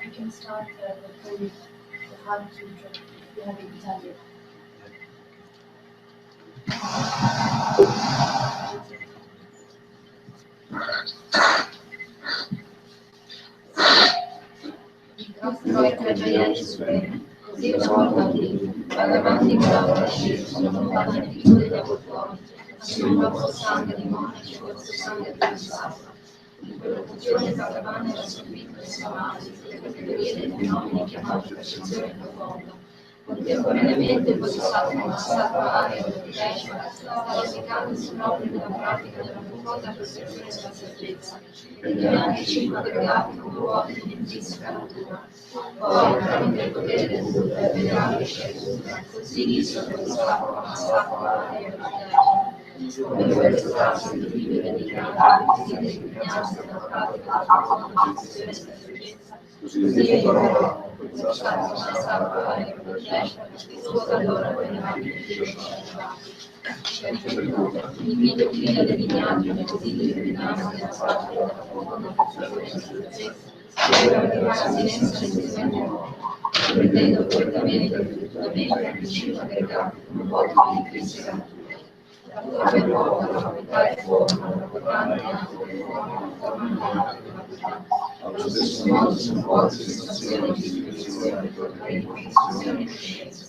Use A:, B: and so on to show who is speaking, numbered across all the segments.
A: You can start the poem, the hard children, if you have in Italian. Troica gioielli supremi, così una volta lì, vagavanti gravano sono tombati in piccoli laboratori, sul proprio sangue di monaci e questo sangue pensato. In quell'occasione vagavano verso piccole scavate, le categorie dei fenomeni chiamati percezione profonda. Contemporaneamente il Bodhisattva Mahasattva Arya Bodhisattva stava dedicandosi proprio nella pratica della profonda percezione della saggezza, e mediante i 5 aggregati come ruoli di fisica natura. Poi, tramite il potere del Buddha e il venerabile Scienza, così disse il Bodhisattva Mahasattva Arya Bodhisattva, come due stati di vivere di grande e impegnarsi nella pratica della profonda percezione della saggezza. Così aiuterò il Bodhisattva Mahasattva Arya Bodhisattva risposta allora venerabile Scienza. Invito quindi alle vignate così determinarsi nella pratica della profonda percezione della saggezza, aveva un'astinenza leggermente nuova, prendendo correttamente e effettivamente il principio aggregato come modo di intrinseca natura. La cura per l'uomo, la proprietà e forma, la proprietà anche la forma della vita. Allo stesso modo sono vuote sensazioni di ispirazione, di coscienza.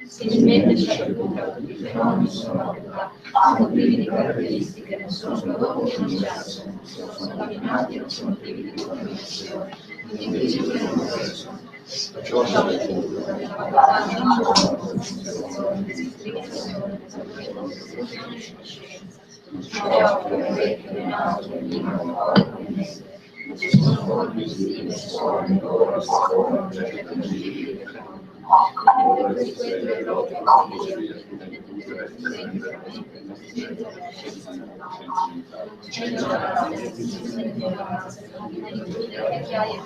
A: Similmente c'è la cura, tutti i fenomeni sono proprietà, sono privi di caratteristiche, non sono prodotti e non giacciono, sono contaminati e non sono privi di contaminazione, quindi equilibrio non crescono. Perciò ciò è tutto, la guardare non c'è concentrazione, discriminazione, discriminazione e coscienza. Le occhi, le orecchie, le naso, le lingua, il corpo, le mente. Ci sono forme visive, suoni, loro, sapori, oggetti tangibili che fanno. E per questo è proprio così c'è la sensazione di ignoranza, di vecchiaia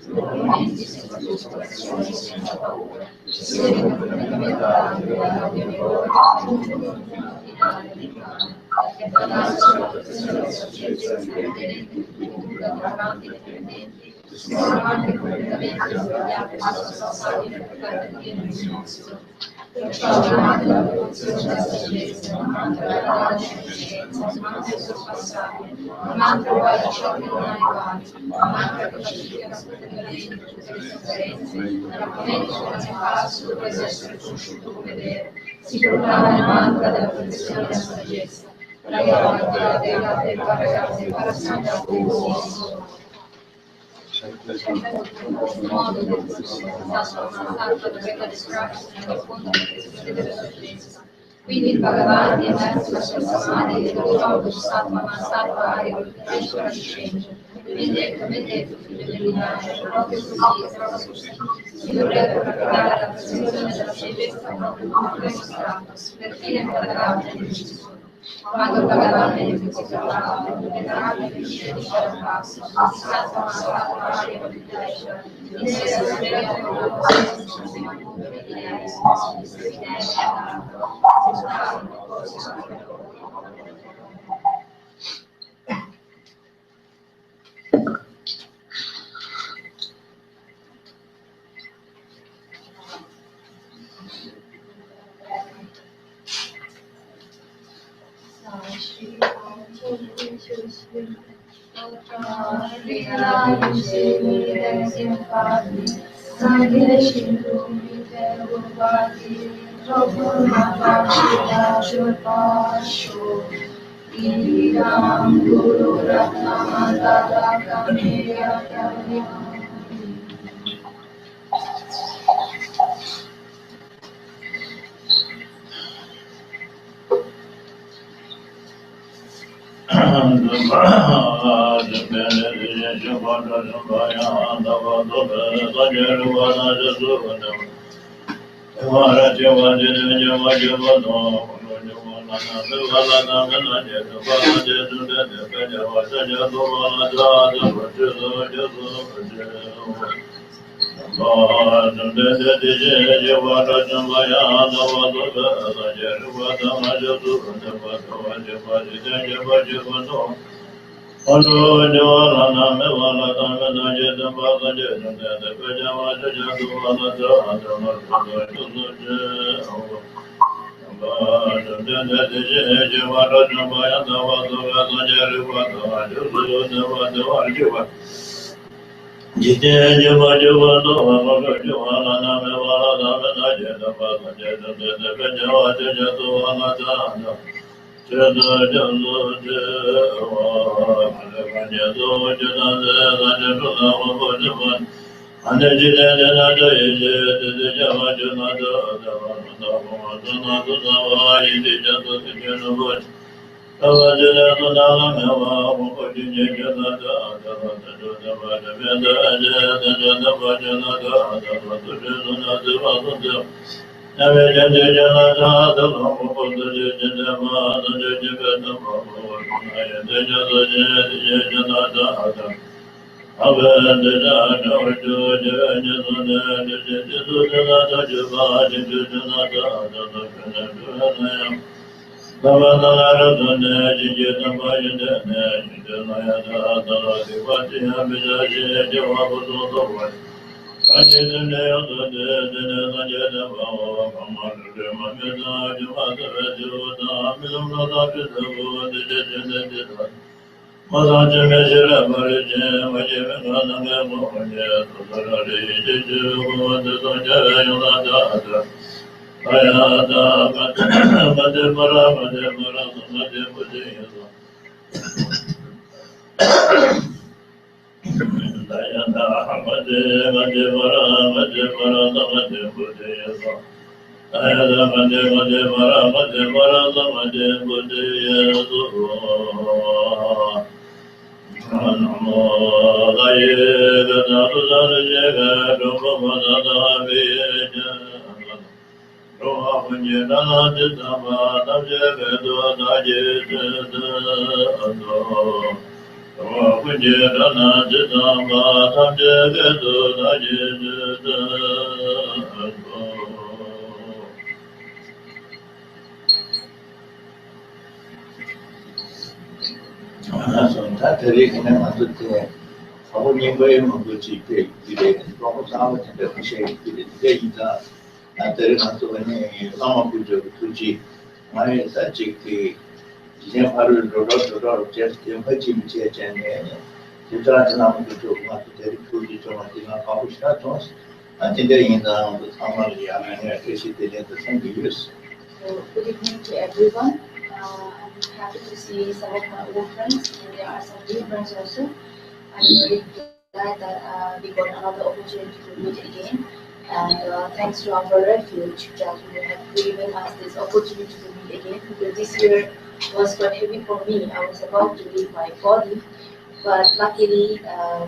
A: momenti senza frustrazione, senza paura, ci si deve completamente e parlare sulla protezione della saggezza indipendente, davanti indipendenti, sono anche completamente svegliate sulla sensata di piena risoluzione. Perciò davanti alla protezione della saggezza, davanti alla conoscenza, davanti al sorpassare, davanti a ciò che non ha uguali, davanti alla pacificazione delle tutte le sofferenze, nell'argomento che non è falso, può essere conosciuto come vero, si proclama il mantra della protezione della saggezza. Ragazzi, parassita appunto. Questo modo di dovrebbe distrarsi nella profonda percezione della saggezza. Quindi il Bhagavan è verso la sua samadhi e lo trovo Sattva Mahasattva Arya Bodhisattva discende. Vedete, figlio dell'India, proprio così. Si dovrebbe praticare la percezione della saggezza proprio come un strato, perfino in paragone di decisione. Quando il Bhagavan è fisicamente, il venerabile dice di fare un passo, Sattva Mahasattva Arya Bodhisattva, in sé si sveglia con la cosa di numeri di Good evening to everyone. I'm happy to see some of my old friends, and there are some new friends also. I'm very glad that we got another opportunity to meet again. And thanks to our refuge that we have given us this opportunity to meet again. Because this year was quite heavy for me. I was about to leave my body, but luckily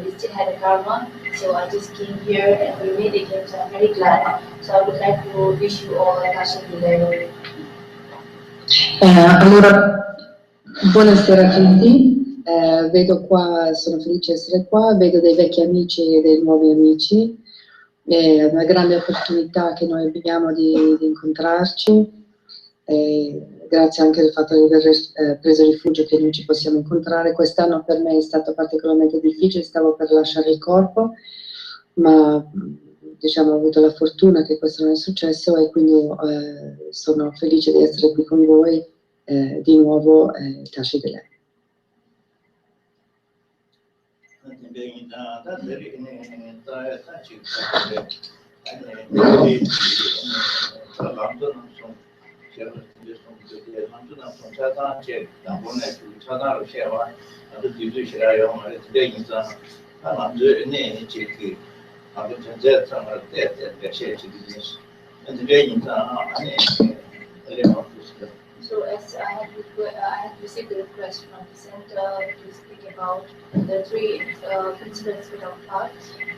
A: we still had a karma. So I just came here and we met again. So I'm very glad. So I would like to wish you all a Tasha Hidayah.
B: Allora, buonasera a tutti. Vedo qua, sono felice di essere qua, vedo dei vecchi amici e dei nuovi amici. È una grande opportunità che noi abbiamo di incontrarci. Grazie anche al fatto di aver preso rifugio che noi ci possiamo incontrare. Quest'anno per me è stato particolarmente difficile, stavo per lasciare il corpo, ma diciamo ho avuto la fortuna che questo non è successo e quindi sono felice di essere qui con voi di nuovo. Tashi di lei.
A: So as I have received a request from the center to speak about the three principles of art,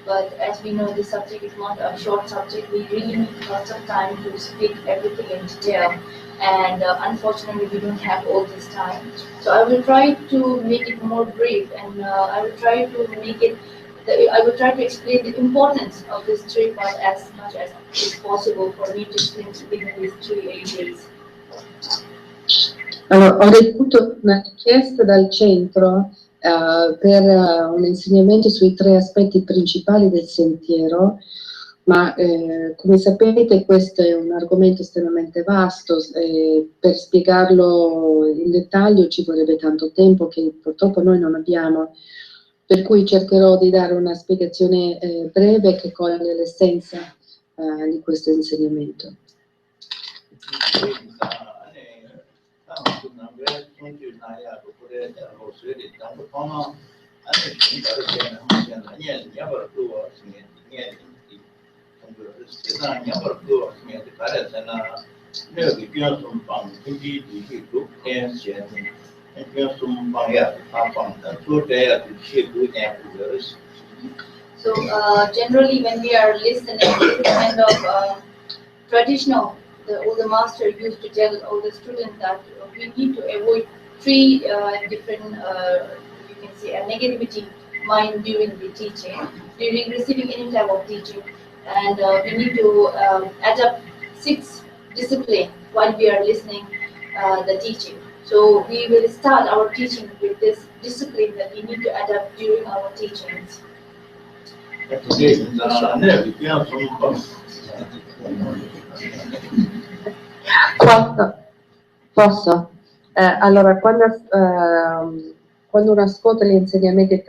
A: but as we know this subject is not a short subject, we really need lots of time to speak everything in detail, and unfortunately we don't have all this time. So I will try to make it more brief, and I will try to make it. I will try to explain the importance of this three part as much as is possible for me to explain within these 3 days.
B: Allora, ho ricevuto una richiesta dal centro per un insegnamento sui 3 aspetti principali del sentiero, ma come sapete questo è un argomento estremamente vasto e per spiegarlo in dettaglio ci vorrebbe tanto tempo che purtroppo noi non abbiamo, per cui cercherò di dare una spiegazione breve che coglie l'essenza di questo insegnamento.
A: So generally when we are listening, this kind of traditional, the older master used to tell all the students that we need to avoid 3 different, you can say, a negativity mind during the teaching, during receiving any type of teaching, and we need to adapt 6 discipline while we are listening the teaching. So we will start our teaching with this discipline that we need to adapt during our teachings.
B: Posso? Allora, quando uno ascolta gli insegnamenti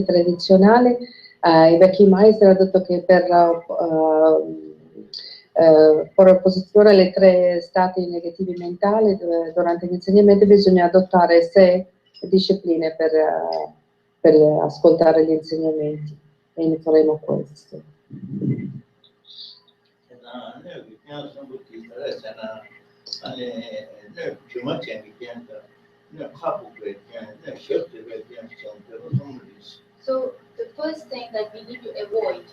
B: tradizionali, i vecchi maestri hanno detto che per porre opposizione alle 3 stati negativi mentali durante gli insegnamenti bisogna adottare 6 discipline per ascoltare gli insegnamenti e inizieremo questo.
A: So the first thing that we need to avoid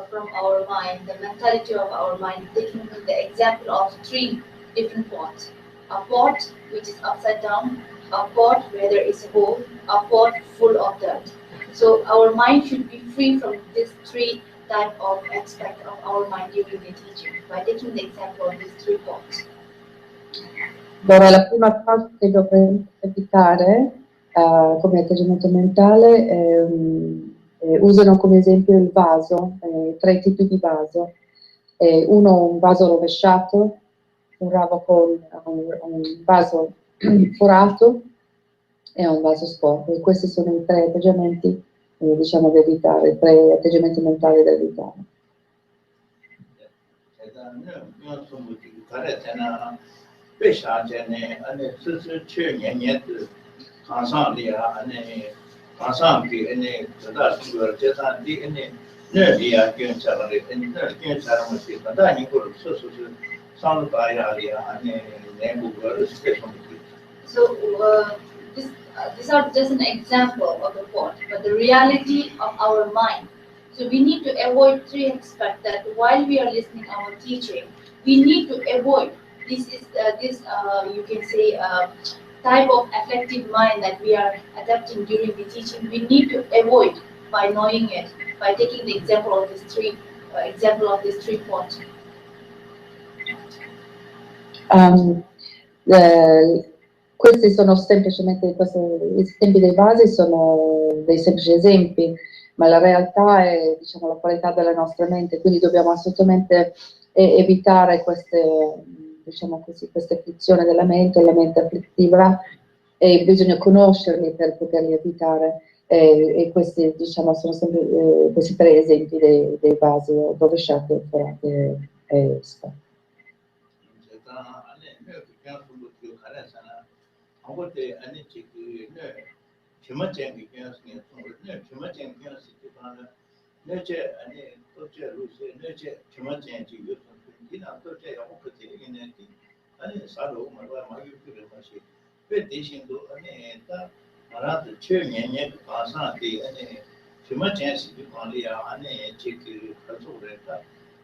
A: from our mind, the mentality of our mind, taking the example of 3 different pots. A pot which is upside down, a pot where there is a hole, a pot full of dirt. So our mind should be free from these 3 type of aspect of our mind during the teaching by taking the example of these 3 pots.
B: Allora, la prima cosa che dovremmo evitare come atteggiamento mentale usano come esempio il vaso, 3 tipi di vaso. Uno un vaso rovesciato, un vaso forato e un vaso sporco. E questi sono i 3 atteggiamenti diciamo da evitare, i 3 atteggiamenti mentali da evitare.
A: So these are just an example of the pot, but the reality of our mind. So we need to avoid 3 aspects that while we are listening our teaching, we need to avoid. This is you can say type of affective mind that we are adapting during the teaching. We need to avoid by knowing it, by taking the example of these 3 points.
B: Questi sono semplicemente i tempi dei vasi sono dei semplici esempi, ma la realtà è diciamo, la qualità della nostra mente, quindi dobbiamo assolutamente evitare queste, diciamo così, queste afflizioni della mente afflittiva e bisogna conoscerli per poterli evitare. E questi diciamo, sono sempre questi 3 esempi dei vasi rovesciati, forati e sporchi.
C: 아니 사로 말과 마유를 마시 왜 대신도 아니 다 말아도 최년에 가사한테 아니 정말 재밌게 관리야 아니 지그 가족을다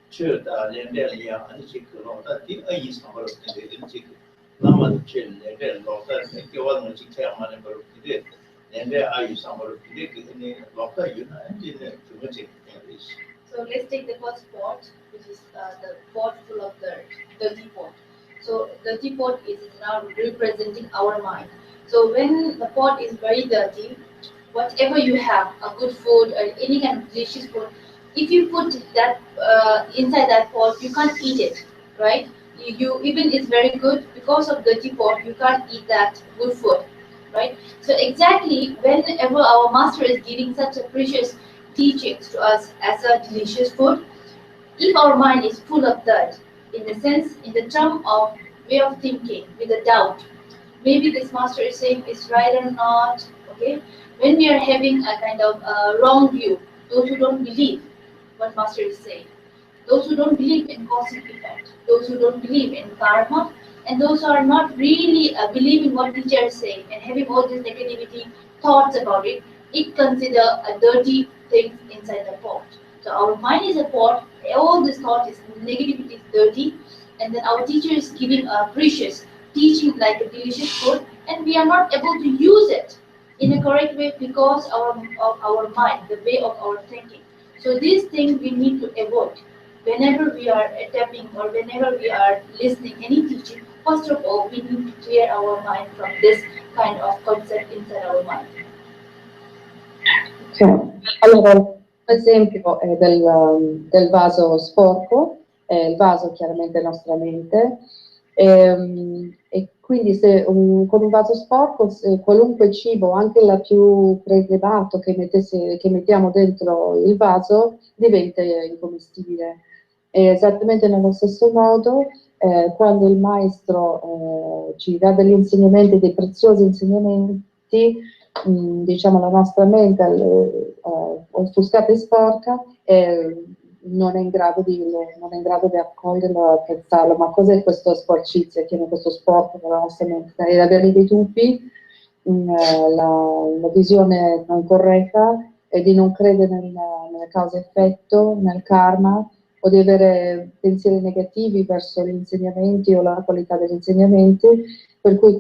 C: 최다 렌델이야 아니 지그로 다디 아이 상으로 되게 지그 라마도 최레벨 로다 교환을 지켜야만 버릇이데 렌델 아이 상으로 되게 그니 로다 유나 이제 정말 재밌게
A: So let's take the first pot, which is the pot full of dirt, dirty pot. So dirty pot is now representing our mind. So when the pot is very dirty, whatever you have, a good food or any kind of delicious food, if you put that inside that pot, you can't eat it, right? You even it's very good because of dirty pot, you can't eat that good food, right? So exactly whenever our master is giving such a precious teachings to us as a delicious food, if our mind is full of that, in the sense, in the term of way of thinking, with a doubt, maybe this master is saying is right or not, okay? When we are having a kind of wrong view, those who don't believe what master is saying, those who don't believe in cause and effect, those who don't believe in karma, and those who are not really believing what teacher is saying and having all these negativity thoughts about it, it consider a dirty thing inside the pot. So our mind is a pot, all this thought is negativity is dirty, and then our teacher is giving a precious teaching like a delicious food, and we are not able to use it in a correct way because of our mind, the way of our thinking. So these things we need to avoid whenever we are attempting or whenever we are listening any teaching. First of all, we need to clear our mind from this kind of concept inside our mind.
B: Allora, l'esempio è del vaso sporco, il vaso chiaramente è nostra mente, e quindi se con un vaso sporco, qualunque cibo, anche la più prelevato che mettiamo dentro il vaso, diventa incommestibile. E esattamente nello stesso modo, quando il maestro ci dà degli insegnamenti, dei preziosi insegnamenti, diciamo la nostra mente offuscata e sporca non è in grado di accoglierlo, apprezzarlo. Ma cos'è questo sporcizio? Chiama questo sporco nella nostra mente? È avere dei dubbi, la visione non corretta e di non credere nella causa-effetto, nel karma, o di avere pensieri negativi verso gli insegnamenti o la qualità degli insegnamenti, per cui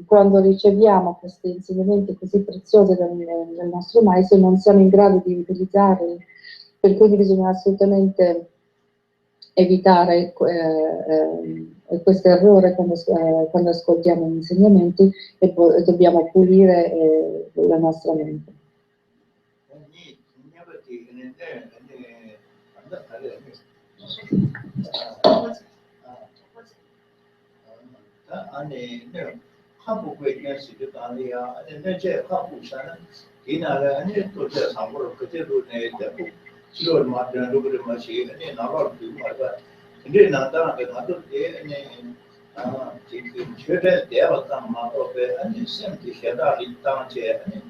B: quando riceviamo questi insegnamenti così preziosi del nostro maestro non siamo in grado di utilizzarli, per cui bisogna assolutamente evitare questo errore quando ascoltiamo gli insegnamenti e dobbiamo pulire la nostra mente.
C: 아니, 한국 얘기하시도 아니야. 아니, 내제 한국사는 이나라 아니 또저 상으로 그때도 내 대고 지원 맞는 누구를 마시 아니 나가도 말가. 근데 나다가 나도 아니 지금 최대 대화가 마법에 아니 샘티 셔다 있다한테 아니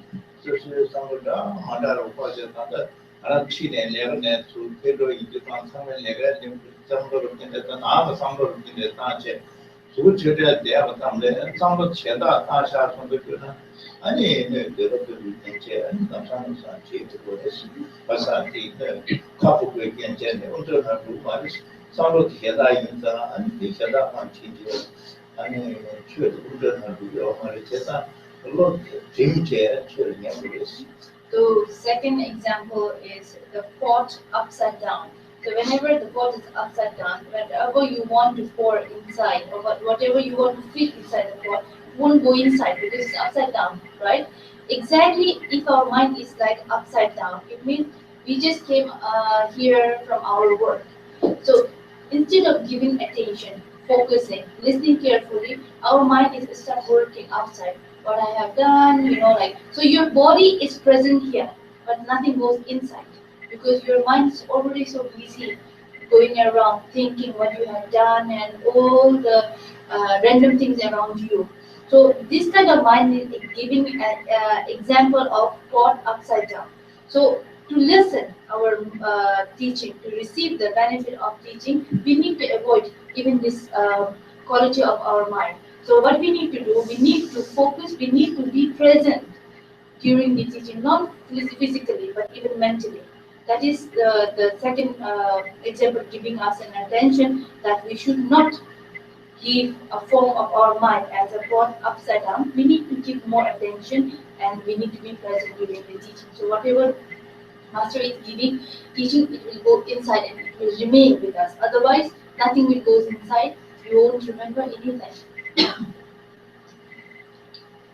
C: 就是상으로다 마다로 빠져나다 알아 치네 내가 수 페로 이제만 상을 내가 좀 정도로 된다 나가 상으로 된다 제 그 최대 대화가 담대 상도 최다 다샤 선도잖아 아니 내가 그 이제 남산은 산지 그거에서 바사티 카푸고 얘기한테 언제나 그 말이 상도 최다 인자 아니 최다 관치지 아니 최대 언제나 그 말이 최다 물론 재미제 최대냐 그랬어.
A: So second example is the pot upside down. So whenever the pot is upside down, whatever you want to pour inside or whatever you want to fit inside the pot won't go inside because it's upside down, right? Exactly if our mind is like upside down, it means we just came here from our work. So instead of giving attention, focusing, listening carefully, our mind is start working outside. What I have done, like so your body is present here, but nothing goes inside because your mind is already so busy going around thinking what you have done and all the random things around you. So this kind of mind is giving an example of pot upside down. So to listen our teaching, to receive the benefit of teaching, we need to avoid even this quality of our mind. So what we need to do, we need to focus, we need to be present during the teaching, not physically, but even mentally. That is the second example giving us an attention that we should not give a form of our mind as a pot upside down. We need to give more attention and we need to be present during the teaching. So whatever Master is giving, teaching, it will go inside and it will remain with us. Otherwise, nothing will go inside. You won't remember anything.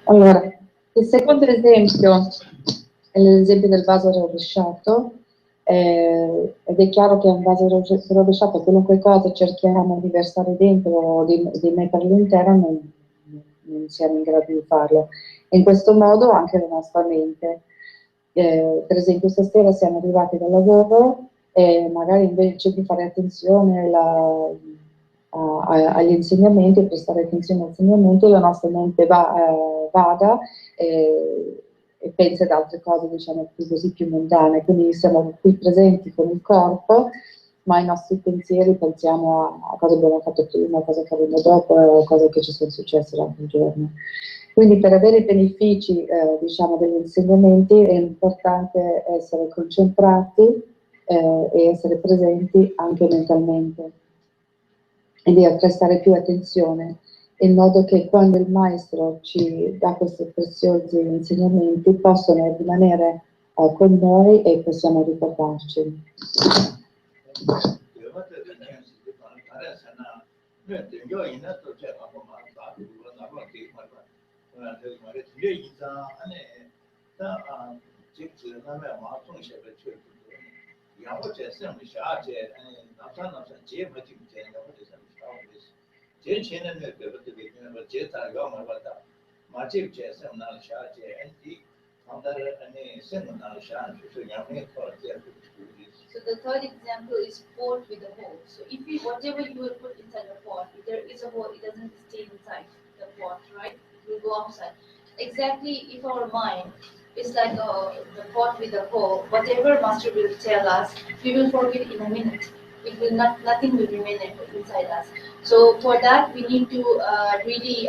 B: Allora, il secondo esempio è l'esempio del vaso rovesciato, ed è chiaro che un vaso rovesciato, qualunque cosa cerchiamo di versare dentro o di metterlo all'interno, non siamo in grado di farlo. In questo modo anche la nostra mente. Per esempio stasera siamo arrivati dal lavoro e magari invece di fare attenzione agli insegnamenti e prestare attenzione agli insegnamenti, la nostra mente vaga e pensa ad altre cose, diciamo così, più mondane. Quindi siamo qui presenti con il corpo, ma i nostri pensieri pensiamo a cosa abbiamo fatto prima, cosa faremo dopo, cose che ci sono successe l'altro giorno. Quindi per avere i benefici diciamo, degli insegnamenti è importante essere concentrati e essere presenti anche mentalmente e di prestare più attenzione, in modo che quando il maestro ci dà questi preziosi insegnamenti possono rimanere con noi e possiamo ricordarci.
A: So the third example is pot with a hole. So if you, whatever you will put inside the pot, if there is a hole, it doesn't stay inside the pot, right? It will go outside. Exactly, if our mind is like the pot with a hole, whatever master will tell us, we will forget in a minute. It will not, nothing will remain inside us. So for that, we need to really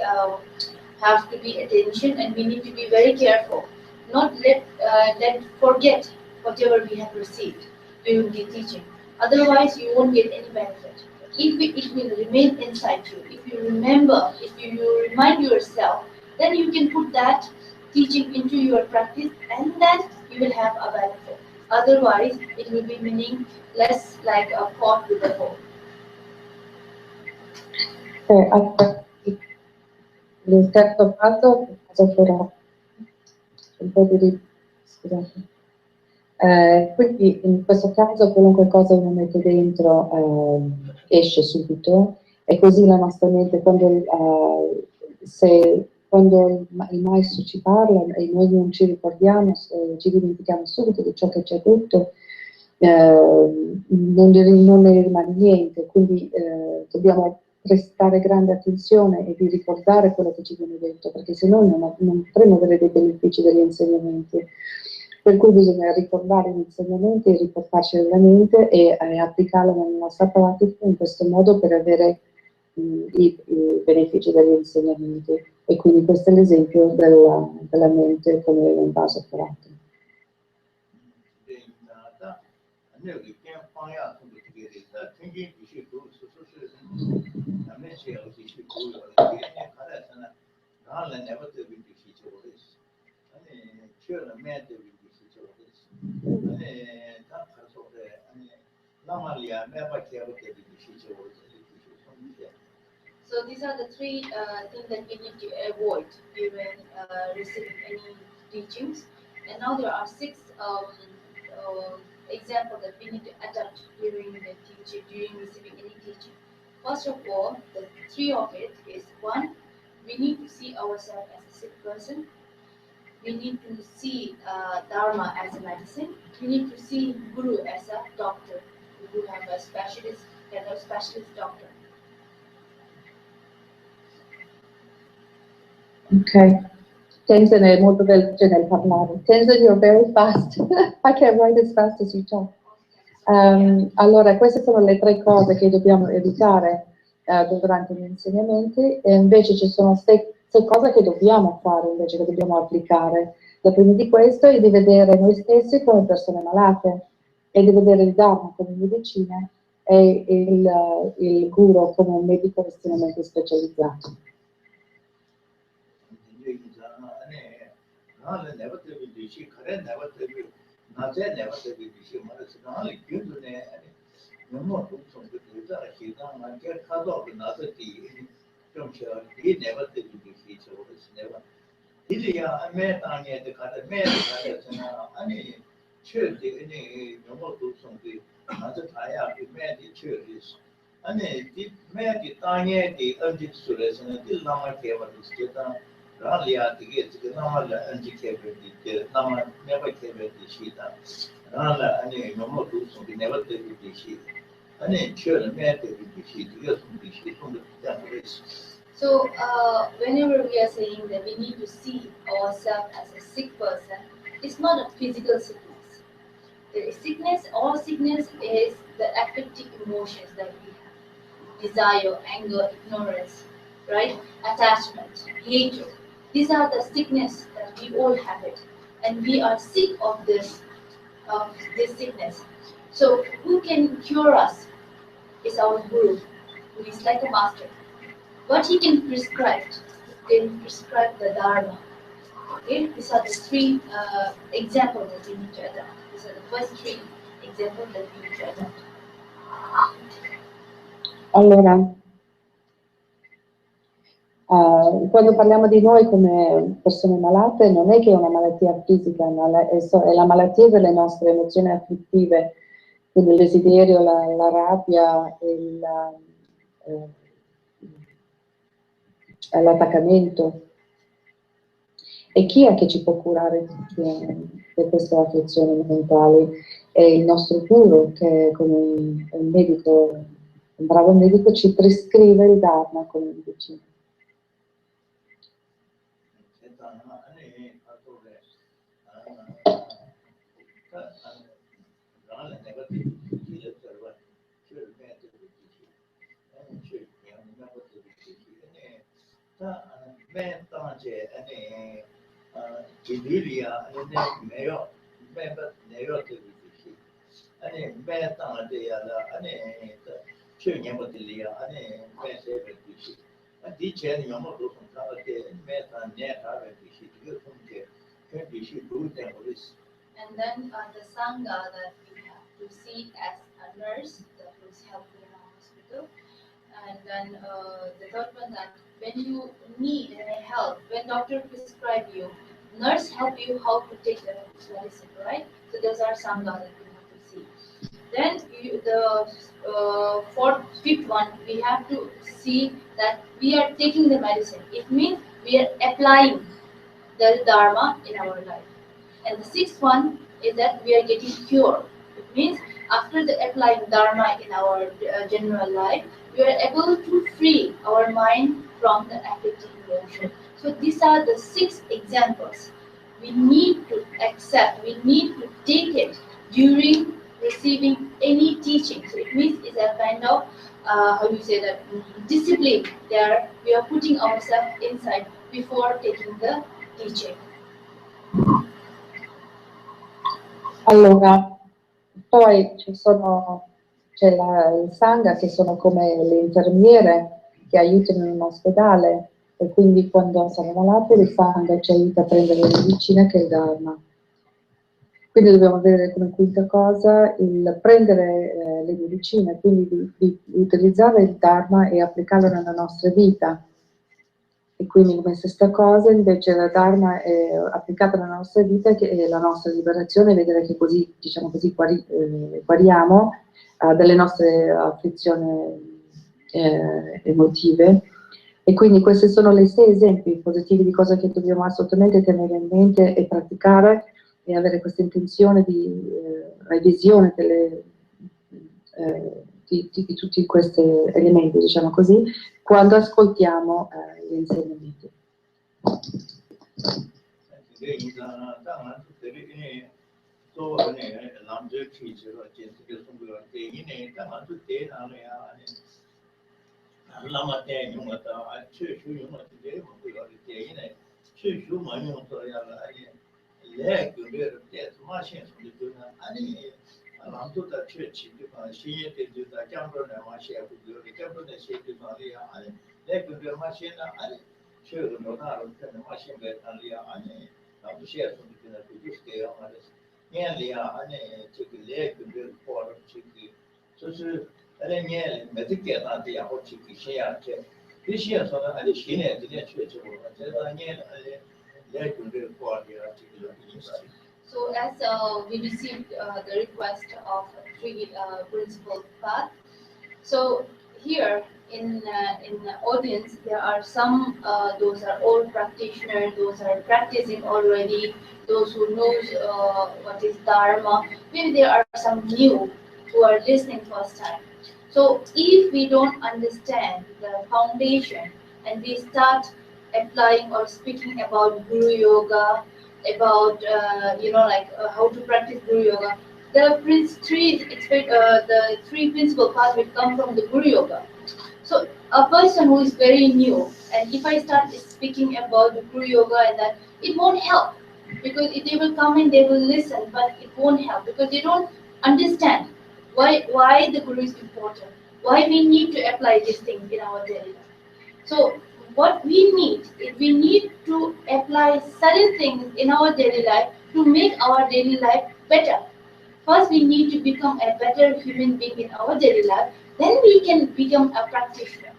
A: have to be attention, and we need to be very careful. Not let forget whatever we have received during the teaching. Otherwise, you won't get any benefit. If it will remain inside you, if you remember, if you remind yourself, then you can put that teaching into your practice, and then you will have a benefit. Otherwise, it will be meaningless, like a pot with a hole.
B: Il terzo passo è cosa farò? Un po' di scusate. Quindi in questo caso qualunque cosa uno mette dentro esce subito, e così la nostra mente quando il maestro ci parla e noi non ci ricordiamo, ci dimentichiamo subito di ciò che ci ha detto, non ne rimane niente, quindi dobbiamo prestare grande attenzione e di ricordare quello che ci viene detto, perché se no non potremo avere dei benefici degli insegnamenti. Per cui bisogna ricordare gli insegnamenti, riportarci nella mente e applicarlo nella nostra pratica in questo modo per avere i benefici degli insegnamenti. E quindi questo è l'esempio della mente come un vaso forato.
A: So these are the three things that we need to avoid during receiving any teachings. And now there are six examples that we need to adapt during the teaching, during receiving any teaching. First of all, the three of it is one, we need to see ourselves as a sick person. We need to see Dharma as a medicine. We need to see Guru as a doctor. We have a specialist, doctor.
B: Ok, Tenzin è molto veloce nel parlare. Tenzin, you're very fast. I can't write as fast as you talk. Allora, queste sono le 3 cose che dobbiamo evitare durante gli insegnamenti, e invece ci sono 6 cose che dobbiamo fare, invece che dobbiamo applicare. La prima di questo è di vedere noi stessi come persone malate, e di vedere il Dharma come medicina e il Guru come un medico estremamente specializzato.
A: So, whenever we are saying that we need to see ourselves as a sick person, it's not a physical sickness. The sickness, all sickness is the affective emotions that we have. Desire, anger, ignorance, right? Attachment, hatred. These are the sickness that we all have it. And we are sick of this sickness. So who can cure us is our Guru, who is like a master. What he can prescribe the Dharma. Okay? These are the 3 examples that we need to adopt. These are the first 3 examples that we need to adopt.
B: Allora, quando parliamo di noi come persone malate, non è che è una malattia fisica, ma è la malattia delle nostre emozioni affettive, quindi il desiderio, la rabbia, l'attaccamento. E chi è che ci può curare di queste affezioni mentali? È il nostro Guru, che come un medico, un bravo medico, ci prescrive il Dharma come medicina.
A: And then the Sangha that we have to see as a nurse that will help you in our hospital. And then the third one, that when you need any help, when doctor prescribe you, nurse help you how to take the medicine, right? So those are Sangha that we have to see. Then the 4th, 5th one, we have to see that we are taking the medicine. It means we are applying the Dharma in our life. And the 6th one is that we are getting cured. It means after the applying Dharma in our general life, we are able to free our mind from the affective emotion. So these are the 6 examples we need to accept, we need to take it during receiving any teaching. So it means it's a kind of, how you say that, discipline there. We are putting ourselves inside before taking the teaching.
B: Allora, poi c'è il Sangha, che sono come le infermiere che aiutano in un ospedale, e quindi quando siamo malati il Sangha ci aiuta a prendere le medicine, che è il Dharma. Quindi dobbiamo vedere come quinta cosa il prendere le medicine, quindi di utilizzare il Dharma e applicarlo nella nostra vita. E quindi come sesta cosa, invece, la Dharma è applicata nella nostra vita, che è la nostra liberazione, vedere che così, diciamo così, guariamo delle nostre afflizioni emotive. E quindi questi sono i 6 esempi positivi di cose che dobbiamo assolutamente tenere in mente e praticare, e avere questa intenzione di revisione di tutti questi elementi, diciamo così, quando ascoltiamo gli insegnamenti.
C: so Lamjo teacher or Jessica Lama ten yung ata church yung ata de mo ko de ine church yung man yung to ya la le ko de de ma shen so de na ani lam to da church de ba shin ye de da Jampa na ma she ku de Jampa de she de ba ya ani le ko de ma shen na ani church no na ro de ma shen be ta ya ani na bu she so de na ku de ke ya ma de ye ya ani che ke le ko de po ro che ke 就是那年没得给他的，然后去给谁呀？这些说的，俺的新年今年去之后，这个年来准备过的这个意思。
A: So as we received the request of three principal paths, so here in the audience there are some those are old practitioners, those are practicing already, those who knows what is dharma. Maybe there are some new who are listening first time. So if we don't understand the foundation and we start applying or speaking about Guru Yoga, about how to practice Guru Yoga, the three principal paths will come from the Guru Yoga. So a person who is very new, and if I start speaking about the Guru Yoga and that, it won't help because they will come and they will listen, but it won't help because they don't understand why the Guru is important, why we need to apply these things in our daily life. So what we need is we need to apply certain things in our daily life to make our daily life better. First, we need to become a better human being in our daily life. Then we can become a practitioner.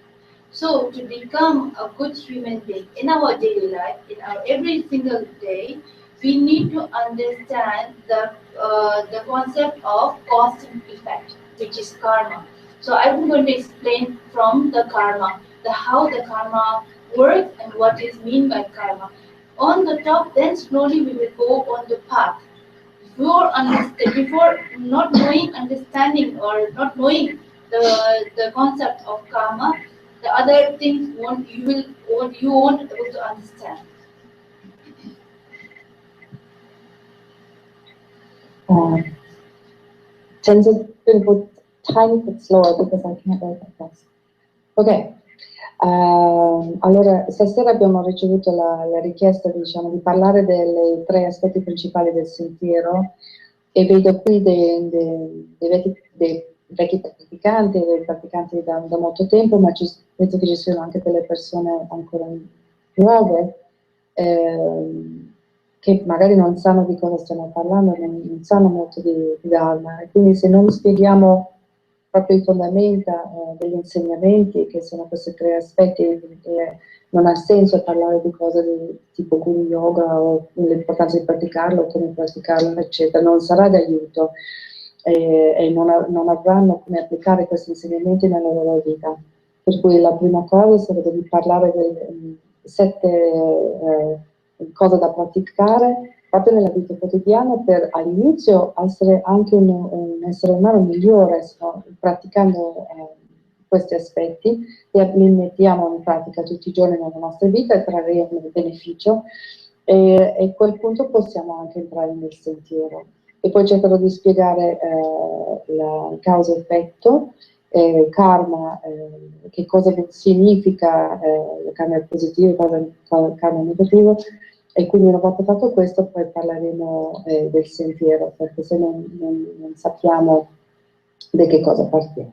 A: So to become a good human being in our daily life, in our every single day, we need to understand the concept of cause and effect, which is karma. So I'm going to explain from the karma, how the karma works and what is mean by karma. On the top, then slowly we will go on the path. Before not knowing, understanding, or not knowing the concept of karma, the other things you won't able to understand.
B: Tends a tiny bit slower because I can't write that fast. Ok, allora stasera abbiamo ricevuto la richiesta, diciamo, di parlare dei tre aspetti principali del sentiero e vedo qui dei vecchi praticanti, dei praticanti da molto tempo, ma penso che ci siano anche delle persone ancora nuove che magari non sanno di cosa stiamo parlando, non sanno molto di Dharma, e quindi se non spieghiamo proprio i fondamenta degli insegnamenti, che sono questi tre aspetti, non ha senso parlare di cose tipo Guru Yoga o l'importanza di praticarlo, come praticarlo, eccetera, non sarà d'aiuto e non avranno come applicare questi insegnamenti nella loro vita. Per cui la prima cosa sarebbe di parlare delle 7 cose da praticare proprio nella vita quotidiana per all'inizio essere anche un essere umano migliore, praticando questi aspetti e li mettiamo in pratica tutti i giorni nella nostra vita e trarremo il beneficio e a quel punto possiamo anche entrare nel sentiero. E poi cercherò di spiegare la causa-effetto, karma, che cosa significa karma positivo, karma negativo, e quindi una volta fatto questo poi parleremo del sentiero, perché se non sappiamo di che cosa partiamo.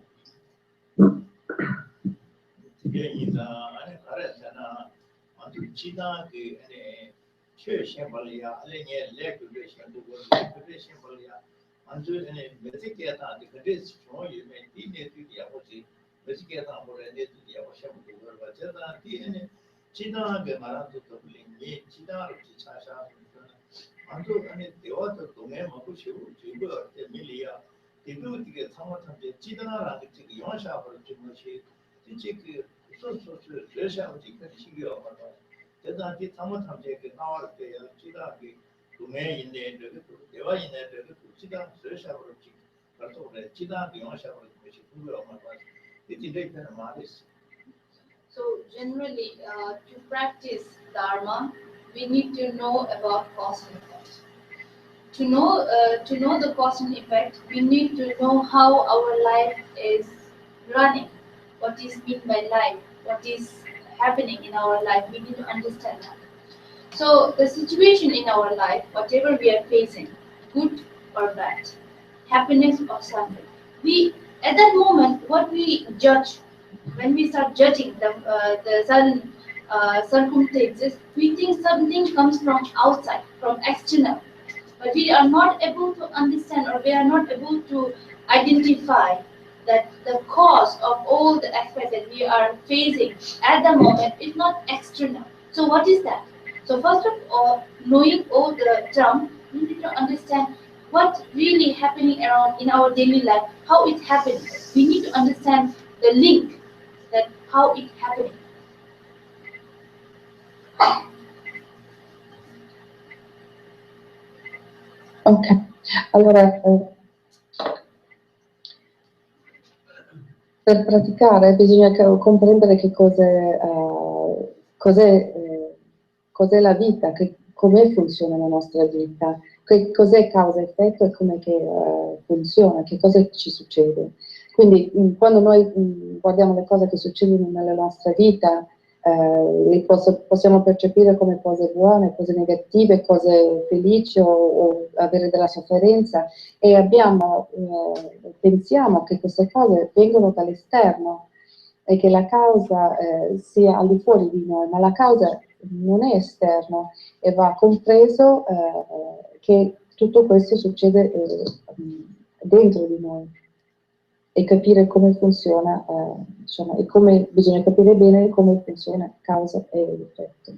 A: So generally, to practice Dharma, we need to know about cause and effect. To know the cause and effect, we need to know how our life is running, what is meant by life, what is happening in our life. We need to understand that. So the situation in our life, whatever we are facing, good or bad, happiness or suffering, we at that moment what we judge, when we start judging the sudden circumstances, we think something comes from outside, from external, but we are not able to understand, or we are not able to identify that the cause of all the aspects that we are facing at the moment is not external. So what is that? So first of all, knowing all the terms, we need to understand what really happening around in our daily life, how it happening. We need to understand the link, that how it happening.
B: Ok, allora per praticare bisogna comprendere che cos'è la vita, come funziona la nostra vita, cos'è causa-effetto e come funziona, che cosa ci succede. Quindi quando noi guardiamo le cose che succedono nella nostra vita, le possiamo percepire come cose buone, cose negative, cose felici o avere della sofferenza, e pensiamo che queste cose vengono dall'esterno e che la causa sia al di fuori di noi, ma la causa non è esterna, e va compreso che tutto questo succede dentro di noi, e capire come funziona, diciamo, e come bisogna capire bene come funziona causa e effetto.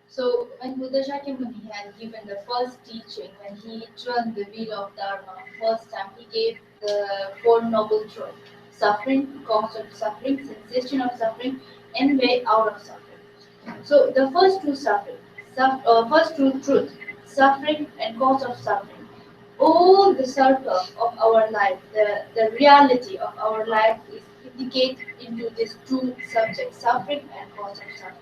A: So when Buddha Shakyamuni had given the first teaching, when he turned the wheel of Dharma first time, he gave the Four Noble Truths: suffering, cause of suffering, sensation of suffering, and way out of suffering. So the first two suffering, first two truth, suffering and cause of suffering, all the circle of our life, the reality of our life is indicated into these two subjects, suffering and cause of suffering.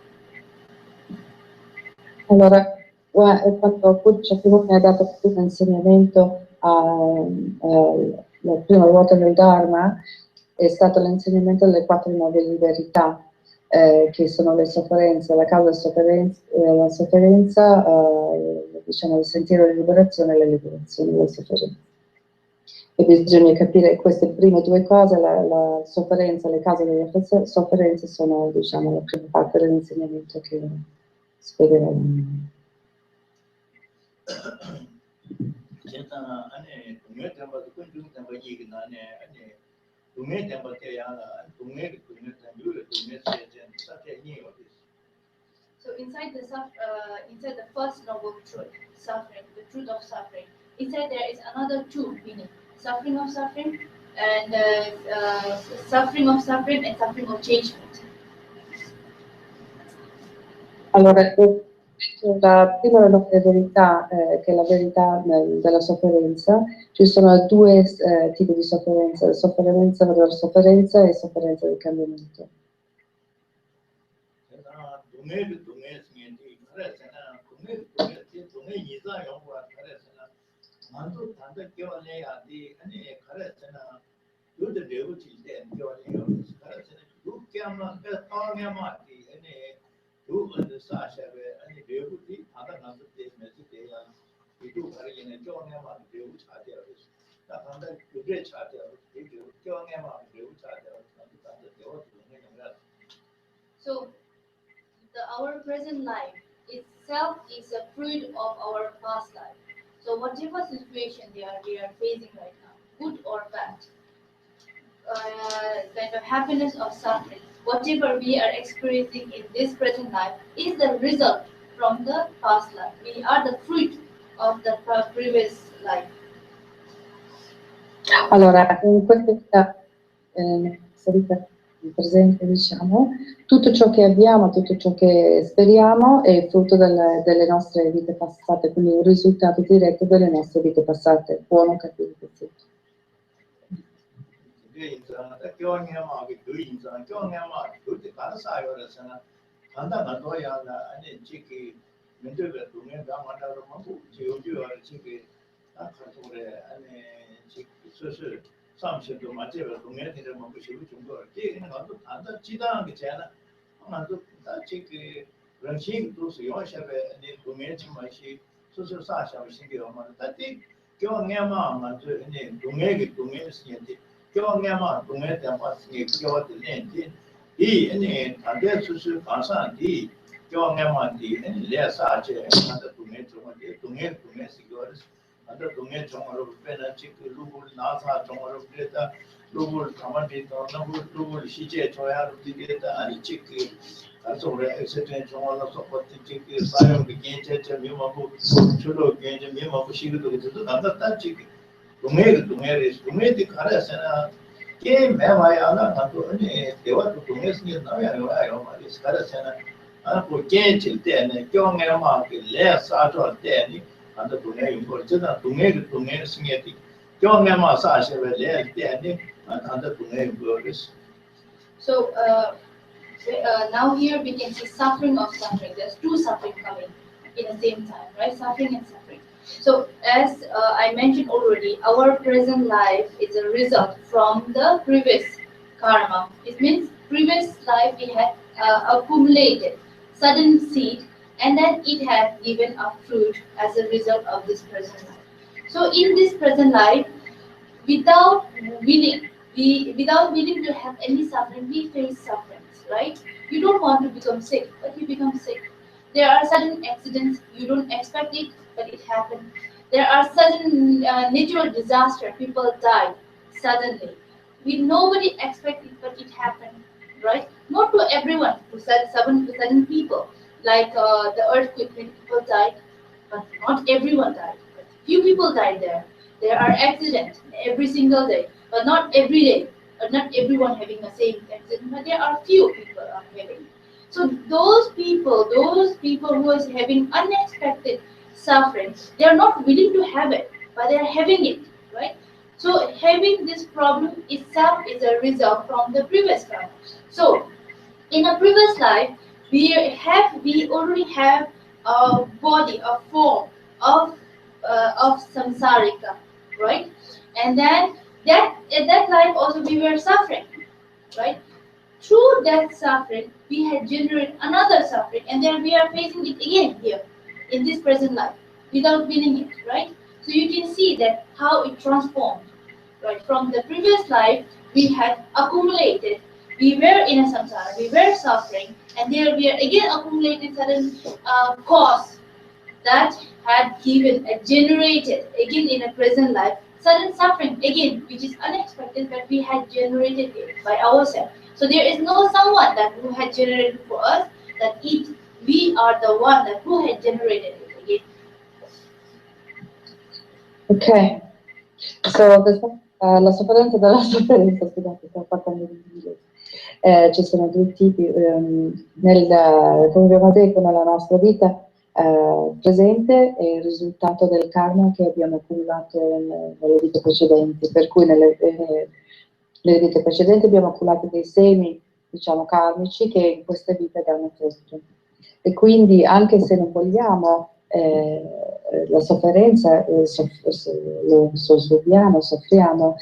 B: Allora, quando Shakyamuni ha dato il primo insegnamento, la prima ruota del Dharma, è stato l'insegnamento delle 4 nobili verità, che sono le sofferenze, la causa la sofferenza, diciamo il sentiero di liberazione e la liberazione delle sofferenze. E bisogna capire queste prime due cose, la sofferenza, le cause delle sofferenze sono, diciamo, la prima parte dell'insegnamento che spiegheremo.
A: So inside the first noble truth, suffering, the truth of suffering, inside there is another two meaning: suffering of suffering, and suffering of suffering, and suffering of changement.
B: Allora, la prima verità, che è la verità della sofferenza, ci sono due tipi di sofferenza: sofferenza della sofferenza e sofferenza del cambiamento.
A: So our present life itself is a fruit of our past life. So whatever situation we are facing right now, good or bad, kind of happiness or suffering, whatever we are experiencing in this present life is the result from the past life. We are the fruit of the previous life.
B: Allora, in questa vita presente, diciamo, tutto ciò che abbiamo, tutto ciò che speriamo è frutto delle nostre vite passate, quindi un risultato diretto delle nostre vite passate, buono capito, sì.
C: 삼십도 맞제가 동네들은 뭐 무시고 중도 이게 나도 단다 지다는 게 제가 나도 다치기 런칭도 수요샤베 네 동네 참마시 소소 사샤베 신기하면 다티 교내마 맞죠 네 동네기 동네 신인데 교내마 동네 대파스니 교들네 이 아니 단대 수수 가산디 교내마디 레사체 나도 동네 정말 동네 시거스 अंदर दुनिया चौंगरों पे ना चिक लूबुल नासा चौंगरों पे ता लूबुल कमांडी तो लूबुल शीचे चौयार दिखे ता अनी चिक असोरे एक्सेप्टेंस चौंगरों सपोर्ट चिक सायों के गेंचे चे मिमाबु चुलो गेंचे मिमाबु शीगु तो तो अंदर ता चिक दुनिया दिखारे से ना के मैं वाया ना तो अने देवा तो दुनिया से ना आयो मारी स्कारे से ना अन को गेंचे ते ने क्यों मैं मां के ले साजो ते ने अंदर दुनिया यूँ जितना दुनिया सिंगेती क्यों मैं मासा आशे वाले हैं अंदर दुनिया यूँ
A: So now here we can see suffering of suffering. There's two suffering coming in the same time, right? Suffering and suffering. So as I mentioned already, our present life is a result from the previous karma. It means previous life we had accumulated certain seed, and then it has given a fruit as a result of this present life. So in this present life, without willing to have any suffering, we face sufferings, right? You don't want to become sick, but you become sick. There are certain accidents, you don't expect it, but it happened. There are certain natural disasters, people die suddenly. Nobody expected it, but it happened, right? Not to everyone, to certain people. Like the earthquake, many people died, but not everyone died. But few people died there. There are accidents every single day, but not every day. Not everyone having the same accident, but there are few people are having. So those people who is having unexpected suffering, they are not willing to have it, but they are having it, right? So having this problem itself is a result from the previous karma. So in a previous life, we already have a body, a form of samsarika, right? And then in that life also we were suffering, right? Through that suffering, we had generated another suffering, and then we are facing it again here in this present life without willing it, right? So you can see that how it transformed, right? From the previous life, we had accumulated. We were in a samsara, we were suffering, and there we are again accumulating certain cause that had generated again in a present life certain suffering again, which is unexpected, but we had generated it by ourselves. So there is no someone who had generated for us, we are the one who had generated it again.
B: Ok, so, la sofferenza della sofferenza, scusate, sto parlando in inglese. Ci sono due tipi, come abbiamo detto nella nostra vita presente è il risultato del karma che abbiamo accumulato nelle vite precedenti, per cui nelle vite precedenti abbiamo accumulato dei semi, diciamo, karmici che in questa vita danno frutto. E quindi anche se non vogliamo la sofferenza, soffriamo,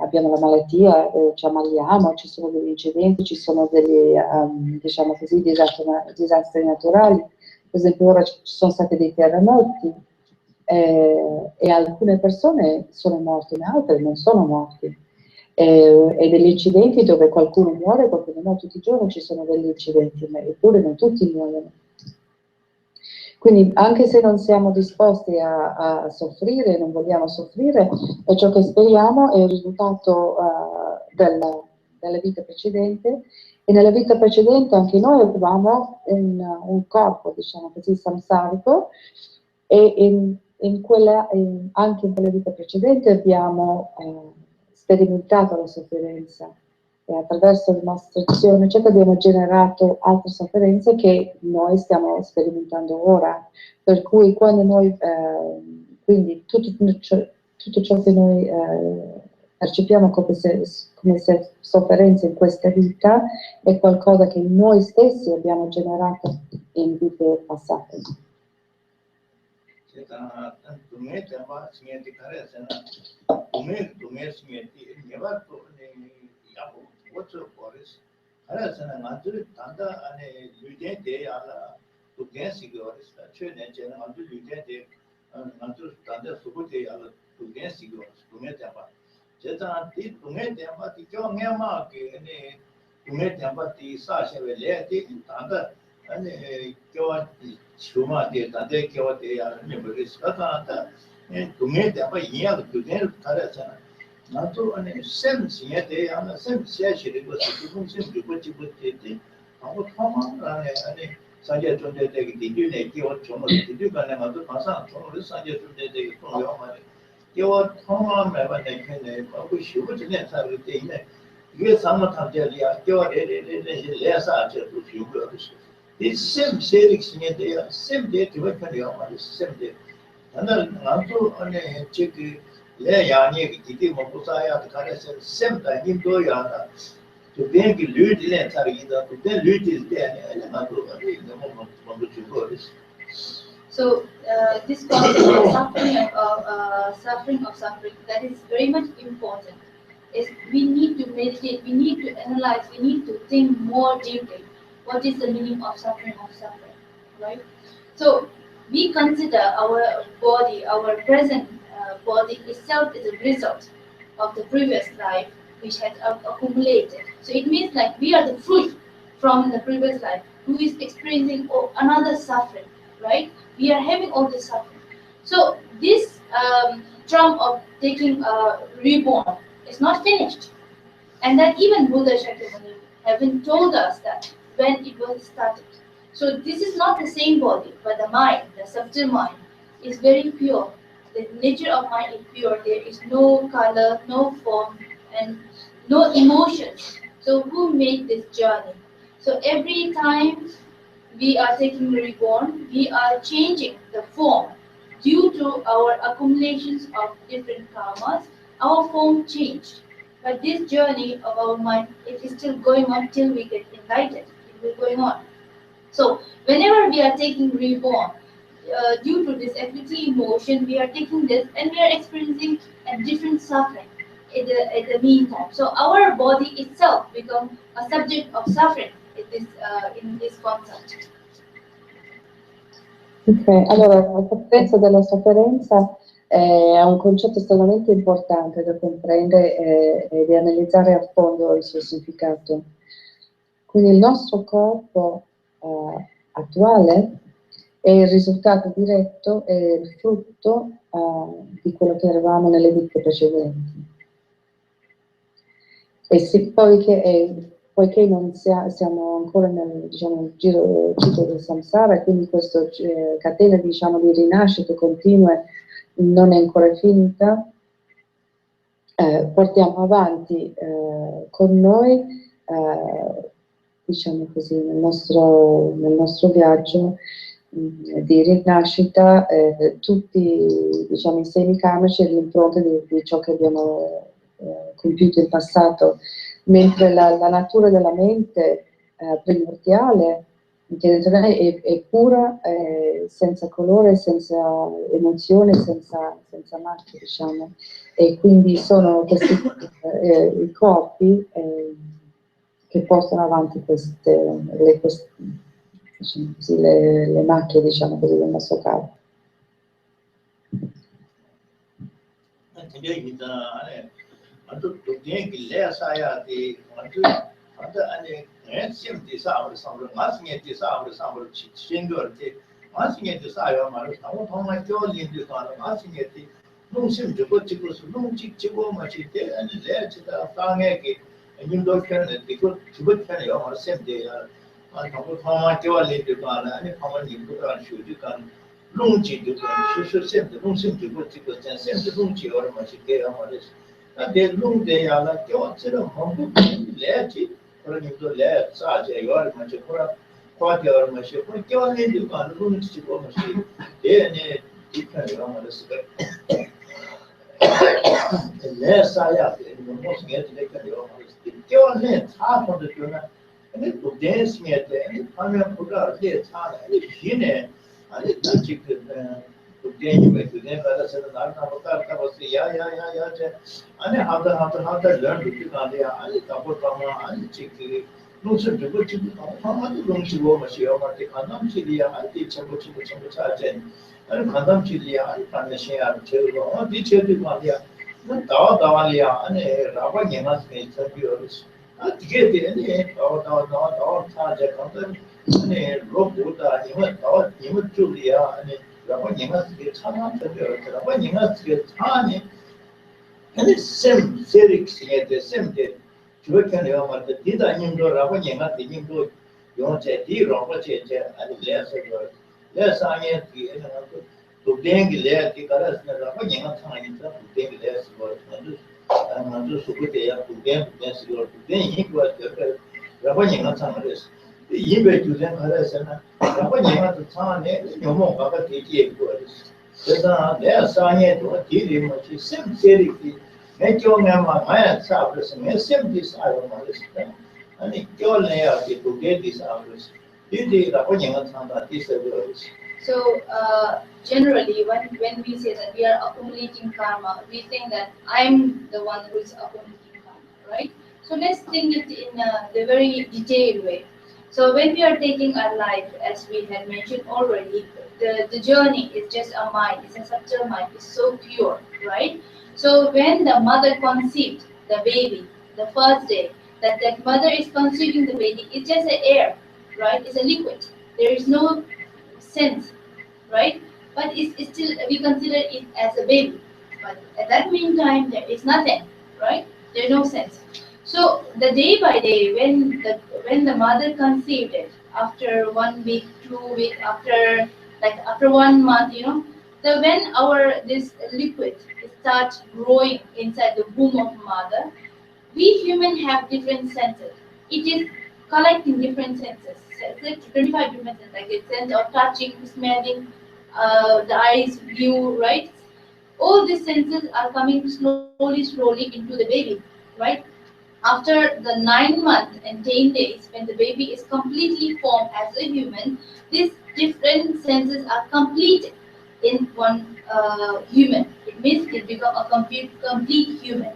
B: abbiamo la malattia, ci ammaliamo, ci sono degli incidenti, ci sono degli diciamo così, disastri naturali. Per esempio ora ci sono stati dei terremoti e alcune persone sono morte, ma altre non sono morti. E degli incidenti dove qualcuno muore, qualcuno no, tutti i giorni ci sono degli incidenti, ma eppure non tutti muoiono. Quindi anche se non siamo disposti a soffrire, non vogliamo soffrire, è ciò che speriamo, è il risultato della vita precedente. E nella vita precedente anche noi avevamo un corpo, diciamo così, samsarico, e anche in quella vita precedente abbiamo sperimentato la sofferenza. E attraverso le nostre azioni eccetera, abbiamo generato altre sofferenze che noi stiamo sperimentando ora. Per cui quando noi, quindi tutto ciò che noi percepiamo come se sofferenza in questa vita è qualcosa che noi stessi abbiamo generato in vite passate.
A: So this concept of suffering of suffering, that is very much important. Is we need to meditate, we need to analyze, we need to think more deeply. What is the meaning of suffering, right? So we consider our body, our present body itself is a result of the previous life which had accumulated. So it means like we are the fruit from the previous life who is experiencing another suffering, right? We are having all this suffering. So this drum of taking reborn is not finished. And that even Buddha Shakyamuni haven't told us that when it was started. So this is not the same body, but the mind, the subtle mind, is very pure. The nature of mind is pure. There is no color, no form, and no emotions. So who made this journey? So every time we are taking reborn, we are changing the form. Due to our accumulations of different karmas, our form changed. But this journey of our mind, it is still going on till we get enlightened. It will going on. So whenever we are taking reborn, due to this equity emotion, we are taking this and we are experiencing a different suffering at the meantime. So our body itself becomes a subject of suffering in this concept.
B: Ok, allora la potenza della sofferenza è un concetto estremamente importante da comprendere e di analizzare a fondo il suo significato. Quindi il nostro corpo attuale è il risultato diretto e il frutto di quello che eravamo nelle vite precedenti. E poiché non siamo ancora nel ciclo del samsara, quindi questa catena di rinascite continue non è ancora finita, portiamo avanti con noi, nel nostro viaggio di rinascita, tutti i semi karmici e l'impronta di ciò che abbiamo compiuto in passato, mentre la natura della mente primordiale è pura, senza colore, senza emozione, senza macchie, e quindi sono questi i corpi che portano avanti le macchie, del nostro capo.
C: asking it to say, I'm my theology in the kind of asking it. No seem to put chickles, no chickle, much it and let it down again. And you don't can it because to put penny on the same day. I come with my theology in the kind and how many you put on shoot you can. Lungi, you can, should send the room seem to put chickles and send the lungi or much it get on this. And they look they are like your humble, let it, or you do let such a yard much a quite or much a point. You only do on the room to go machine. They depend on the less I have, the most get they can go. You only half of the tuna, and it will dance me at the end. I'm going to put out this hard, and it's in it. And it's not chicken. To gain with them, but said, I was yeah. And how to learn to do that, and it's about Rama and chicken. No, so to go to how much room to go, Monsieur, but the Kanam Chilia, I did some and Kanam Chilia, and Panashia, and Children, all the children, Davalia, and a Rabba Yamas made some years. I get it, all target content, and a rope Buddha, even Julia, and Rabba Yamas get Rabba Yamas get tiny, and it's same Felix at the same day. Chukan Yama, the Dida Indo, Rabba Yamas, the Indo, you want a deer or what and less of work. Less I am to dang there, the Karas, Rabba Yamas, to dang less work. And I'm just put there to them, yes, you are to then he was the Rabba Yamas on this. The Ibe to them, Rabba Yamas to town, no more about the words. There's sign to a deal, which is simply make your mamma, I am savage, and simply silent on this thing. And if your layer to get these hours, you did Rabba Yamas on that these words.
A: So generally, when we say that we are accumulating karma, we think that I'm the one who is accumulating karma, right? So let's think it in the very detailed way. So when we are taking our life, as we had mentioned already, the journey is just a mind, it's a subtle mind, it's so pure, right? So when the mother conceived the baby, the first day, that mother is conceiving the baby, it's just an air, right? It's a liquid. There is no sense, right? But it's still, we consider it as a baby. But at that meantime, there is nothing, right? There's no sense. So the day by day, when the mother conceived it, after 1 week, 2 week, after 1 month, the when our this liquid starts growing inside the womb of mother, we human have different senses. It is collecting different senses. 25 different senses, like the sense of touching, smelling, the eyes, view, right? All these senses are coming slowly into the baby, right? After the 9 months and 10 days, when the baby is completely formed as a human, these different senses are completed in one human. It means it become a complete human.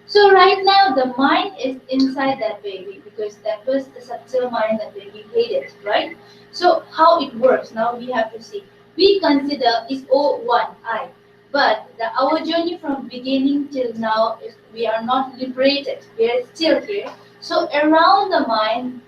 A: So right now the mind is inside that baby because that was the subtle mind that baby hated, right? So how it works now we have to see. We consider is all one I, but our journey from beginning till now is we are not liberated. We are still here. So around the mind,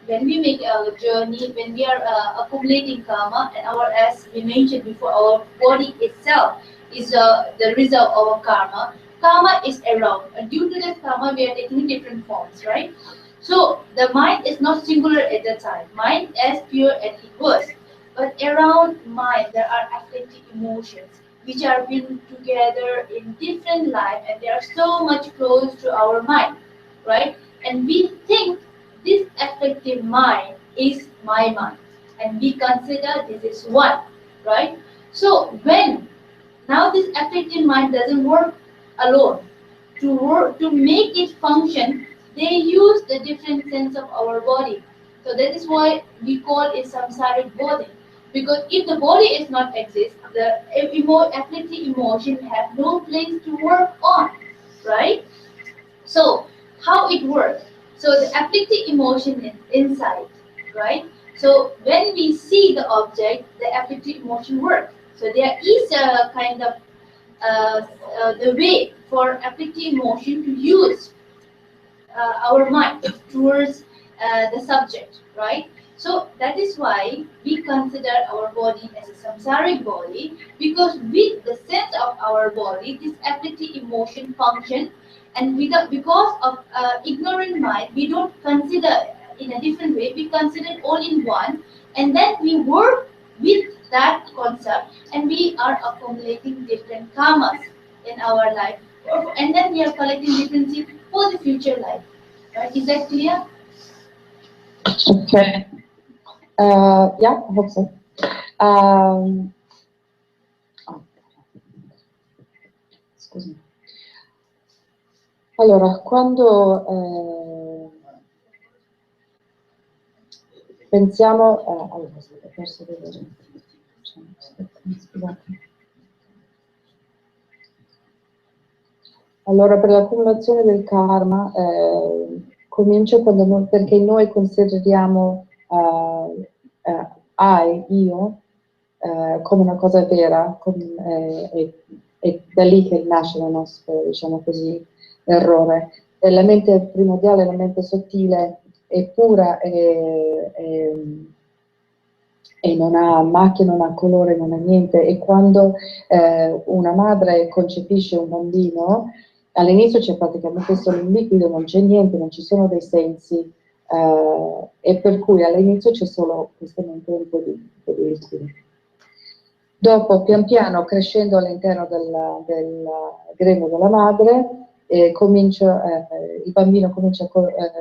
A: when we make a journey, when we are accumulating karma, and as we mentioned before, our body itself is the result of our karma. Karma is around. And due to this karma, we are taking different forms, right? So the mind is not singular at the time. Mind as pure as it was. But around mind, there are affective emotions which are being together in different life, and they are so much close to our mind, right? And we think this affective mind is my mind, and we consider this is one, right? So when now this affective mind doesn't work alone. To make it function, they use the different sense of our body. So that is why we call it samsaric body. Because if the body is not exist, the affective emotion have no place to work on, right? So how it works? So the affective emotion is inside, right? So when we see the object, the affective emotion works. So there is a kind of the way for affective emotion to use our mind towards the subject, right? So that is why we consider our body as a samsaric body, because with the sense of our body, this ability, emotion, function, and because of ignorant mind, we don't consider in a different way. We consider it all in one, and then we work with that concept, and we are accumulating different karmas in our life, and then we are collecting different things for the future life. Right? Is that clear?
B: Okay. Yeah, I hope so. Scusi. Allora, quando pensiamo, allora, aspetta, forse devo scusate. Allora, per l'accumulazione del karma comincia quando perché noi consideriamo io come una cosa vera, è da lì che nasce il nostro, diciamo così, errore. E la mente primordiale, la mente sottile è pura e non ha macchie, non ha colore, non ha niente. E quando una madre concepisce un bambino, all'inizio c'è praticamente solo un liquido, non c'è niente, non ci sono dei sensi, e per cui all'inizio c'è solo questa mente un po' di liquido. Dopo, pian piano, crescendo all'interno del grembo della madre, il bambino comincia a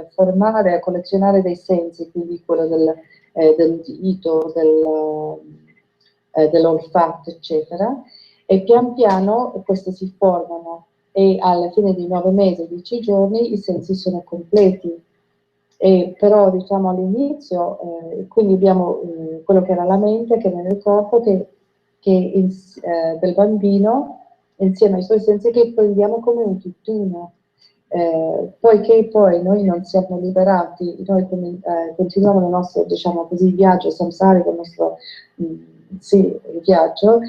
B: formare, a collezionare dei sensi, quindi quello dell'udito, dell'olfatto, eccetera, e pian piano questi si formano e alla fine di 9 mesi, 10 giorni, i sensi sono completi. Però diciamo all'inizio, quindi abbiamo quello che era la mente, che era nel corpo, del bambino, insieme ai suoi sensi, che prendiamo come un tutt'uno. Poiché poi noi non siamo liberati, noi continuiamo il nostro, diciamo così, viaggio samsarico, il nostro viaggio,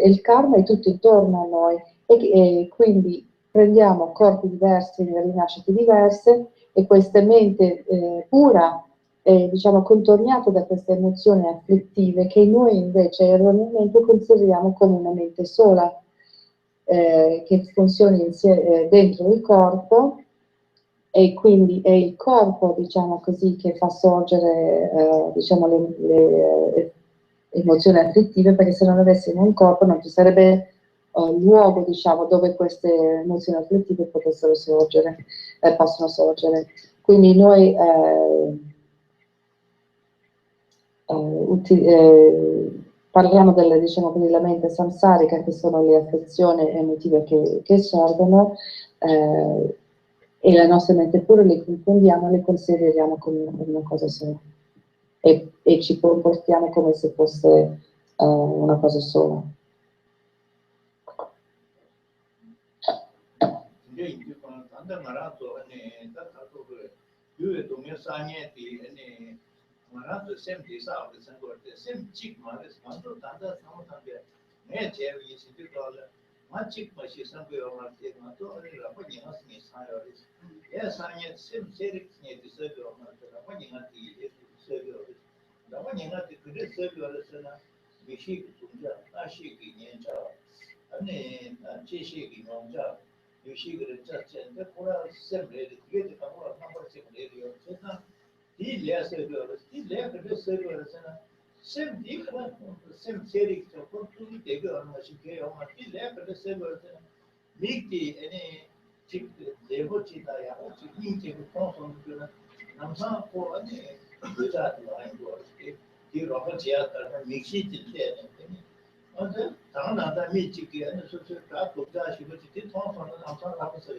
B: il karma è tutto intorno a noi e quindi prendiamo corpi diversi, rinascite diverse, e questa mente pura è, diciamo, contornata da queste emozioni afflittive che noi invece erroneamente consideriamo come una mente sola, che funzioni dentro il corpo, e quindi è il corpo, diciamo così, che fa sorgere diciamo, le emozioni afflittive, perché se non avessimo un corpo non ci sarebbe luogo, diciamo, dove queste emozioni afflittive possono sorgere. Quindi noi parliamo delle, diciamo così, la mente samsarica, che sono le affezioni emotive che sorgono, e la nostra mente pure le confondiamo, le consideriamo come una cosa sola e ci comportiamo come se fosse una cosa sola.
C: Marato sempre sa che sangue sempre chic ma quando tanta stiamo sempre c'è vi si dice ma chic ma si sempre ormai ma to la poi non si sa io sanya sempre serie ne di se do ma la poi non ti se do la poi non ti che se do la sana vi si tunja a si che niente ane ci si che non già vi si che già c'è da pura sempre che di campo non può sempre io c'è di lea servidores, di lea che servidores sem di come sem seri che con tutti dei organi che ho ma di lea che servidores miti ene chip devo citare a ci che con non sa po ane già la in di roba c'è da mixi di te ne ma da miti che ne so che da già ci ti con non sa la cosa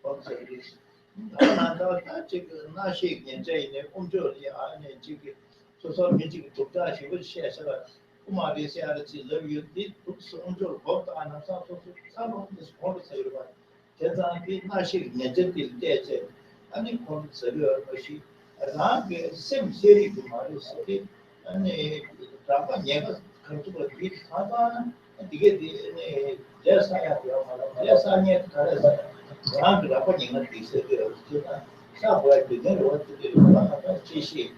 C: con servizio 나도 지금 나시 년제에 공조리 안에 지금 소소 미지 독자 시고 시에서가 우마리 시아를 지르유디 독송조 법도 안 하서 소소 사로 스포츠 세르바 제자기 나시 년제일 때제 아니 콘서트 것이 라게 셈세리 그말이 시기 아니 라바 내가 그것도 비 하다 이게 네 제사야 제사냐 가서 그 라바 내가 디스를 사 보여 되는 것 같은데 막 지시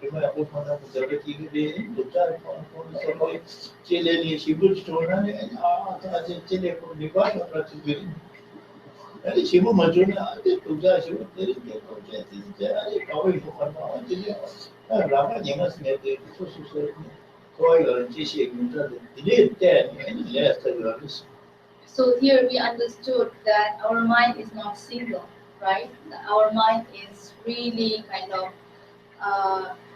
C: prima open the key to try on Chile, she would store and Chile for the bus or to and she would Majuna to judge you. There is no project is there. I always open now. Rama Yamas made the soil and Chishi did 10 and less.
A: So here we understood that our mind is not single, right? Our mind is really kind of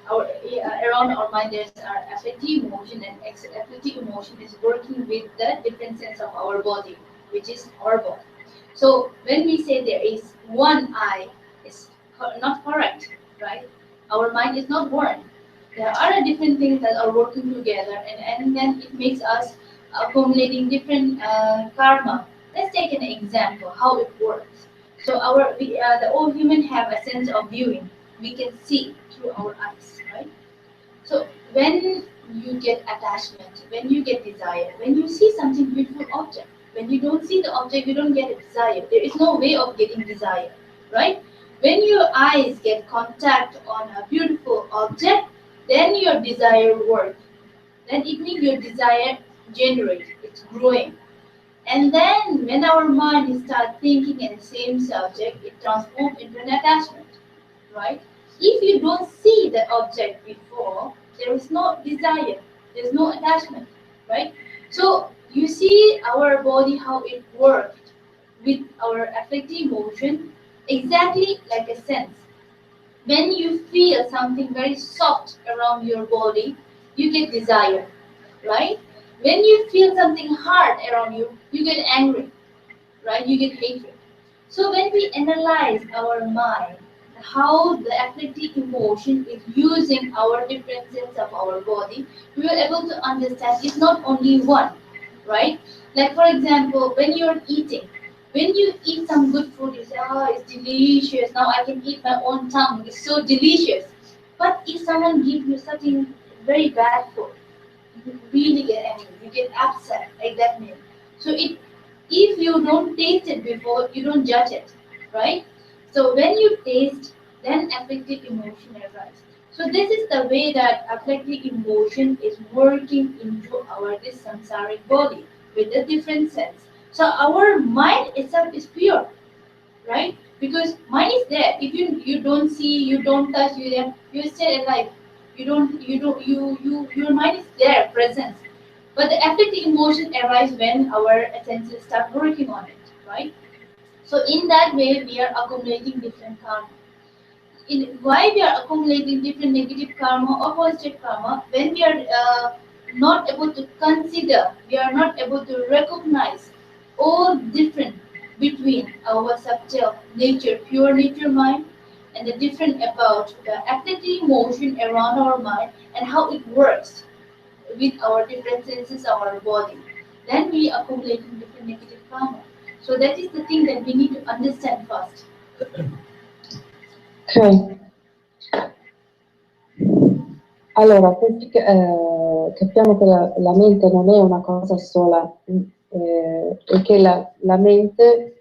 A: around our mind. There's our affective emotion, and affective emotion is working with the different sense of our body, which is our body. So when we say there is one I, it's not correct, right? Our mind is not one. There are different things that are working together, and then it makes us accumulating different karma. Let's take an example how it works. So the all human have a sense of viewing. We can see through our eyes, right? So when you get attachment, when you get desire, when you see something beautiful object, when you don't see the object, you don't get a desire. There is no way of getting desire, right? When your eyes get contact on a beautiful object, then your desire works. Then it means your desire generates, it's growing. And then when our mind starts thinking in the same subject, it transforms into an attachment, right? If you don't see the object before, there is no desire, there's no attachment, right? So you see our body how it worked with our affective emotion, exactly like a sense. When you feel something very soft around your body, you get desire, right? When you feel something hard around you, you get angry, right? You get hatred. So when we analyze our mind, how the affective emotion is using our different sense of our body, we are able to understand it's not only one, right? Like for example, when you're eating, when you eat some good food, you say, oh, it's delicious. Now I can eat my own tongue. It's so delicious. But if someone gives you something very bad food, you really get angry. You get upset like that means. So if you don't taste it before, you don't judge it, right? So when you taste, then affective emotion arises. So this is the way that affective emotion is working into our this samsaric body with a different sense. So our mind itself is pure, right? Because mind is there. If you don't see, you don't touch, you're still alive. Your mind is there, presence. But the affective emotion arises when our senses start working on it, right? So in that way, we are accumulating different karma. Why we are accumulating different negative karma or positive karma? When we are not able to consider, we are not able to recognize all different between our subtle nature, pure nature mind, and the different about the affective emotion around our mind and how it works with our different senses of our body. Then we accumulating different negative karma. So that is the thing that we need to understand first.
B: Ok. Allora, capiamo che la mente non è una cosa sola e che la mente,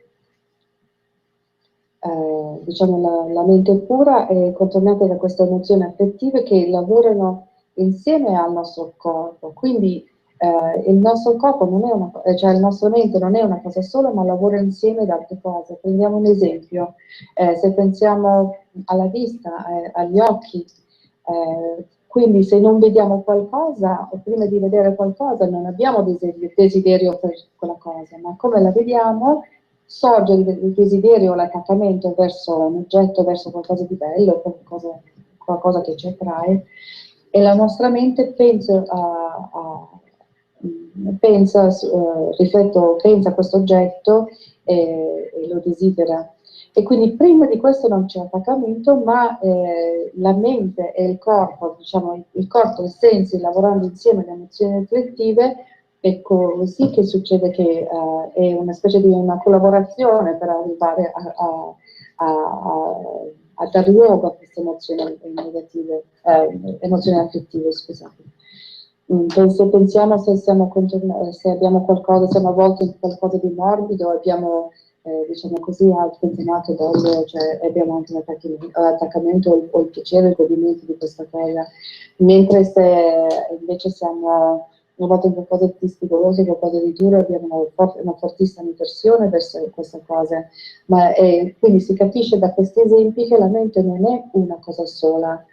B: diciamo la mente pura è contornata da queste emozioni affettive che lavorano insieme al nostro corpo. Quindi il nostro corpo non è una cosa, cioè la nostra mente non è una cosa sola, ma lavora insieme ad altre cose. Prendiamo un esempio, se pensiamo alla vista, agli occhi, quindi se non vediamo qualcosa, o prima di vedere qualcosa non abbiamo desiderio per quella cosa, ma come la vediamo sorge il desiderio, l'attaccamento verso un oggetto, verso qualcosa di bello, qualcosa che ci attrae, e la nostra mente pensa a questo oggetto e lo desidera. E quindi prima di questo non c'è attaccamento, ma la mente e il corpo, diciamo il corpo e i sensi lavorando insieme alle emozioni affettive, è così che succede che è una specie di una collaborazione per arrivare a dar luogo a queste emozioni negative, emozioni affettive, scusate. Pensiamo se abbiamo qualcosa, siamo avvolti in qualcosa di morbido, abbiamo diciamo così, attenzionato d'olio, cioè abbiamo anche un attaccamento o il piacere, il godimento di questa cosa, mentre se invece siamo una volta in qualcosa di spigoloso, qualcosa di duro, abbiamo una fortissima inversione verso questa cosa, ma quindi si capisce da questi esempi che la mente non è una cosa sola.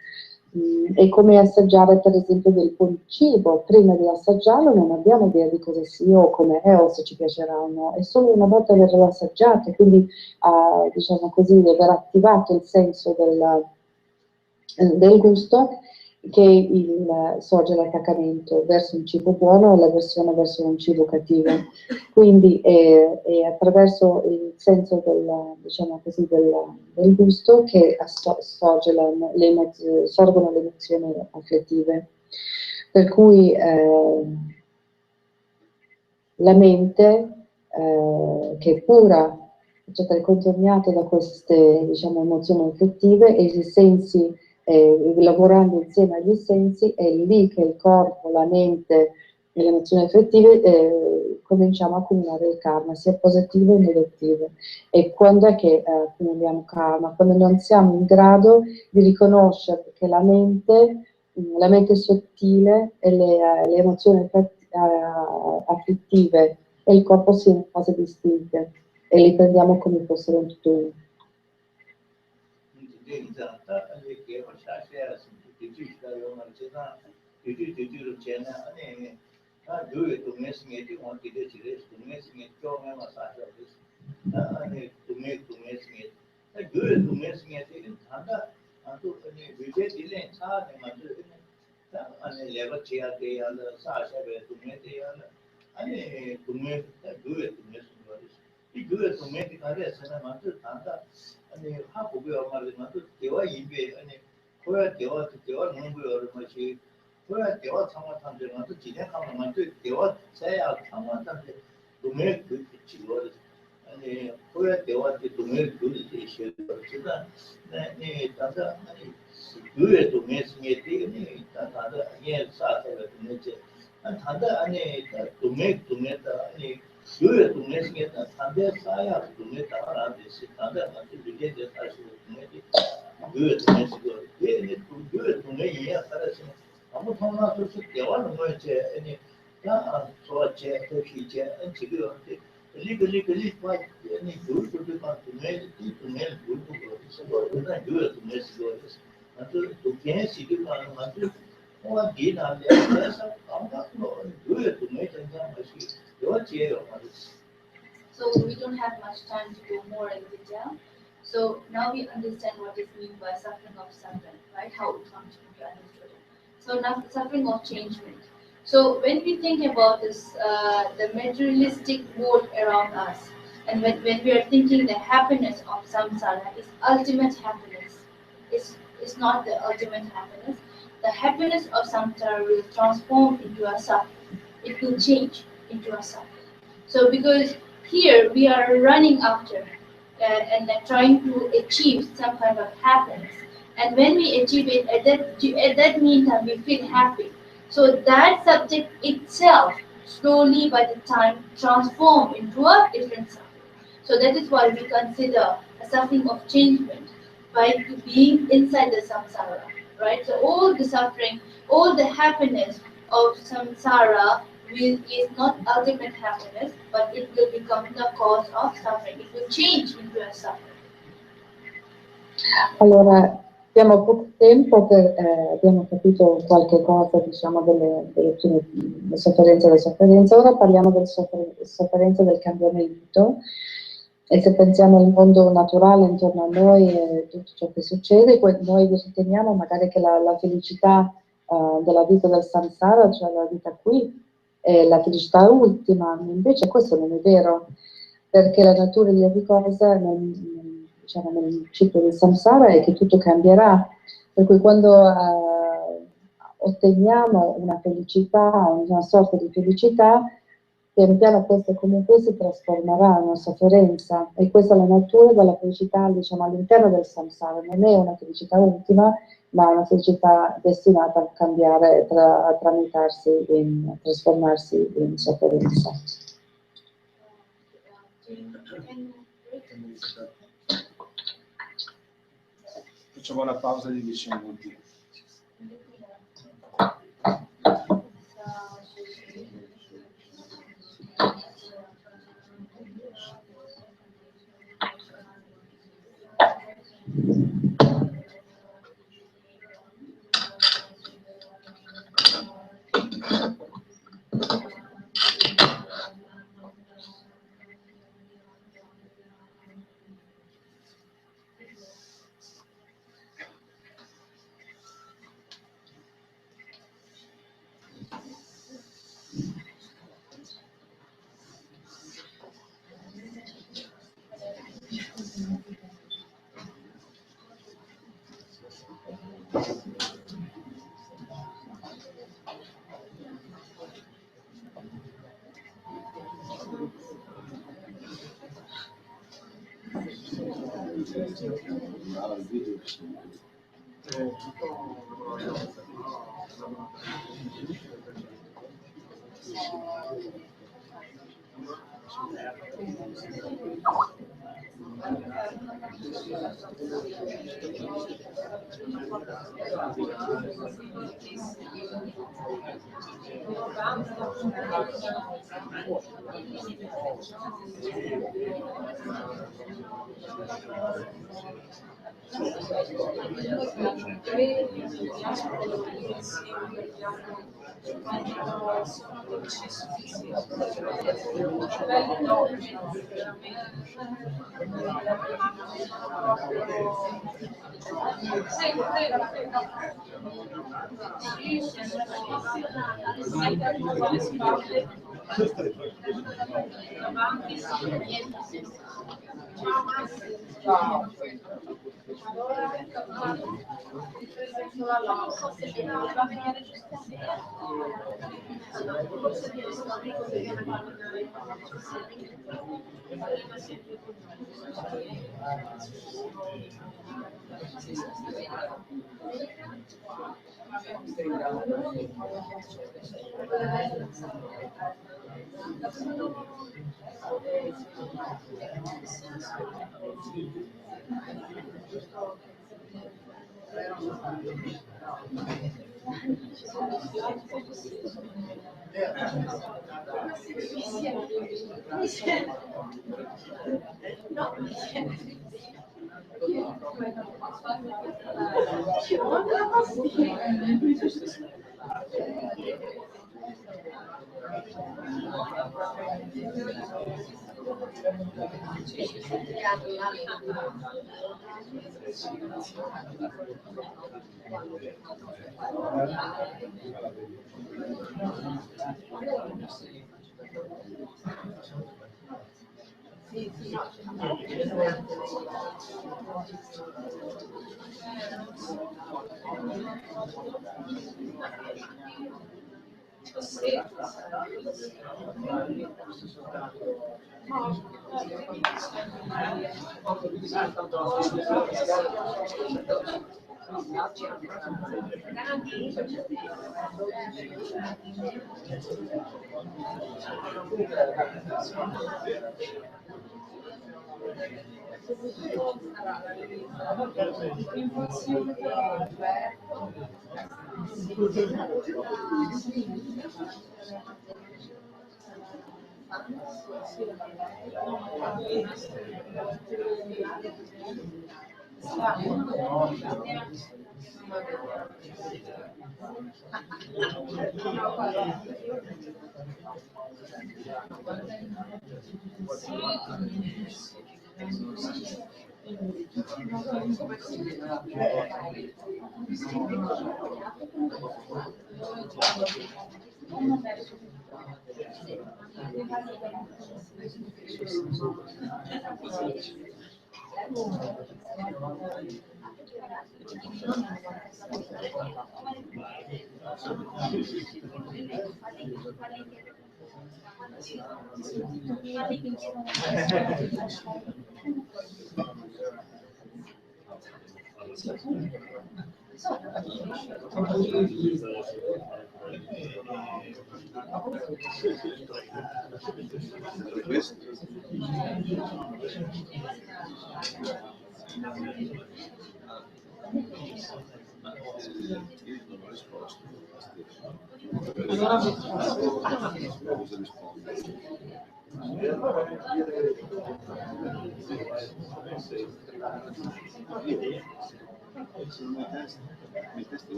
B: È come assaggiare per esempio del buon cibo, prima di assaggiarlo non abbiamo idea di cosa sia o come è o se ci piacerà o no, è solo una volta averlo assaggiato, quindi diciamo così, di aver attivato il senso del gusto che sorge l'attaccamento verso un cibo buono o l'avversione verso un cibo cattivo. Quindi è attraverso il senso diciamo così, del gusto che sorgono le emozioni affettive. Per cui la mente, che è pura, è contornata da queste, diciamo, emozioni affettive, e i sensi, lavorando insieme agli sensi, è lì che il corpo, la mente e le emozioni affettive cominciamo a accumulare il karma, sia positivo che negativo. E quando è che accumuliamo karma? Quando non siamo in grado di riconoscere che la mente sottile e le emozioni affettive e il corpo siano cose distinte e li prendiamo come fossero un tutt'uno.
A: So we don't have much time to go more in detail. So now we understand what is meant by suffering of suffering, right? How it comes to be understood. So now suffering of changement. So when we think about this, the materialistic world around us, and when we are thinking the happiness of samsara is ultimate happiness, it's not the ultimate happiness. The happiness of samsara will transform into a suffering. It will change into a suffering. So because here we are running after and trying to achieve some kind of happiness, and when we achieve it, at that meantime we feel happy. So that subject itself slowly by the time transform into a different suffering. So that is why we consider a suffering of changement by being inside the samsara, right? So all the suffering, all the happiness of samsara is not ultimate happiness, but it will become the cause of suffering. It will change into a suffering.
B: Allora, abbiamo poco tempo, abbiamo capito qualche cosa, diciamo, delle sofferenze e delle sofferenze. Ora parliamo delle sofferenze del cambiamento. E se pensiamo al mondo naturale intorno a noi e tutto ciò che succede, poi noi riteniamo magari che la felicità della vita del samsara, cioè la vita qui, è la felicità ultima. Invece questo non è vero, perché la natura di ogni cosa nel ciclo del samsara è che tutto cambierà. Per cui quando otteniamo una felicità, una sorta di felicità, pian piano questo comunque si trasformerà in una sofferenza, e questa è la natura della felicità, diciamo, all'interno del samsara. Non è una felicità ultima, ma una felicità destinata a cambiare, a trasformarsi in sofferenza.
A: In
D: Facciamo la pausa di 10 minuti.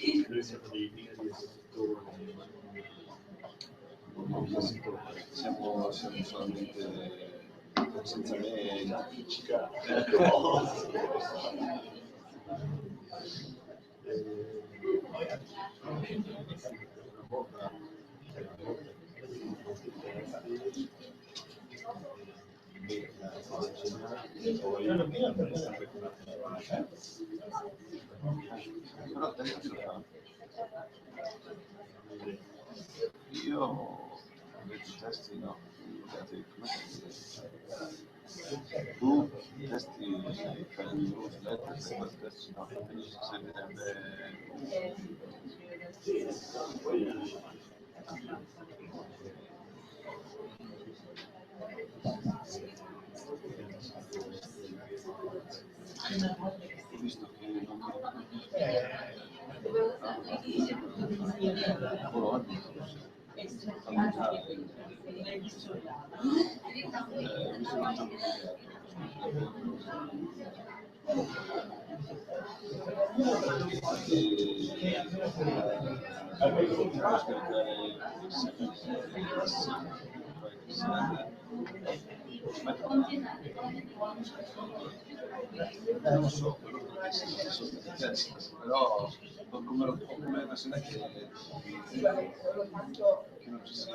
C: Perché noi siamo dei di settori,
E: siamo solamente senza me
C: appiccica.
E: Io invece testi no, tu testi fai un newsletter, per testi no, quindi servirebbe ho visto che non Bologna non so quello che sono stati test, però come la persona che non ci sia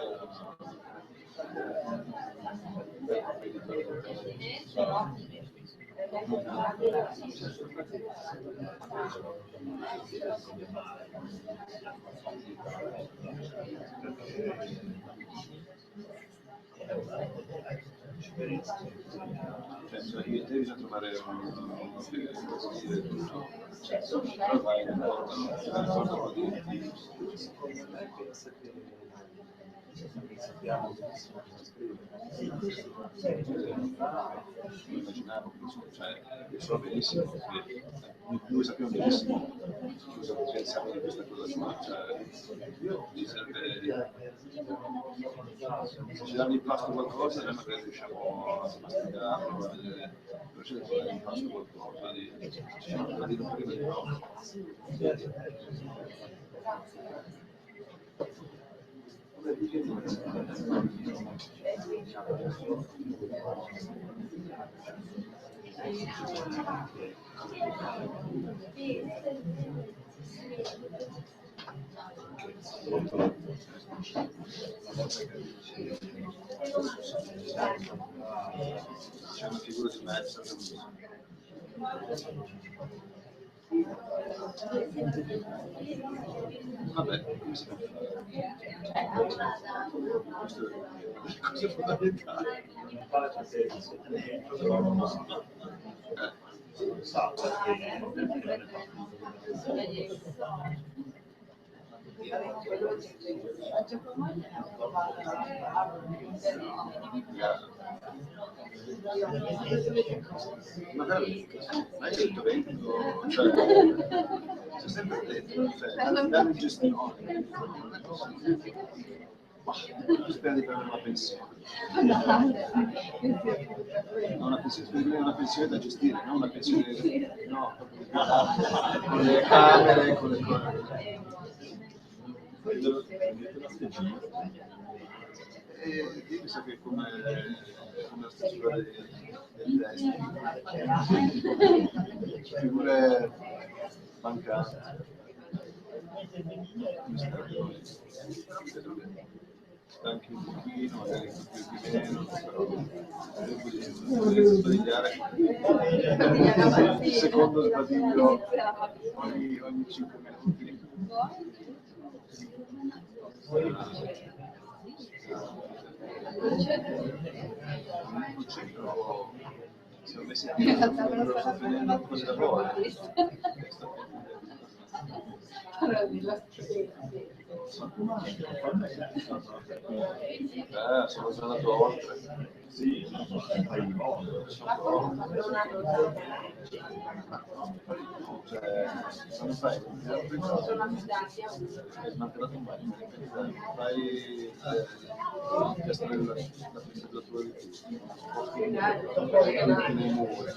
E: cioè, io te bisogna trovare uno che consigli tutto, però vai in ricordo un po' di
C: sappiamo
E: immaginavo, cioè, so benissimo che noi sappiamo benissimo cosa pensavo di questa cosa qua, cioè, mi serve, se ci danno in pasto qualcosa, noi magari riusciamo a masticarlo, a vedere, però c'è da dare in pasto qualcosa, a dire un prima di no. C'è una figura di mezzo vabbè, come si può fare? Questo è cosa fondamentale. Magari, ma hai detto vento, cioè, c'è sempre detto, cioè, dare gestione, spera di prendere una pensione. Una pensione da gestire, non una pensione, no, con le camere, con le cose. E io mi sa che come la stesura del testo, figure mancanti. stanchi un pochino, magari più di meno, però devo sbagliare il secondo sbadiglio ogni 5 minuti. Il centro siamo messi a finendo così da voi. Sono già andato oltre. Sì, non fai altre cose, smantellato un bagno, fai testare la temperatura di tutti nei muri,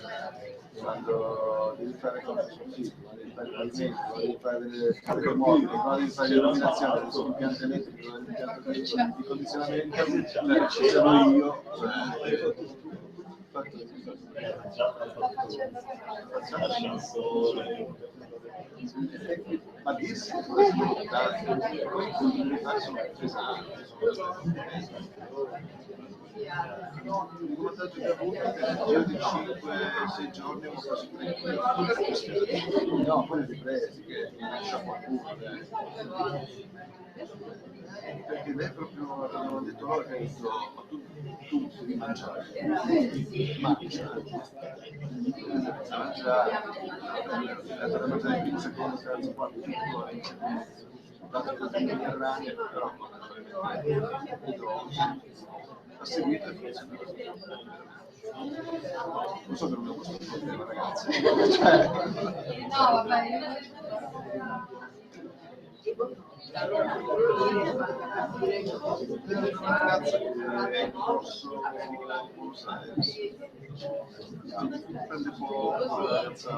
E: quando devi fare cose sottili, quando devi fare il pavimento, quando devi fare delle mobili, quando devi fare l'illuminazione, degli impianti elettrici, l'impianto di condizionamento, ci sono io, ma dirsi che sono importanti, poi le comunità sono pesanti. Il vantaggio che ho avuto è che nel giro di 5-6 giorni ho preso 3 kg. No, poi le ripresi che mi lascia qualcuno. Perché lei proprio, avevano detto loro che ha detto, ma tu devi mangiare. Mangiare. Da mangiare 15 secondi, terzo, quarto, quinto, 20 secondi. Tanto da mediterranea, però ha seguito e funziona così. Non so che non ho questo problema, ragazzi.
A: No, vabbè.
E: Una ragazza che è in corso Buenos Aires, prende poco, una ragazza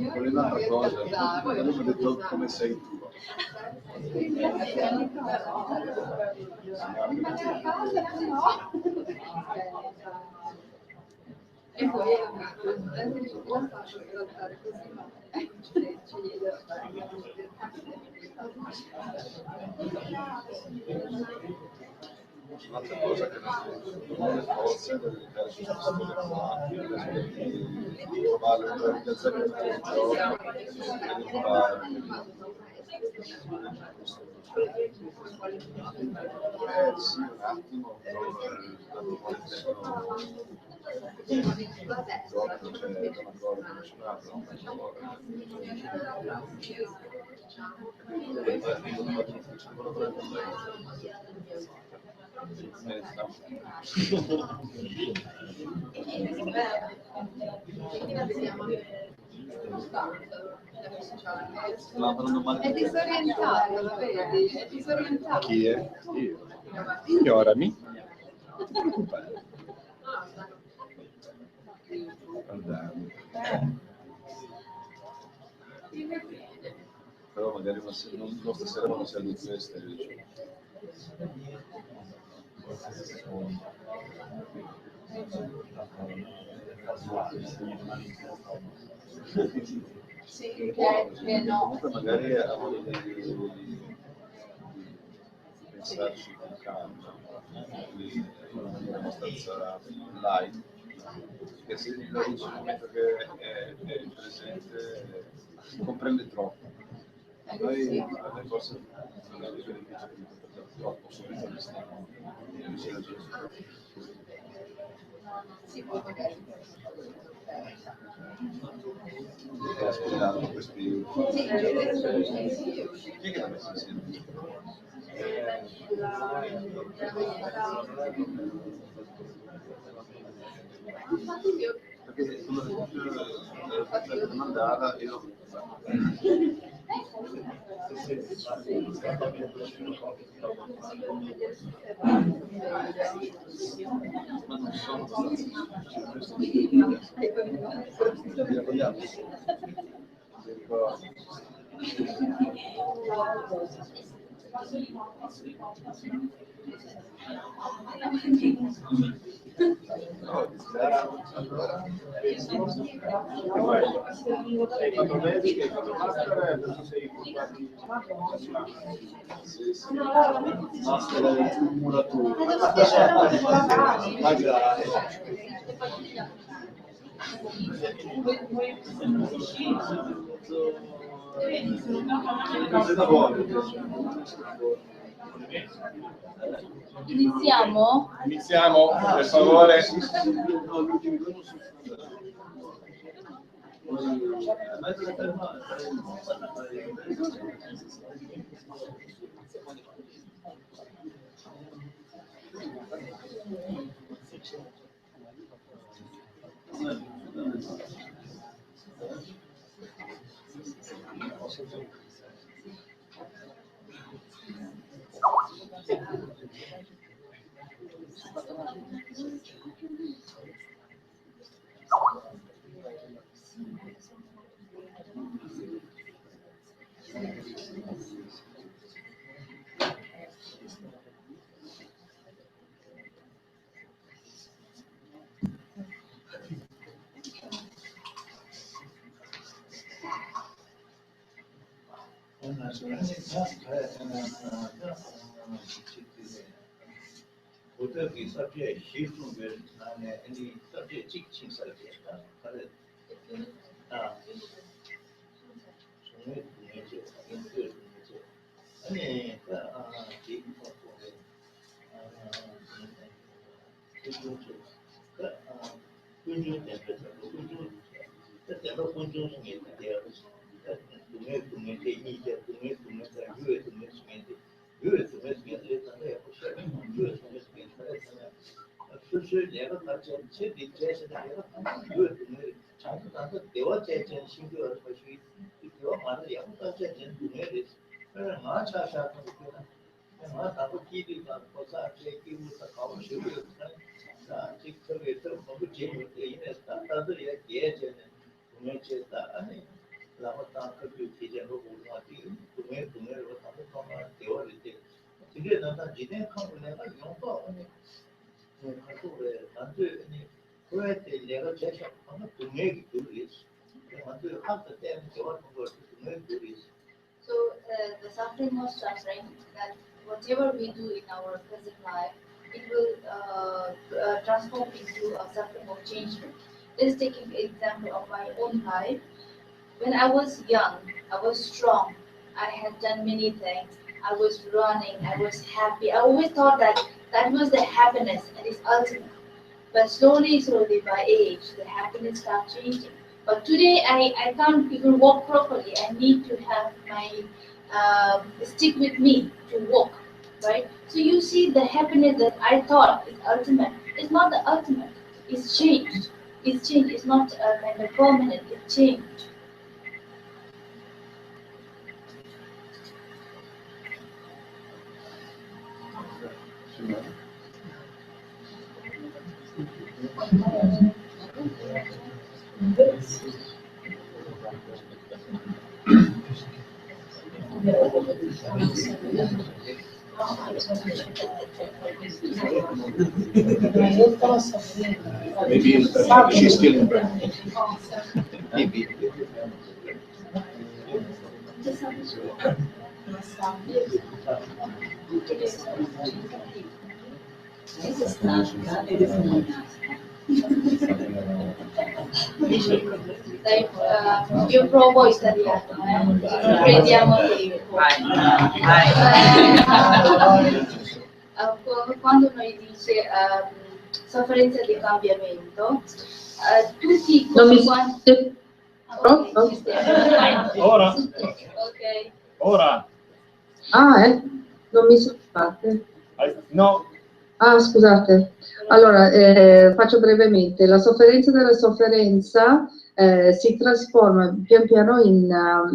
E: volevo un'altra cosa, poi mi ha detto come sei tu.
A: E poi la faccio trattare così, ma
E: Un'altra cosa che non ho le forze da dedicare su questa storia qua, di trovarle un po' di gazzetta tutti i giorni e di trovare. Sì, un attimo, però un attimo proprio, cioè, una cosa emozionata, non faccio
A: è disorientato, lo vedi? È disorientato.
D: Chi è? Io. Ignorami. Non ti preoccupare. Guardami.
E: però magari non stasera quando sei alle 2 stai dicendo.
A: Sì, che no.
E: Comunque magari ha voglia di pensarci con calma, in una maniera abbastanza light, perché se gli dai il momento che è presente comprende troppo. Noi a me forse non è difficile di comprendere troppo subito all'esterno.
A: Sì, poi magari.
E: Sto spiegando questi.
A: Sì,
E: Chi è che l'ha messo insieme? Perché come la mandata io Ma non sono abbastanza
D: Sei fatto medico, hai fatto master, adesso sei portati
E: master del muratore.
C: Magari.
A: Iniziamo?
D: Iniziamo, per favore.
C: Oradaki subject shifting with any subject teaching subject. Correct.
A: So the suffering was suffering that whatever we do in our present life, it will transform into a suffering of changement. Let's take an example of my own life. When I was young, I was strong. I had done many things. I was running. I was happy. I always thought that that was the happiness and its ultimate. But slowly by age, the happiness starts changing. But today, I can't even walk properly. I need to have my stick with me to walk, right? So you see, the happiness that I thought is ultimate is not the ultimate. It's changed. It's changed. It's not kind of permanent. It's changed.
D: Maybe she's still in bed.
C: Maybe.
A: Dai, io provo italiano, non crediamo che quando noi dice sofferenza di cambiamento, tutti
B: Non mi
A: quanti...
D: Ora?
A: Ok.
D: Ora?
B: Non mi sono fatte.
D: No,
B: Ah, scusate. Allora, faccio brevemente. La sofferenza della sofferenza si trasforma pian piano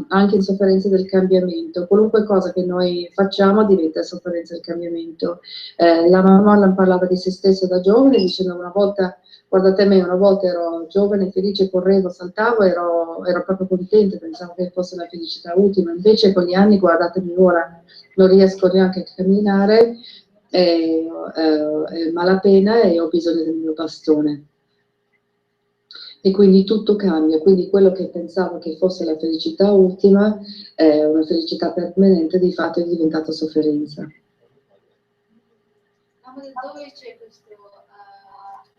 B: anche in sofferenza del cambiamento. Qualunque cosa che noi facciamo diventa sofferenza del cambiamento. Lama Monlam parlava di se stesso da giovane, dicendo una volta, guardate me, una volta ero giovane, felice, correvo, saltavo, ero proprio contenta, pensavo che fosse la felicità ultima. Invece con gli anni, guardatemi ora, non riesco neanche a camminare, malapena e ho bisogno del mio bastone. E quindi tutto cambia, quindi quello che pensavo che fosse la felicità ultima, una felicità permanente, di fatto è diventata sofferenza.
A: Dove c'è questo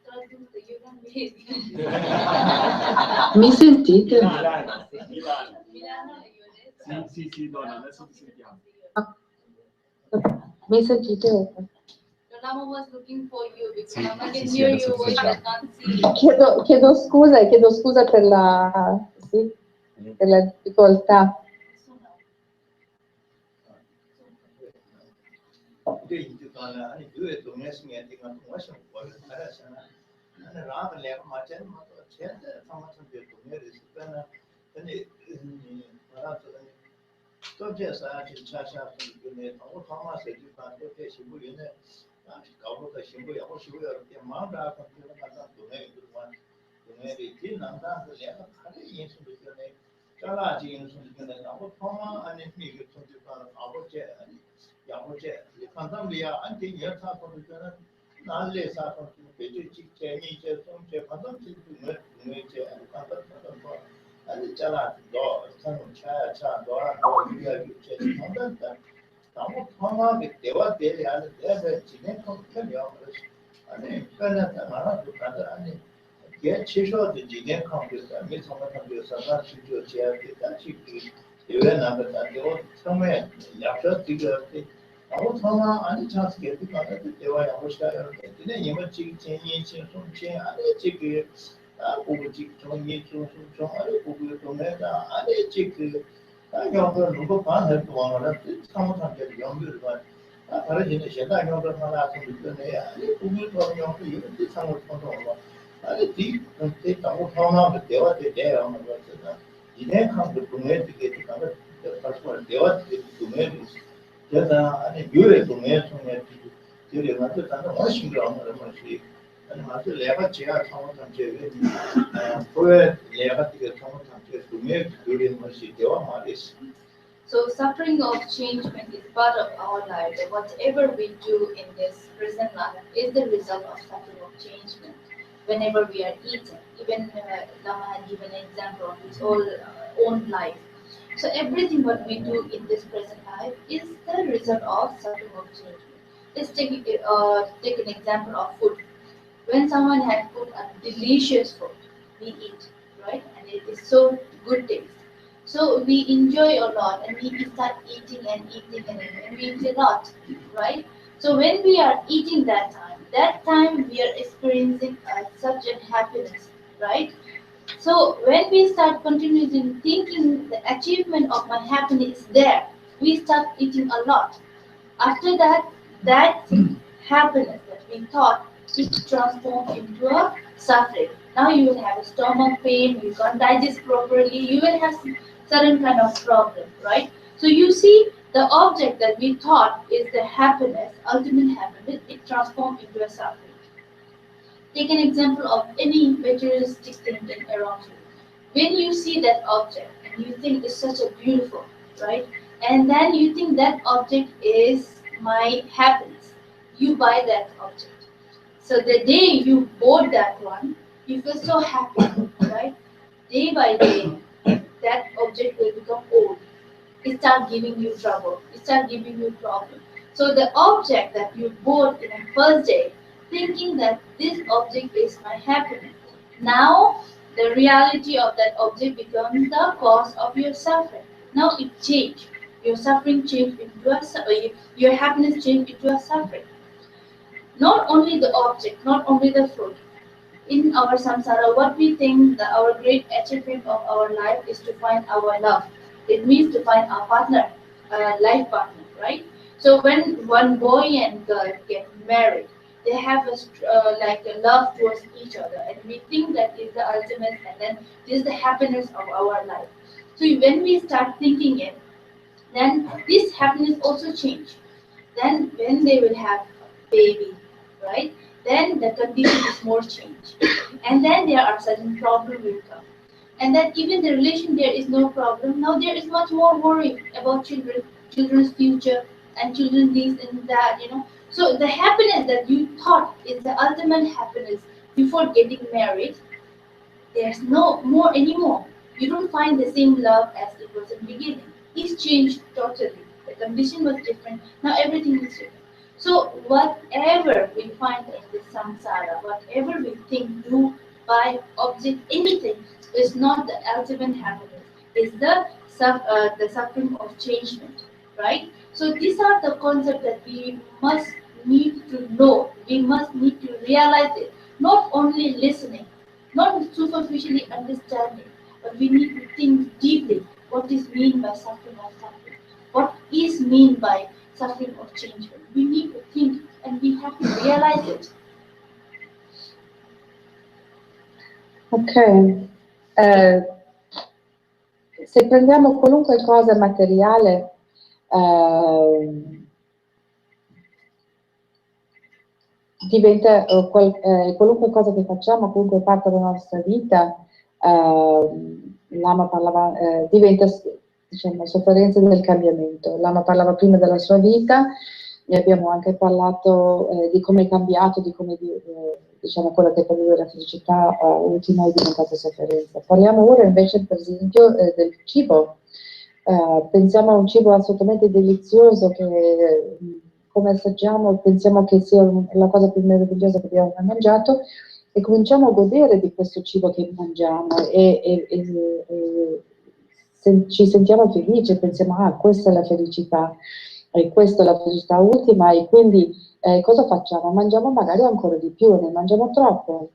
A: tradotto? Io non vedo.
B: Mi sentite?
A: Milano io adesso.
D: Sì, donna, adesso ti sentiamo.
B: Mi sentite?
A: Lama was looking for you because
D: Sì,
A: Lama can
D: sì,
A: hear
D: adesso
A: you
D: ti
A: but
D: sentiamo.
A: can't see.
B: Chiedo scusa per per la difficoltà.
A: So suffering of changement is part of our life. Whatever we do in this present life is the result of suffering of changement. Whenever we are eating, even Lama had given an example of his own life. So everything what we do in this present life is the result of suffering of changement. Let's take an example of food. When someone had put a delicious food, we eat, right? And it is so good taste. So we enjoy a lot and we start eating and eating and we eat a lot, right? So when we are eating that time we are experiencing such a happiness, right? So when we start continuously thinking the achievement of my happiness is there, we start eating a lot. After that, that happiness that we thought it transformed into a suffering. Now you will have a stomach pain, you can't digest properly, you will have certain kind of problem, right? So you see, the object that we thought is the happiness, ultimate happiness, it transformed into a suffering. Take an example of any materialistic thing around you. When you see that object and you think it's such a beautiful, right? And then you think that object is my happiness. You buy that object. So the day you bought that one, you feel so happy, right? Day by day, that object will become old. It start giving you trouble. It start giving you problem. So the object that you bought in the first day, thinking that this object is my happiness, now the reality of that object becomes the cause of your suffering. Now it changed. Your suffering changed into your happiness changed into a suffering. Not only the object, not only the fruit. In our samsara, what we think that our great achievement of our life is to find our love. It means to find our partner, life partner, right? So when one boy and girl get married, they have like a love towards each other, and we think that is the ultimate, and then this is the happiness of our life. So when we start thinking it, then this happiness also change. Then when they will have a baby, right? Then the condition is more changed, and then there are certain problems will come, and then even the relation there is no problem. Now there is much more worry about children's future, and children this and that, So the happiness that you thought is the ultimate happiness before getting married, there's no more anymore. You don't find the same love as it was in the beginning. It's changed totally. The condition was different. Now everything is different. So whatever we find in the samsara, whatever we think, do, buy, object, anything, is not the ultimate happiness. It's the suffering of changement, right? So these are the concepts that we must need to know. We must need to realize it. Not only listening, not superficially understanding, but we need to think deeply what is mean by suffering of suffering. What is mean by suffering of change? We need to think and we have to realize it.
B: Ok, se prendiamo qualunque cosa materiale, diventa qualunque cosa che facciamo, qualunque parte della nostra vita, Lama parlava, diventa, diciamo, sofferenza del cambiamento. Lama parlava prima della sua vita e abbiamo anche parlato di come è cambiato, di come diciamo quello che per lui era felicità ultima è diventata sofferenza. Parliamo ora invece per esempio del cibo. Pensiamo a un cibo assolutamente delizioso che come assaggiamo pensiamo che sia la cosa più meravigliosa che abbiamo mai mangiato e cominciamo a godere di questo cibo che mangiamo e ci sentiamo felici, pensiamo questa è la felicità e questa è la felicità ultima e quindi cosa facciamo? Mangiamo magari ancora di più, ne mangiamo troppo.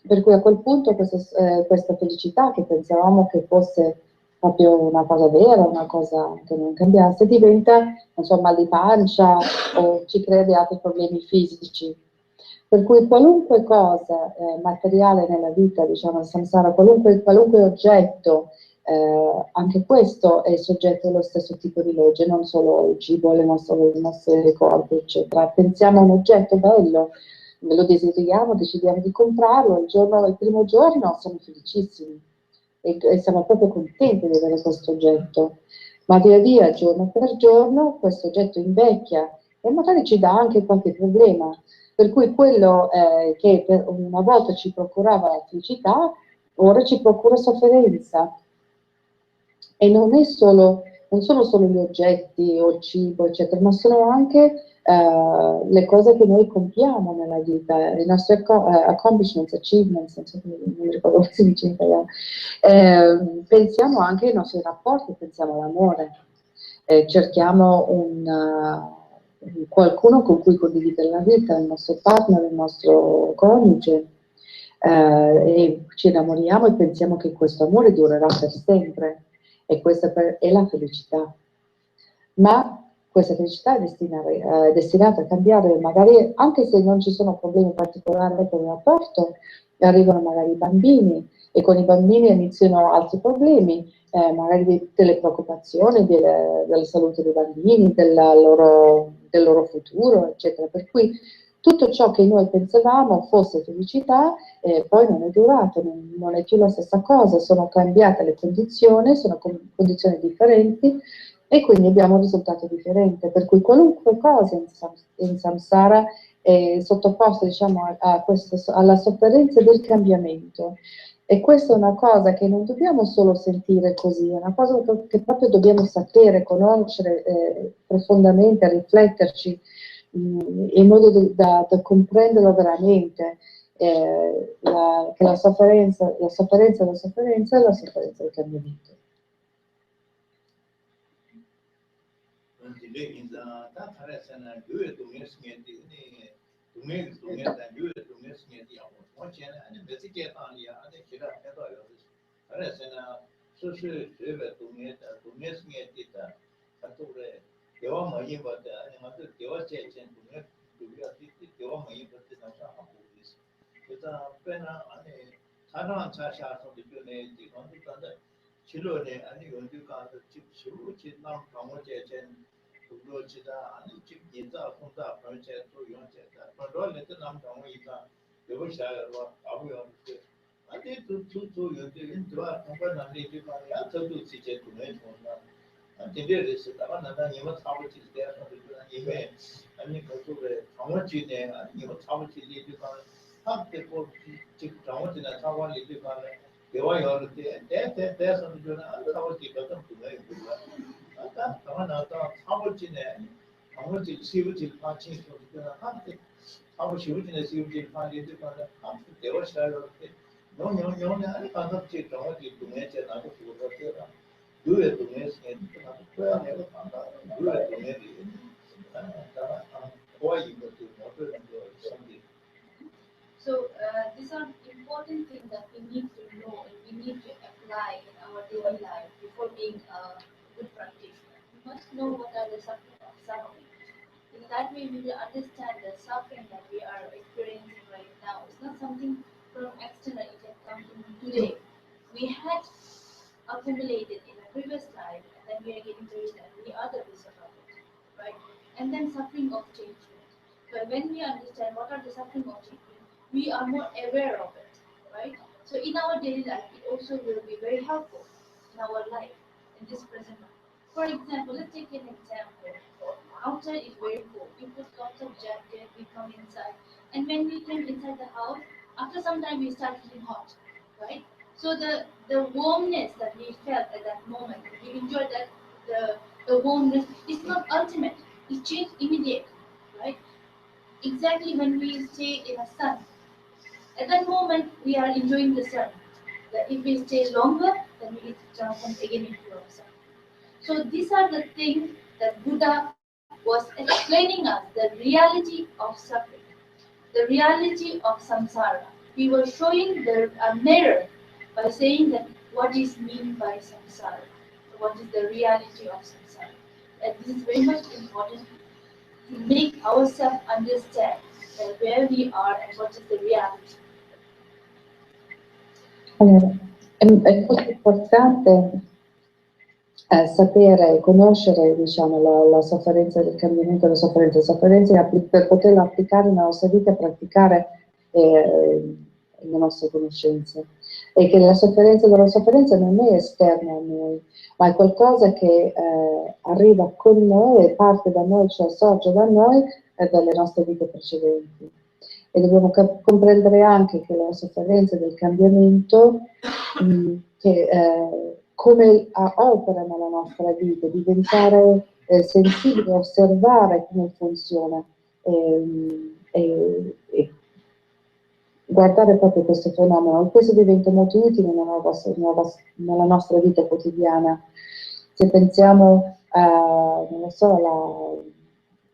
B: Per cui a quel punto questa felicità che pensavamo che fosse proprio una cosa vera, una cosa che non cambiasse, diventa, non so, mal di pancia o ci crea di altri problemi fisici. Per cui qualunque cosa materiale nella vita, diciamo, samsara, qualunque oggetto, anche questo è soggetto allo stesso tipo di legge, non solo il cibo, le nostre corde, eccetera. Pensiamo a un oggetto bello, lo desideriamo, decidiamo di comprarlo, il primo giorno siamo felicissimi e siamo proprio contenti di avere questo oggetto, ma via via, giorno per giorno, questo oggetto invecchia e magari ci dà anche qualche problema, per cui quello che una volta ci procurava felicità, ora ci procura sofferenza. E non sono solo gli oggetti o il cibo, eccetera, ma sono anche le cose che noi compiamo nella vita, i nostri accomplishments, achievements, non so come mi ricordo come si dice in italiano. Pensiamo anche ai nostri rapporti, pensiamo all'amore, cerchiamo qualcuno con cui condividere la vita, il nostro partner, il nostro coniuge, e ci innamoriamo e pensiamo che questo amore durerà per sempre e questa è la felicità. Ma questa felicità è destinata a cambiare, magari anche se non ci sono problemi particolari con il rapporto, arrivano magari i bambini e con i bambini iniziano altri problemi, magari delle preoccupazioni della salute dei bambini, del loro futuro, eccetera. Per cui tutto ciò che noi pensavamo fosse felicità poi non è durato, non è più la stessa cosa, sono cambiate le condizioni, sono condizioni differenti e quindi abbiamo un risultato differente, per cui qualunque cosa in samsara è sottoposta, diciamo, alla sofferenza del cambiamento. E questa è una cosa che non dobbiamo solo sentire così, è una cosa che proprio dobbiamo sapere, conoscere profondamente, rifletterci in modo da comprenderlo veramente, che la sofferenza è la sofferenza del cambiamento.
C: 우리가 대화 많이 받지 않아 하고 있어. 그래서 배나 안에 사람 자샤서 되네 지금 그런데 실로네 아니 언제 가서 집 주로 지난 방어제전 그거지다 아니 집 인자 혼자 벌제 또 용제다. 그런데 남 방어이다. 여보셔요 아무요 아니 또 연대 인도와 공부하는 데 말이야. 저도 진짜 돈에 돈나 진짜로서 나만 이모 사고 지대야 이게 아니 그쪽에 정원지네 아니 이모 사고 지대가 한때고 즉 정원지나 사고를 이제가 대화 여러 때 대해서 저는 사고 지대가 분명히 몰라 아까 나왔다 사고 지네 정원지 시우지 파치 저는 한때 사고 시우지네 시우지 파치 이제가 한때 대화 시작할 때 너무 아니 가서 지 정원지 동네 제 나도 그거 때라 due domestiche quella è due domestiche poi
A: So these are important things that we need to know and we need to apply in our daily life before being a good practitioner. We must know what are the suffering. In that way, we will understand the suffering that we are experiencing right now. It's not something from external; it has come in today. We had accumulated in a previous life, and then we are getting to that we are the result of it, right? And then suffering of changement. But when we understand what are the suffering of changement, we are more aware of it, right? So in our daily life, it also will be very helpful in our life, in this present life. For example, let's take an example. Outside is very cold. We put lots of jacket, we come inside, and when we came inside the house, after some time we start feeling hot, right? So the warmness that we felt at that moment, we enjoyed that the warmness is not ultimate. It changed immediate, right? Exactly when we stay in a sun, at that moment we are enjoying the sun. That if we stay longer, then we transform again into a sun. So these are the things that Buddha was explaining us, the reality of suffering, the reality of samsara. He was showing the a mirror by saying that what is mean by samsara, what is the reality of samsara. And this is very much important to make ourselves understand where we are and what is the reality.
B: Allora, è molto importante sapere e conoscere, diciamo, la sofferenza del cambiamento, la sofferenza per poterla applicare nella nostra vita e praticare le nostre conoscenze. E che la sofferenza della sofferenza non è esterna a noi, ma è qualcosa che arriva con noi e parte da noi, cioè sorge da noi e dalle nostre vite precedenti. E dobbiamo comprendere anche che la sofferenza del cambiamento come opera nella nostra vita, diventare sensibile, osservare come funziona e guardare proprio questo fenomeno. E questo diventa molto utile nella nostra vita quotidiana. Se pensiamo non lo so,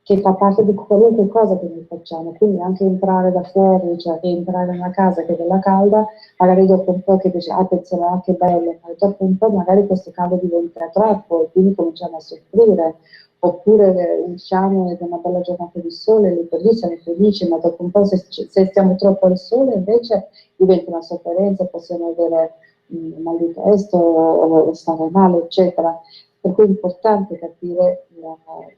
B: che fa parte di qualunque cosa che noi facciamo, quindi anche entrare da fuori, cioè entrare in una casa che è bella calda, magari dopo un po' che dice attenzione, che bello, ma dopo un po' magari questo caldo diventa troppo e quindi cominciamo a soffrire, oppure usciamo ed è una bella giornata di sole, lì per lì siamo felici, ma dopo un po' se stiamo troppo al sole invece diventa una sofferenza, possiamo avere mal di testa o stare male, eccetera. Per cui è importante capire,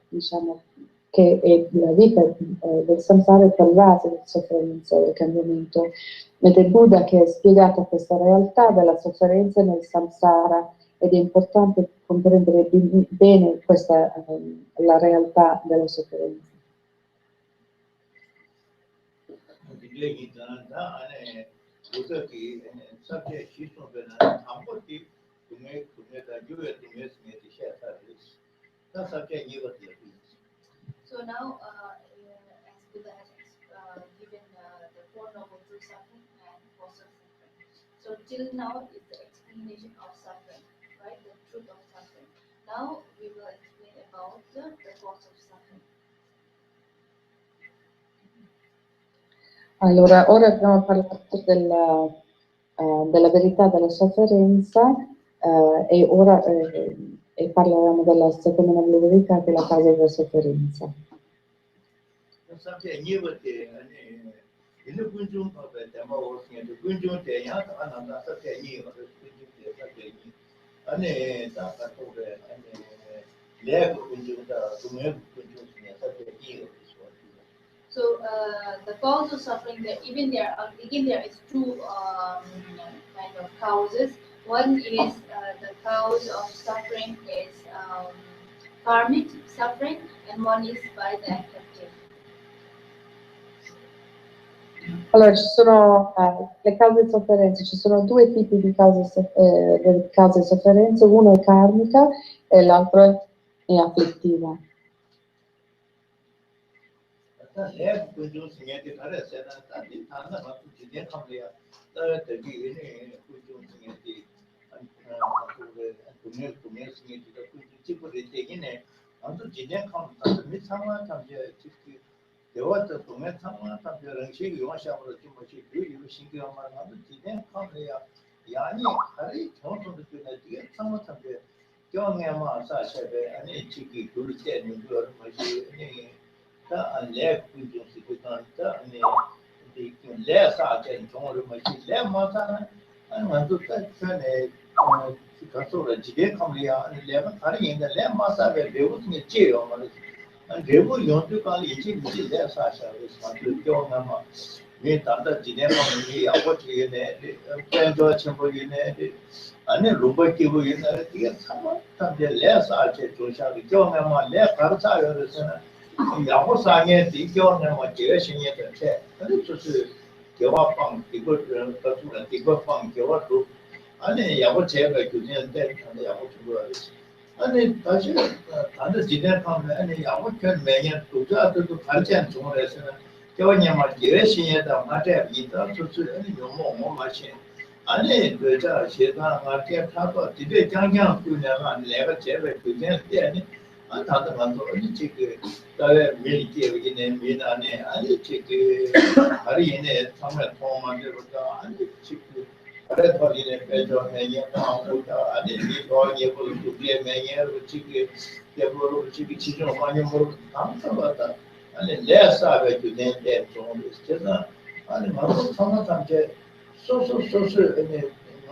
B: diciamo, che la vita del samsara è pervasa di sofferenza e del cambiamento. Ed è Buddha che ha spiegato questa realtà della sofferenza nel samsara ed è importante comprendere bene questa la realtà della sofferenza.
A: So now, as Buddha has given the Four Noble Truths of suffering and cause of suffering. So till now is the explanation of suffering, right? The truth of suffering. Now we will explain about the cause of suffering.
B: Allora, ora abbiamo parlato della verità della sofferenza e ora parleremo della seconda noble verità che è la causa della sofferenza.
C: something new with the in the Kunjum of the demo working at the Kunjum Day, another something new of the Kunjum Day, and leg Kunjum to make Kunjum something new.
A: So the cause of suffering, even there is two kind of causes. One is the cause of suffering is karmic suffering, and one is by the affective.
B: Allora, ci sono le cause di sofferenza, ci sono due tipi di cause di sofferenza, uno è karmica e l'altro è afflittiva.
C: 대화도 동네 상황 답변은 지금 영화상으로 좀 그 신경만 하도 진행 카메라 야니 하리 정도도 되는 게 상황 답변 경험만 사셔배 아니 지기 둘 때는 그 뭐지 아니 다 안내 군중시 그다음에 아니 이 레사전 정어를 뭐지 레마사는 아니 완전 전에 가서라 지게 카메라 아니 레마 다리 있는 레마사에 배우는 제요 말이지 Revo yontu kali ichi miti le sasha respondu kyo nama me tanda jine ma mi awo chi ne penjo chimbo ne ane rumba kibu ne tiga sama tanda le sasha josha kyo nama le karsa yo resena yawo sange ti kyo nama je shinye de che ane chusu kyo pang tigo ka tu la tigo pang kyo tu ane yawo che ga gyune de yawo chimbo 아니 다시 다들 지내하면 아니 아무튼 매년 도자도 발전 중에서는 교원님을 예신에다 맞아 있다 소수 아니 너무 마신 아니 그자 세상 앞에 타고 집에 장장 꾸냐가 내가 제발 그냥 때니 아 다들 만도 아니 지금 다에 밀게 여기는 미나네 아니 지금 하리네 정말 도움만 되고다 아니 지금 अरे थोड़ी ने पेजो में ये काम होता है ये तो ये बोल टुकड़े में ये रुचि के ये बोल रुचि की चीजों में ये बोल काम सब आता अरे ले साबे जो ने ते तो इसके ना अरे मानो समाधान के सो ने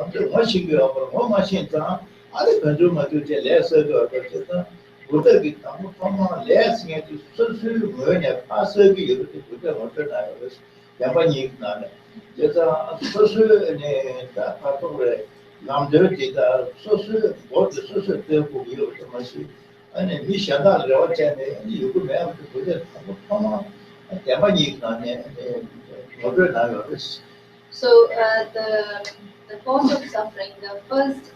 C: मतलब मशीन के ऊपर वो मशीन था अरे कंजू में जो ले सर जो करते था उधर की काम तो ले सिंह की सो में पास की ये तो उधर होता है Jampa ni na jeta sosu ne ta patore namdero jeta sosu bote sosu te ko yo to mashi ane mi shada rewa chane ni yugo me am to bote pama Jampa ni na ne model na yo this.
A: So the cause of suffering, the first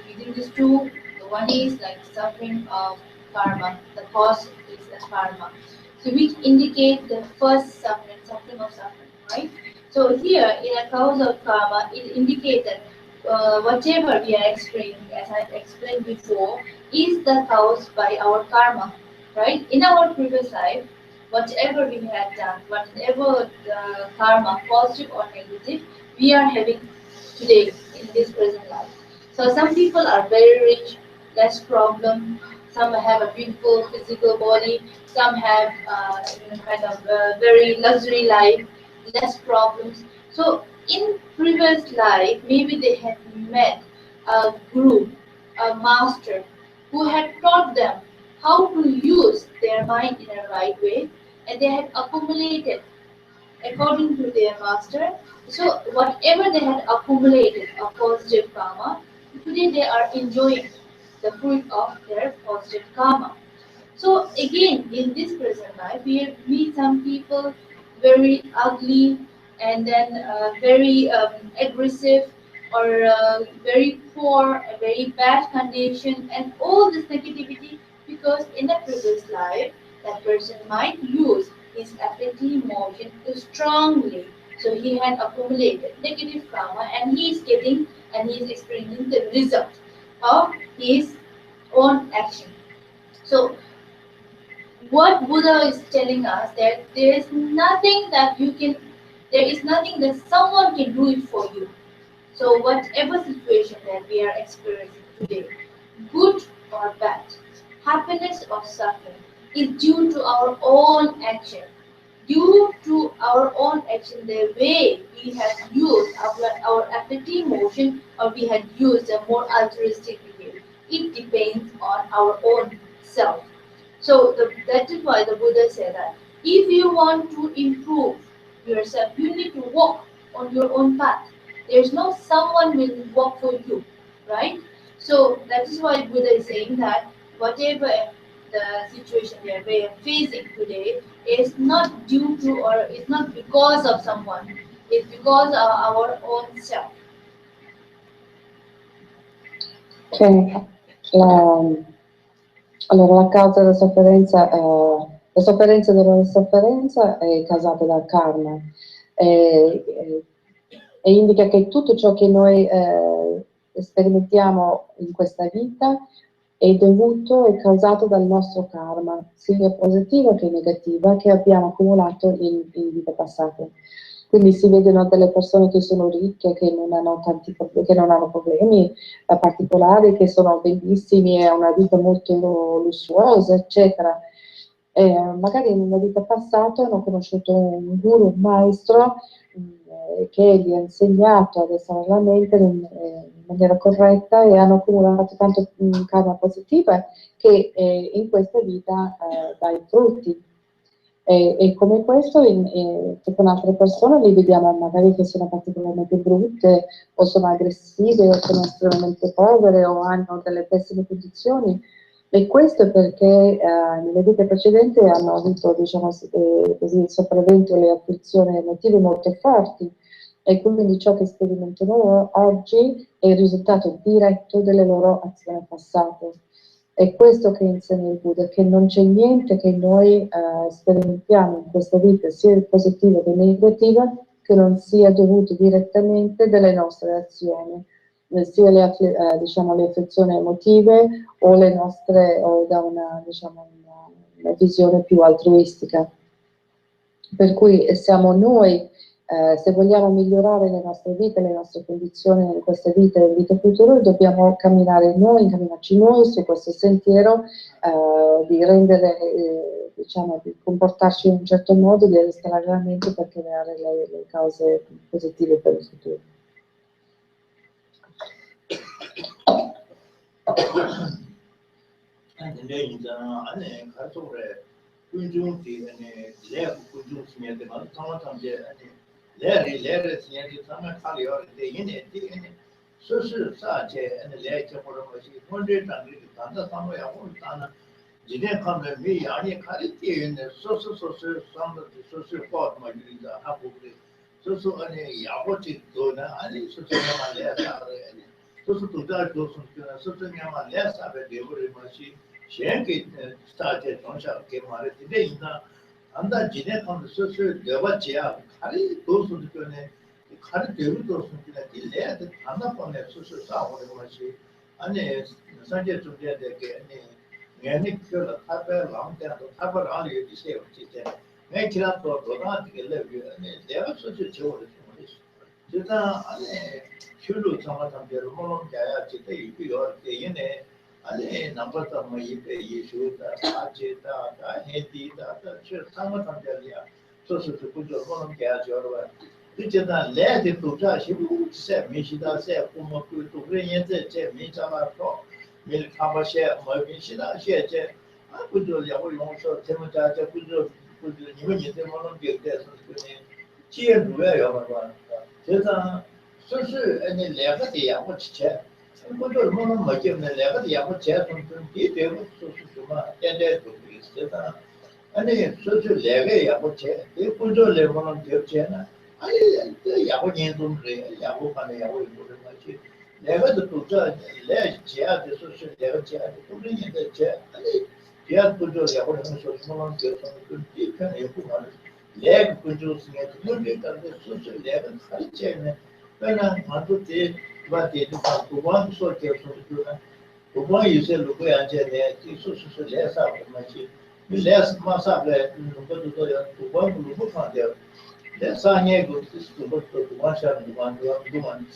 A: within these two, the one is like suffering of karma. The cause is the karma. So which indicate the first suffering of suffering, right? So here in a cause of karma, it indicates that whatever we are experiencing, as I explained before, is the cause by our karma, right? In our previous life, whatever we had done, whatever the karma, positive or negative, we are having today in this present life. So some people are very rich, less problem. Some have a beautiful physical body. Some have kind of very luxury life, less problems. So in previous life, maybe they had met a guru, a master, who had taught them how to use their mind in a right way, and they had accumulated according to their master. So whatever they had accumulated of positive karma, today they are enjoying the fruit of their positive karma. So again, in this present life, we meet some people very ugly and then very aggressive or very poor, a very bad condition, and all this negativity because in a previous life, that person might use his affective emotion strongly. So he had accumulated negative karma and he is getting and he is experiencing the result of his own action. So what Buddha is telling us that there is nothing that there is nothing that someone can do it for you. So whatever situation that we are experiencing today, good or bad, happiness or suffering, is due to our own action. Due to our own action, the way we have used our affective motion or we had used a more altruistic behavior, it depends on our own self. So that is why the Buddha said that if you want to improve yourself, you need to walk on your own path. There's no someone will walk for you, right? So that is why Buddha is saying that whatever the situation that we are facing today is not due to or is not because of someone, it's because of our own self.
B: Cioè, allora, la causa la sofferenza della sofferenza è causata dal karma e indica che tutto ciò che noi sperimentiamo in questa vita è dovuto e causato dal nostro karma, sia positiva che negativa, che abbiamo accumulato in vite passate. Quindi si vedono delle persone che sono ricche, che non hanno che non hanno problemi particolari, che sono bellissimi e hanno una vita molto lussuosa, eccetera. Magari in una vita passata hanno conosciuto un guru, un maestro che gli ha insegnato ad essere la mente in maniera corretta e hanno accumulato tanto karma positiva che in questa vita dà i frutti. E come questo con altre persone li vediamo magari che sono particolarmente brutte o sono aggressive o sono estremamente povere o hanno delle pessime condizioni e questo è perché nelle vite precedenti hanno avuto diciamo così il sopravvento e le afflizioni emotive molto forti e quindi ciò che sperimentano oggi è il risultato diretto delle loro azioni passate. È questo che insegna il Buddha, che non c'è niente che noi sperimentiamo in questa vita, sia positiva che negativa, che non sia dovuto direttamente dalle nostre azioni, sia diciamo, le affezioni emotive o le nostre, o da diciamo, una visione più altruistica. Per cui siamo noi, se vogliamo migliorare le nostre vite, le nostre condizioni in questa vita e in vite future, dobbiamo incamminarci noi su questo sentiero di rendere, diciamo, di comportarci in un certo modo, di rischiare la mente per creare le cause positive per il futuro.
C: 군중들이 레고 군중스미한테 막 통화탐제 레레스냐지 정말 칼이어데 이네 소소사제 레이처 보러지 본데 당기 단다 상호야 온다나 지네 컴레 미 아니 칼이티에 소소소소 상도 소소 것 마지리다 하고데 소소 아니 야고티 도나 아니 소소냐만 레사레 소소 도다 도스나 소소냐만 레사베 데고레 마시 시행기 스타트 정착 개발에 되게 있나 안다 지네 컴 소소 여바지야 칼이 도스는데 칼이 되고 도스는데 일레한테 안다 보내 소소 싸우는 것이 아니 산제 중에 되게 아니 얘네 그 타베 랑데도 타베 알이 있어요 진짜 내 기라도 도나한테 레비 아니 내가 소소 저거를 제가 아니 큐로 참아담대로 모는 자야 진짜 이거 얘네 아니 남부터 뭐 이때 예수다 아제다 다 해디다 저 상어탐자리야 소소도 그저 보는 게 아주 어려워 그제다 레디 도자 시부 세 미시다 세 고모 그또 그래인데 제 미자마로 밀 카바셰 뭐 미시다 셰제 아 그저 야고 용서 제모자 저 그저 니们이제 뭐는 비슷해서 그네 지에 누워요 봐봐 제가 소소 아니 레가디야 뭐 지체 그걸 뭐는 먹겠네 내가 야고 제좀 되고 소소만 때때도 있었다 아니 소소 레게 야고 제 그걸 레고는 되잖아 아니 그 야고 년도 그래 야고 반에 야고 이거를 맞지 내가 또 레 제야 소소 내가 제야 그러는데 제 아니 제야 그걸 야고는 소소만 되어서 그 뒤편에 있고 말이야 레 그걸 쓰게 그걸 내가 소소 레가 살체네 그러나 맞듯이 바티도 바꾸고 소리를 소리를 그거 이제 누구 앉아내 소소소 레사 마치 레스 마사베 누구도 그거 누구 판대요 레사nye 그것도 그것도 마샤는 두만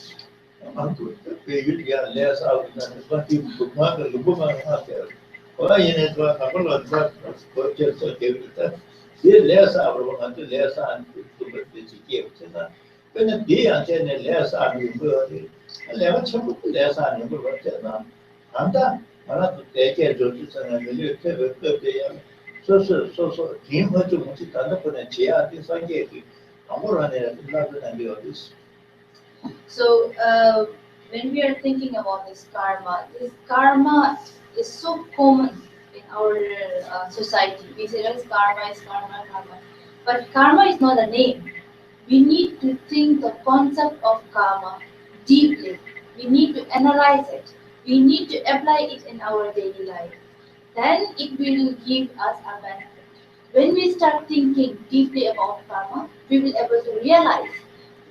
C: 아무도 배율이야 레사 그냥 바티 그거 누구만 하세요 Ora yene to akol anta koche so kevita ye lesa abro ante lesa ante to be chike chena pena de ante ne lesa ni ko le chamu lesa ni ko chena anta mana to teke jo tu sana ne te be ya so kim ho tu muti tanda ko ne che ati sange ki amora ne na na be this.
A: So, when we are thinking about this karma is so common in our society. We say that is karma, karma. But karma is not a name. We need to think the concept of karma deeply. We need to analyze it. We need to apply it in our daily life. Then it will give us a benefit. When we start thinking deeply about karma, we will able to realize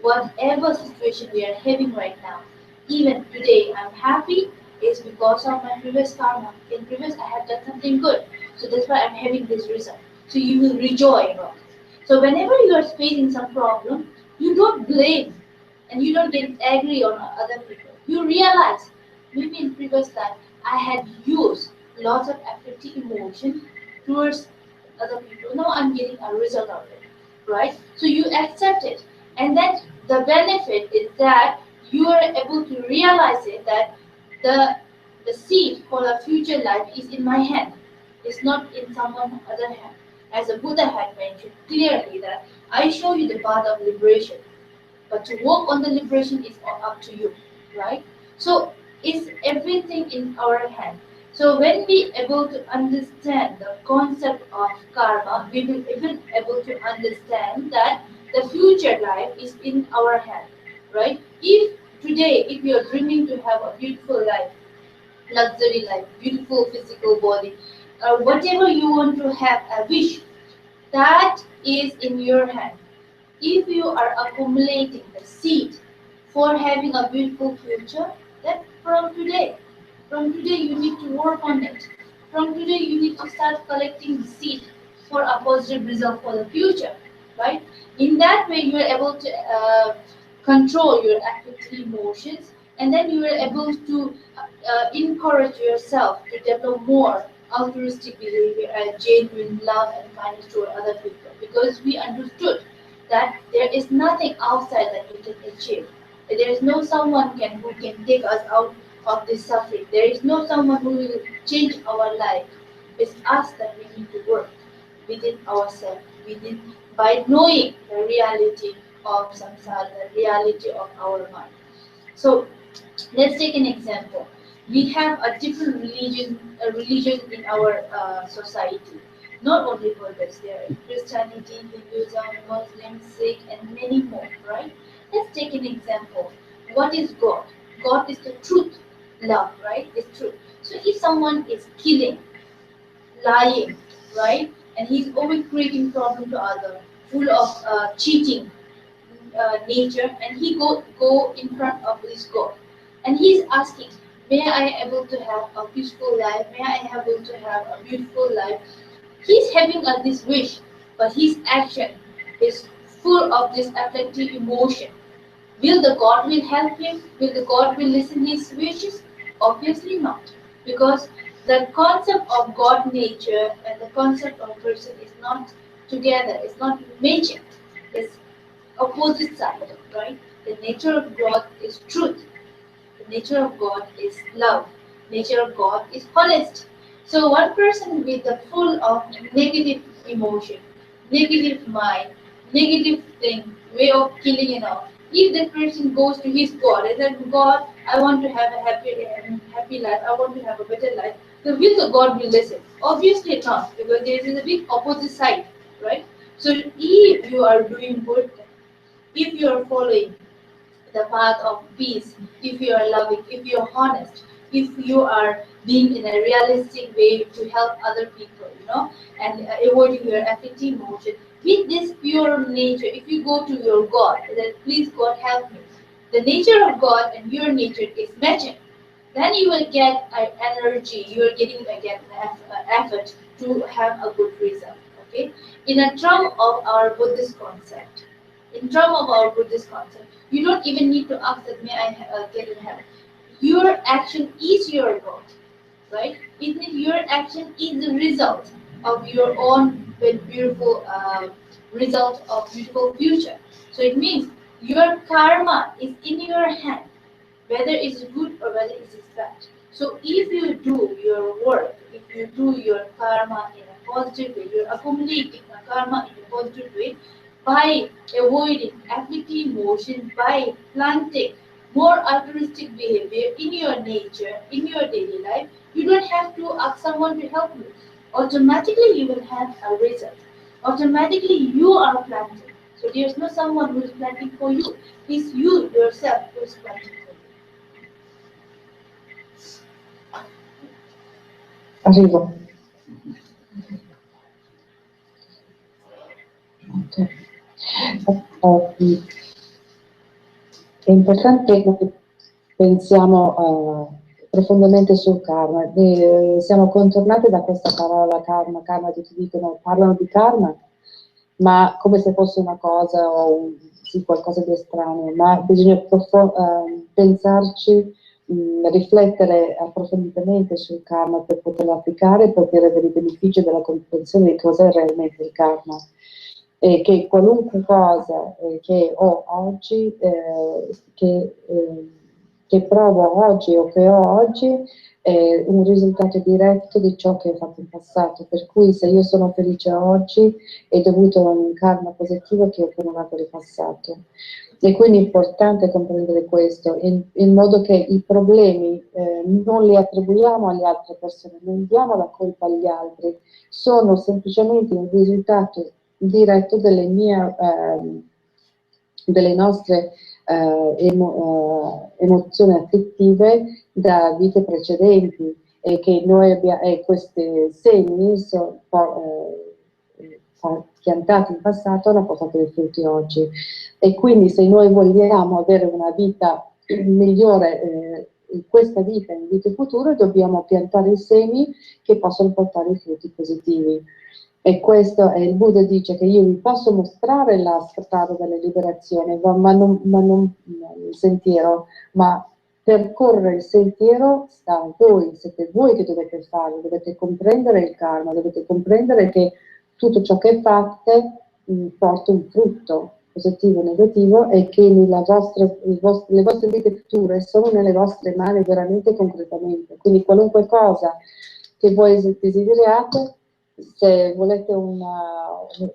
A: whatever situation we are having right now. Even today, I'm happy is because of my previous karma. In previous, I have done something good, so that's why I'm having this result. So you will rejoice about it. So whenever you are facing some problem, you don't blame and you don't get angry on other people. You realize maybe in previous life I had used lots of affective emotion towards other people. Now I'm getting a result of it, right? So you accept it, and then the benefit is that you are able to realize it that the the seed for the future life is in my hand. It's not in someone other hand. As the Buddha had mentioned clearly that I show you the path of liberation, but to work on the liberation is all up to you, right? So it's everything in our hand. So when we able to understand the concept of karma, we will even able to understand that the future life is in our hand, right? If today, if you are dreaming to have a beautiful life, luxury life, beautiful physical body, or whatever you want to have a wish, that is in your hand. If you are accumulating the seed for having a beautiful future, then from today you need to work on it. From today you need to start collecting the seed for a positive result for the future, right? In that way you are able to control your affective emotions, and then you are able to encourage yourself to develop more altruistic behavior and genuine love and kindness toward other people, because we understood that there is nothing outside that we can achieve. There is no someone who can take us out of this suffering. There is no someone who will change our life. It's us that we need to work within ourselves, within by knowing the reality of samsara, the reality of our mind. So let's take an example. We have a different religion in our society. Not only Buddhists, there are Christianity, Hinduism, Muslim, Sikh, and many more, right? Let's take an example. What is God? God is the truth, love, right? It's truth. So if someone is killing, lying, right, and he's always creating problem to others, full of cheating, nature, and he go in front of this God, and he's asking, may I able to have a peaceful life, may I able to have a beautiful life. He's having this wish, but his action is full of this affective emotion. Will the God will help him? Will the God will listen his wishes? Obviously not, because the concept of God nature and the concept of person is not together. It's not matching. It's opposite side, right? The nature of God is truth. The nature of God is love. Nature of God is honest. So one person with the full of negative emotion, negative mind, negative thing, way of killing and all. If that person goes to his God and says, God, I want to have a happy life, I want to have a better life, the will of God will listen? Obviously not, because there is a big opposite side, right? So if you are doing good, if you are following the path of peace, if you are loving, if you are honest, if you are being in a realistic way to help other people, and avoiding your affective emotion, with this pure nature, if you go to your God, then please God help me. The nature of God and your nature is matching. Then you will get energy, you are getting again effort to have a good result. Okay? In a term of our Buddhist concept, you don't even need to ask that may I get in heaven. Your action is your God. right? It means your action is the result of your own beautiful result of beautiful future. So it means your karma is in your hand, whether it's good or whether it's bad. So if you do your work, if you do your karma in a positive way, you're accumulating a karma in a positive way by avoiding afflictive emotion, by planting more altruistic behavior in your nature, in your daily life, you don't have to ask someone to help you. Automatically you will have a result. Automatically you are planting. So there's no someone who is planting for you. It's you yourself who is planting for you.
B: Arrivo. È importante che pensiamo profondamente sul karma. Siamo contornati da questa parola karma. Karma, tutti dicono, parlano di karma, ma come se fosse una cosa o sì, qualcosa di estraneo. Ma bisogna pensarci, riflettere approfonditamente sul karma per poterlo applicare e poter avere il beneficio della comprensione di cosa è realmente il karma. E che qualunque cosa che ho oggi, che provo oggi o che ho oggi, è un risultato diretto di ciò che ho fatto in passato. Per cui se io sono felice oggi è dovuto a un karma positivo che ho formato nel passato. E quindi è importante comprendere questo, in modo che i problemi non li attribuiamo alle altre persone, non diamo la colpa agli altri, sono semplicemente un risultato diretto delle nostre emozioni affettive da vite precedenti e che noi abbiamo, questi segni sono piantati in passato hanno portato dei frutti oggi. E quindi se noi vogliamo avere una vita migliore in questa vita e in vite future, dobbiamo piantare i semi che possono portare i frutti positivi. E questo è il Buddha dice che io vi posso mostrare la strada della liberazione, ma non il sentiero, ma percorrere il sentiero sta a voi, siete voi che dovete farlo, dovete comprendere il karma, dovete comprendere che tutto ciò che fate porta un frutto positivo o negativo e che le vostre vite future sono nelle vostre mani veramente concretamente. Quindi qualunque cosa che voi desideriate, se volete un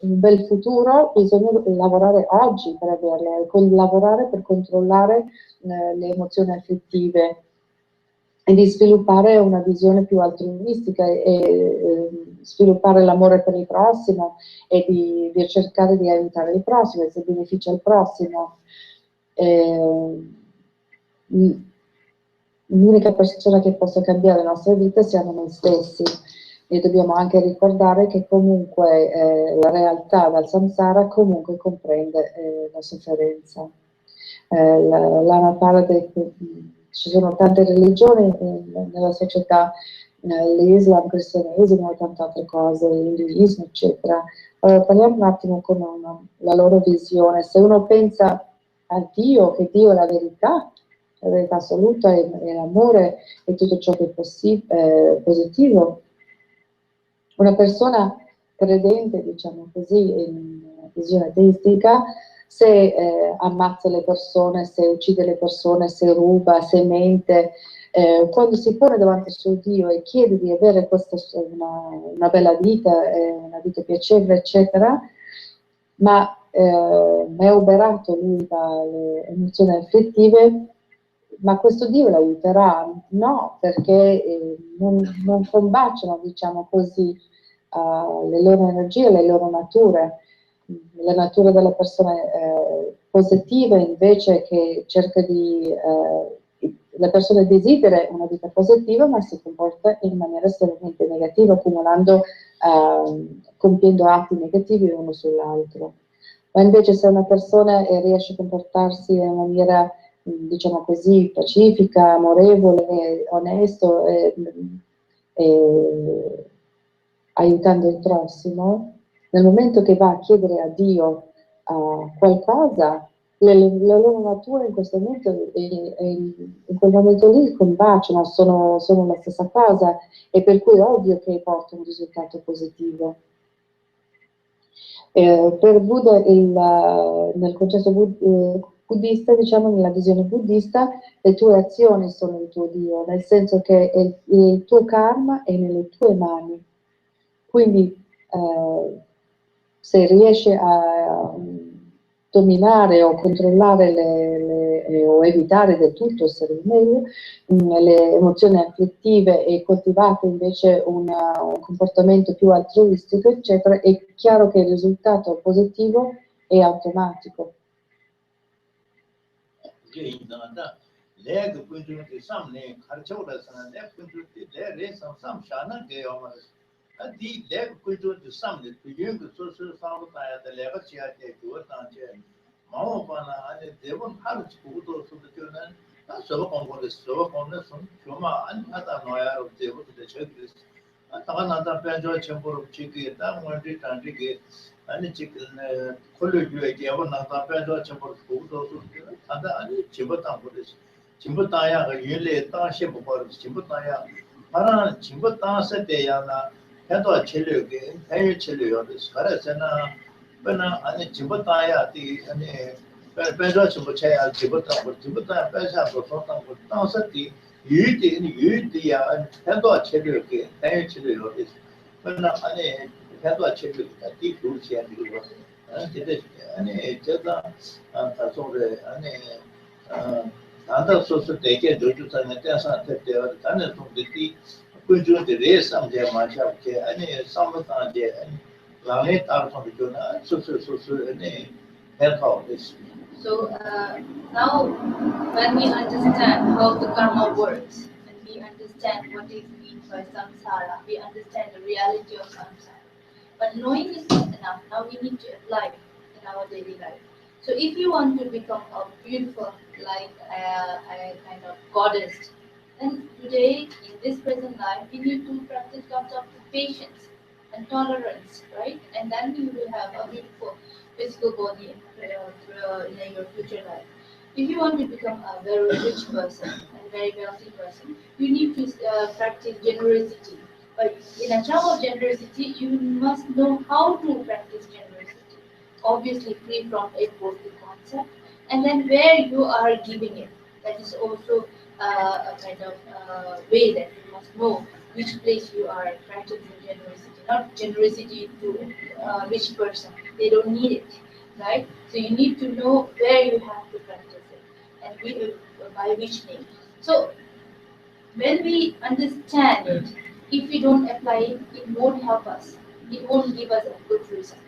B: bel futuro, bisogna lavorare oggi per averlo, lavorare per controllare le emozioni affettive e di sviluppare una visione più altruistica e sviluppare l'amore per il prossimo e di cercare di aiutare il prossimo e se beneficia il prossimo. L'unica persona che possa cambiare la nostra vita siamo noi stessi. E dobbiamo anche ricordare che comunque la realtà dal samsara comunque comprende la sofferenza. Lama parla che ci sono tante religioni nella società, l'Islam, il cristianesimo e tante altre cose, l'induismo, eccetera. Allora, parliamo un attimo con la loro visione. Se uno pensa a Dio, che Dio è la verità assoluta e l'amore e tutto ciò che è positivo, una persona credente, diciamo così, in visione teistica, se ammazza le persone, se uccide le persone, se ruba, se mente, quando si pone davanti a suo Dio e chiede di avere una bella vita, una vita piacevole, eccetera, ma è oberato lui dalle emozioni affettive, ma questo Dio l'aiuterà? No, perché non combaciano, diciamo così, le loro energie, le loro nature. La natura della persona positiva invece che cerca la persona desidera una vita positiva ma si comporta in maniera estremamente negativa, accumulando, compiendo atti negativi uno sull'altro. Ma invece se una persona riesce a comportarsi in maniera, diciamo così, pacifica, amorevole, onesto, aiutando il prossimo, nel momento che va a chiedere a Dio qualcosa, la loro natura in questo momento, in quel momento lì combaciano, sono la stessa cosa, e per cui è ovvio che porta un risultato positivo. Per Buddha, nel concetto buddista, diciamo, nella visione buddista, le tue azioni sono il tuo Dio, nel senso che il tuo karma è nelle tue mani. Quindi se riesci a dominare o controllare o evitare del tutto, essere meglio, le emozioni affettive e coltivate invece un comportamento più altruistico, eccetera, è chiaro che il risultato positivo è automatico.
C: di leg kultur de samne piyun ko so samu ta ya de leg chi ya de ko ta che mao pa na ane devon har ku to so de na ta so ko de so ko ne so choma an ata no ya ro de ko de che de ta na ta pe jo chen por chi ki ta mo de ta de ke ane chi ko lu ju e ke na ta pe jo chen por ku to so de ta da ane chi ba ta ko de chi ba ta ya ga yin le ta she bo ko chi ba ta ya para chi ba ta se de ya na 해도 체력이 해외 체력이 가라잖아. 그러나 아니 집어다야지 아니 배배도 집어쳐야 집어다 배사 보통 땅서지 유디야 해도 체력이 해외 체력이 그러나 아니 해도 체력이 이 둘이야 이거. 아니 제가 가서래 아니 나도 소소 되게 조주사는 때서 때려 다는 동들이 kunjung de re samje macha ke ani samata je lane tar from jona so ani help out this.
A: So now when we understand how the karma works and we understand what is meant by samsara, we understand the reality of samsara. But knowing is not enough. Now we need to apply it in our daily life. So if you want to become a beautiful, like a kind of goddess, then today, in this present life, we need to practice lots of patience and tolerance, right? And then you will have a beautiful physical body in your future life. If you want to become a very rich person and very wealthy person, you need to practice generosity. But in a term of generosity, you must know how to practice generosity. Obviously, free from it was the concept, and then where you are giving it. That is also a kind of way that you must know which place you are practicing generosity. Not generosity to a rich person; they don't need it, right? So you need to know where you have to practice it and by which name. So when we understand it, if we don't apply it, it won't help us. It won't give us a good result,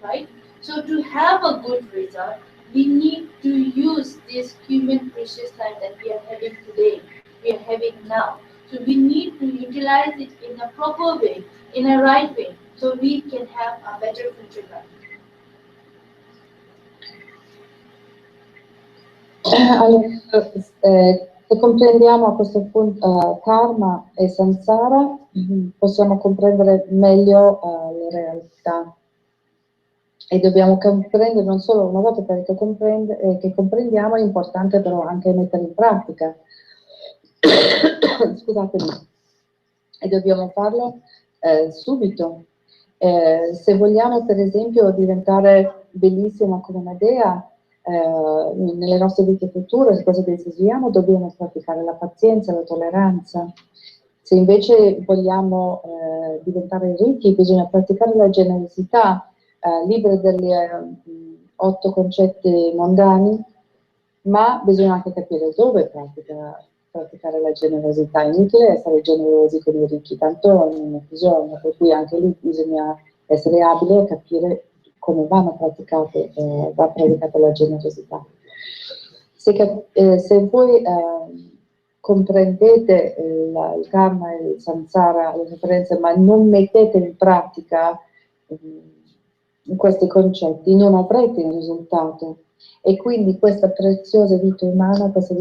A: right? So to have a good result, we need to use this human precious life that we are having today, we are having now. So we need to utilize it in a proper way, in a right way, so we can have a better future life.
B: Allora, se comprendiamo a questo punto karma e samsara, possiamo comprendere meglio le realtà. E dobbiamo comprendere non solo una volta che comprendiamo, è importante però anche mettere in pratica. Scusatemi. E dobbiamo farlo subito. Se vogliamo per esempio diventare bellissima come una dea, nelle nostre vite future, cosa desideriamo, dobbiamo praticare la pazienza, la tolleranza. Se invece vogliamo diventare ricchi, bisogna praticare la generosità, liberi dagli 8 concetti mondani, ma bisogna anche capire dove praticare la generosità. È inutile essere generosi con i ricchi, tanto non è bisogno, per cui anche lì bisogna essere abili a capire come va praticata la generosità. Se voi comprendete il karma e il samsara, le differenze, ma non mettete in pratica questi concetti, non avrete il risultato. E quindi questa preziosa vita umana, questa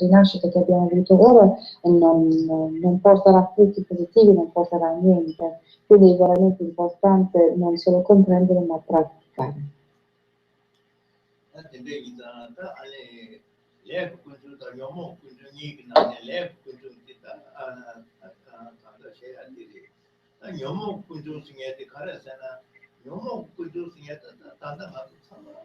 B: rinascita che abbiamo avuto ora, non porterà frutti positivi, non porterà a niente. Quindi è veramente importante non solo comprendere, ma praticare.
C: 근데 이자 아니 랩 군주다 요모 군주니 그나네 랩 군주다 간다 셔야 되지 요모 군주 중에 가라잖아 요모 군주 중에 단단 가서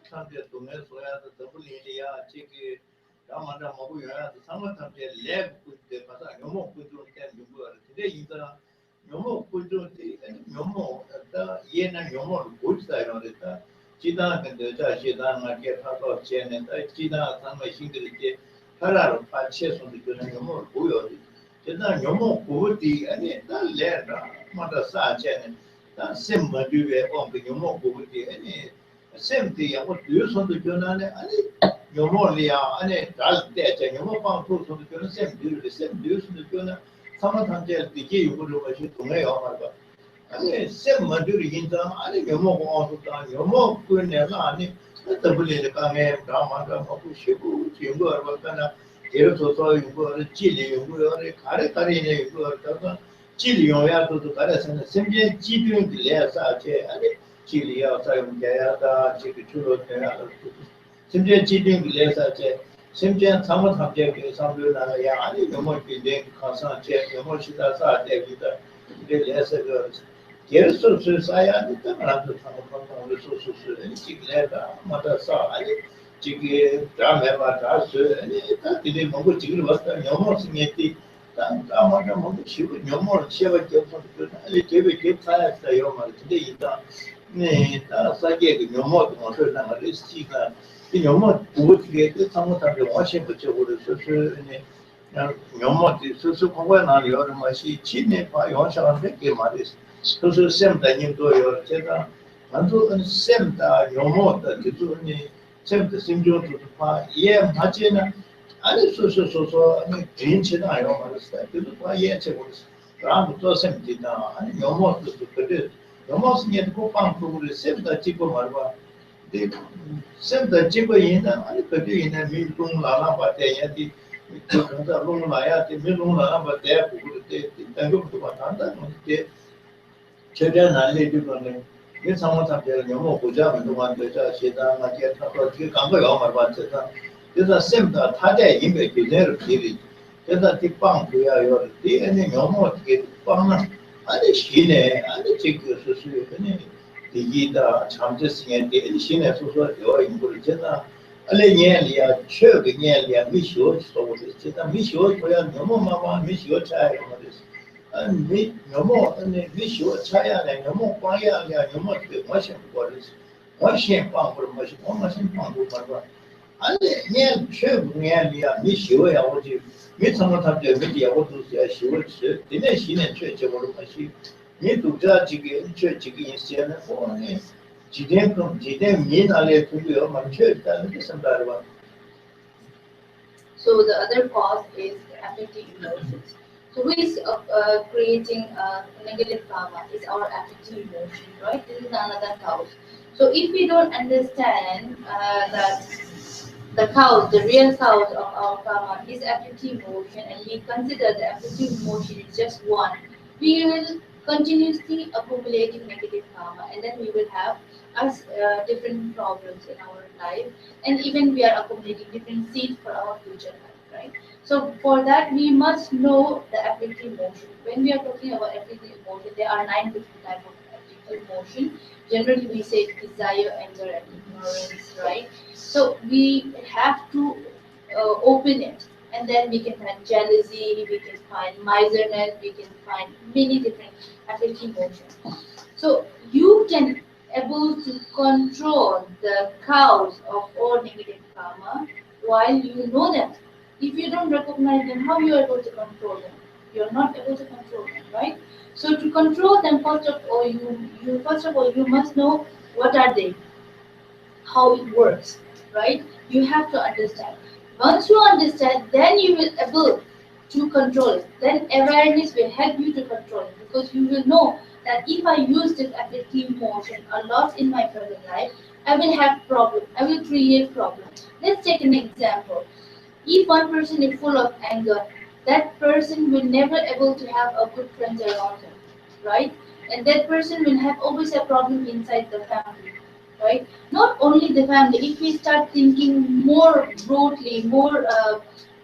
C: 상대 동네 소야도 더블리야 지기 라마다 먹어야 상관한테 랩 군대 가서 요모 군주 때 누구야 근데 이자 요모 군주 때 요모 얘는 요모를 고치다 이러다 지단 근데 자 지단을 개파도 제는다 지단 상의 신들이 하나로 파체선도 그런 요모를 보여 지단 요모 고디 아니 다 레다 마다 사체는 다 셈마디에 온그 요모 고디 아니 셈디 야고 뒤선도 변하네 아니 요모리야 아니 달때 요모 방토선도 변한 셈디선도 변한 사마탄제 디게 요구를 가지고 동해요 말봐 아니 셈마디를 인자 아니 요모 공화국다 요모 그네가 아니 더블리를 강에 다만다 먹고 쉬고 지금도 알았잖아 예를 들어서 이거를 찔리 요구를 가래가리네 이거다가 찔리 요야도 가래서는 semje 지비는 길래서 제 아니 찔리야 사용자야다 지금 주로 돼야 semje 지비는 길래서 제 semje 상호 탐제 그 상도나 야 아니 요모 빌데 가서 제 요모 시다사 대비다 이래서 그 예수를 사야 되다 말도 상관없는 소소스 지금에다 맞아서 아니 지금 다음에 맞아서 아니 다 되게 뭔가 지금 왔다 영어 생겼지 다 맞아 뭔가 지금 영어 시험을 겪어서 아니 되게 괜찮았어요 말인데 이다 네다 사게 그 영어도 못을 나가를 시가 이 영어 부부게 그 상호답이 훨씬 붙여고를 소소 영어 소소 공부에 나는 여러 맛이 진에 봐 영어사한테 그 말이지 그래서 셈다님도 요 제가 완전 셈다 요모다 그들이 셈다 심정도 봐 예 맞지나 아니 소소소소 아니 진치나 아요 말았어요 그도 봐 예체 버렸어 아무도 셈디나 아니 요모도 그때 요모스니에 고빵 프로그램 셈다 찍고 말봐 셈다 찍고 있나 아니 그때 있는 밀동 라마 바테야디 그 근데 롱 나야 밀동 라마 바테 그때 당고도 봤다 근데 최대한 알려주거든. 이 상황 상태를 너무 보자면 동안 되자 시다나 개타고 그 강도 영어 봤다. 그래서 셈다 타대 임에 그대로 길이. 그래서 뒷방 그야요. 뒤에는 너무 어떻게 빵은 아니 시네 아니 지금 수수 그네 디기다 참제승에 대 시내 소소 여 인물 제가 알레니엘이야 최근 녀리야 미쇼 소고도 제가 미쇼 보야 너무 마마 미쇼 차이 아니 너무 아니 미쇼 차야네 너무 광야야 너무 멋있는 거리스 멋있는 방법을 멋있는 방법을 말봐 아니 녀 최근 녀리야 미쇼야 오지 미성을 탑재 미디어도 시월치 되네 시내 최적으로 다시 미도자 지금 최적인 인생을 보내 지대금 지대 미나래 두고요 만취했다는 게 선다르와
A: So the other cause is affective emotions. So who is creating negative karma is our affective emotion, right? This is another cause. So if we don't understand that the cause, the real cause of our karma is affective emotion, and we consider the affective emotion is just one, we will continuously accumulating negative karma, and then we will have us different problems in our life, and even we are accumulating different seeds for our future life, right? So for that, we must know the affective emotion. When we are talking about affective emotion, there are 9 different types of affective emotion. Generally, we say desire, anger, and ignorance, right? So we have to open it, and then we can find jealousy, we can find miserness, we can find many different affective emotions. So you can able to control the cause of all negative karma while you know them. If you don't recognize them, how you are able to control them? You are not able to control them, right? So to control them, first of all you must know what are they, how it works, right? You have to understand. Once you understand, then you will able to control it. Then awareness will help you to control it because you will know that if I use this affective emotion a lot in my present life, I will have problem. I will create problem. Let's take an example. If one person is full of anger, that person will never able to have a good friends around him, right? And that person will have always a problem inside the family, right? Not only the family. If we start thinking more broadly, more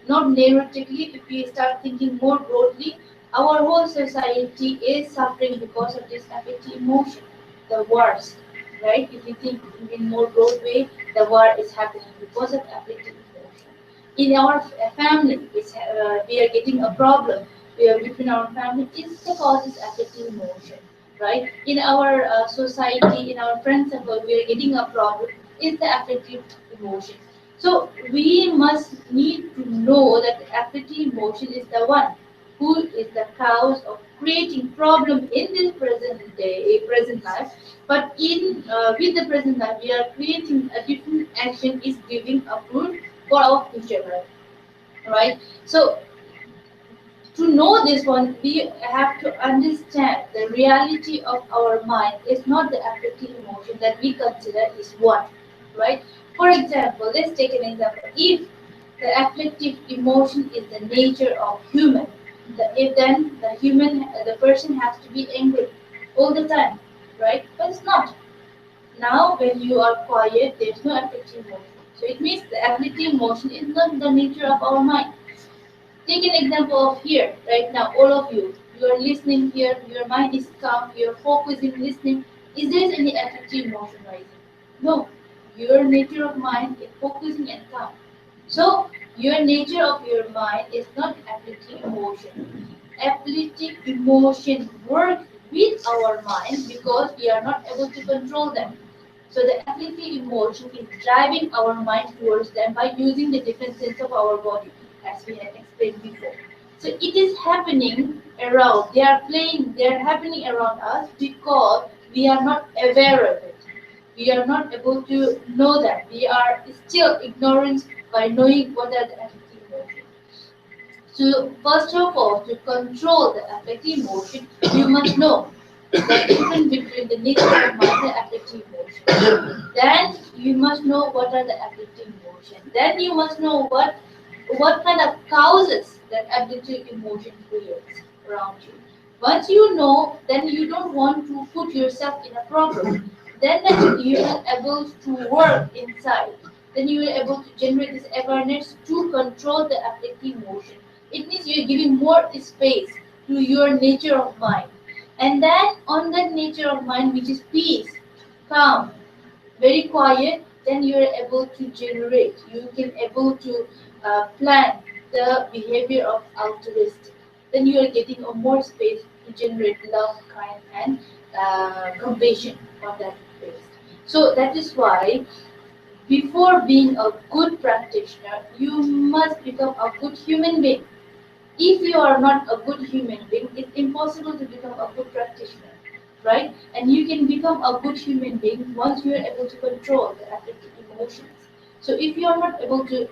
A: not narratively, if we start thinking more broadly, our whole society is suffering because of this affective emotion, the wars, right? If we think in more broad way, the war is happening because of affective emotion. In our family, we are getting a problem. We are between our family. It's the cause is affective emotion, right? In our society, in our friends circle, we are getting a problem. It's the affective emotion. So we must need to know that the affective emotion is the one who is the cause of creating problem in this present day, present life. But in with the present life, we are creating a different action is giving a fruit for our future life, right? So to know this one, we have to understand the reality of our mind is not the affective emotion that we consider is one, right? For example, let's take an example. If the affective emotion is the nature of human, if then the person has to be angry all the time, right? But it's not. Now, when you are quiet, there's no affective emotion. So it means the affective emotion is not the nature of our mind. Take an example of here, right now, all of you. You are listening here, your mind is calm, you're focusing, listening. Is there any affective emotion rising? No. Your nature of mind is focusing and calm. So, your nature of your mind is not affective emotion. Affective emotion work with our mind because we are not able to control them. So the affective emotion is driving our mind towards them by using the different sense of our body, as we had explained before. So it is happening around. They are happening around us because we are not aware of it. We are not able to know that. We are still ignorant by knowing what are the affective emotions. So first of all, to control the affective emotion, you must know the difference between the nature of mind and affective emotion. Then you must know what are the affective emotion. Then you must know what kind of causes that affective emotion creates around you. Once you know, then you don't want to put yourself in a problem. Then you are able to work inside. Then you are able to generate this awareness to control the affective emotion. It means you are giving more space to your nature of mind. And then on that nature of mind, which is peace, calm, very quiet, then you are able to generate. You can able to plan the behavior of altruistic. Then you are getting a more space to generate love, kind, and compassion on that space. So that is why before being a good practitioner, you must become a good human being. If you are not a good human being, it's impossible to become a good practitioner, right? And you can become a good human being once you are able to control the affective emotions. So if you are not able to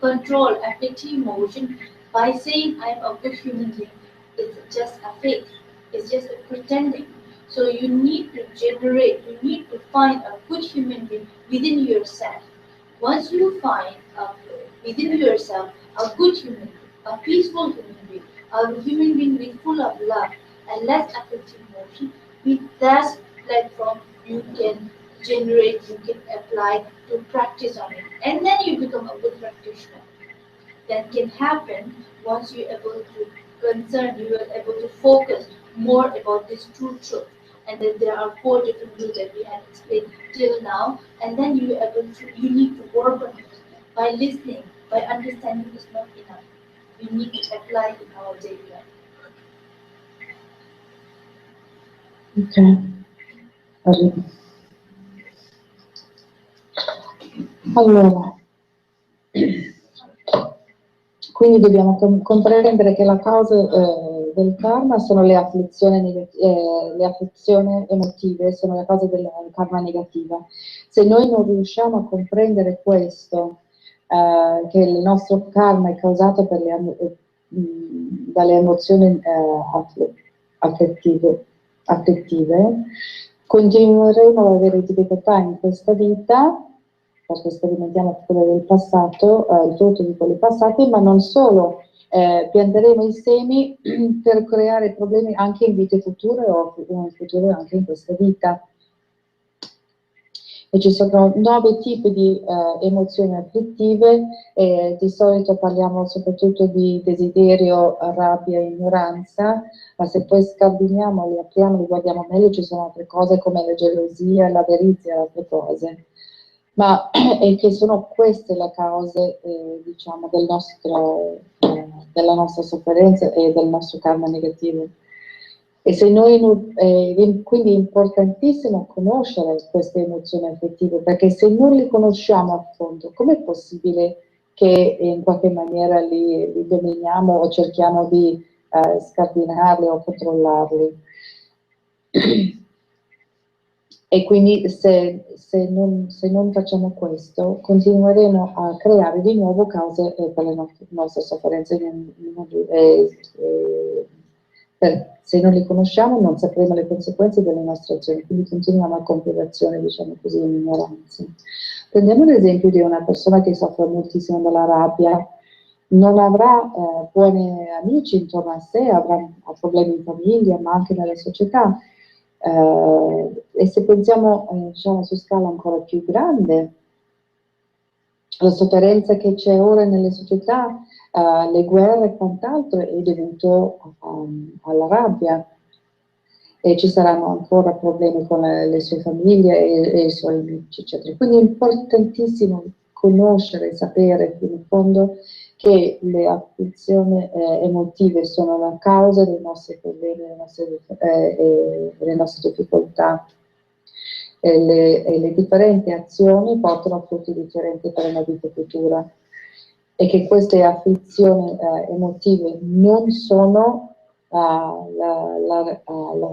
A: control affective emotion by saying I am a good human being, it's just a fake. It's just a pretending. So you need to generate, you need to find a good human being within yourself. Once you find within yourself a good human being, a peaceful human being, a human being with full of love and less affective emotion, with that platform you can generate, you can apply to practice on it. And then you become a good practitioner. That can happen once you're able to you are able to focus more about this true truth. And then there are four different rules that we have explained till now, and then you need to work on it. By listening, by understanding is not enough. We need to apply it in our daily life.
B: Ok, arrivo. Allora, quindi dobbiamo comprendere che la causa del karma sono le afflizioni emotive, sono le cause del karma negativa. Se noi non riusciamo a comprendere questo, che il nostro karma è causato dalle emozioni affettive, continueremo ad avere difficoltà in questa vita, perché sperimentiamo quello del passato, il frutto di quelli passati, ma non solo, pianteremo i semi per creare problemi anche in vite future o in futuro anche in questa vita. E ci sono 9 tipi di emozioni affettive, e di solito parliamo soprattutto di desiderio, rabbia e ignoranza, ma se poi scardiniamo, li apriamo, li guardiamo meglio, ci sono altre cose come la gelosia, l'avarizia e altre cose. Ma è che sono queste le cause, diciamo, della nostra sofferenza e del nostro karma negativo. E se noi, quindi è importantissimo conoscere queste emozioni affettive, perché se non le conosciamo a fondo, com'è possibile che in qualche maniera li dominiamo o cerchiamo di scardinarli o controllarli? E quindi se non facciamo questo, continueremo a creare di nuovo cause per le nostre sofferenze. Se non li conosciamo non sapremo le conseguenze delle nostre azioni, quindi continuiamo a compiere azioni, diciamo così, in ignoranza. Prendiamo l'esempio di una persona che soffre moltissimo dalla rabbia, non avrà buoni amici intorno a sé, avrà problemi in famiglia, ma anche nella società. E se pensiamo diciamo, su scala ancora più grande, la sofferenza che c'è ora nelle società, le guerre e quant'altro è dovuto alla rabbia, e ci saranno ancora problemi con le sue famiglie e i suoi amici, eccetera. Quindi è importantissimo conoscere e sapere fino in fondo che le afflizioni emotive sono la causa dei nostri problemi, delle nostre difficoltà, e le differenti azioni portano a frutti differenti per una vita futura, e che queste afflizioni emotive non sono la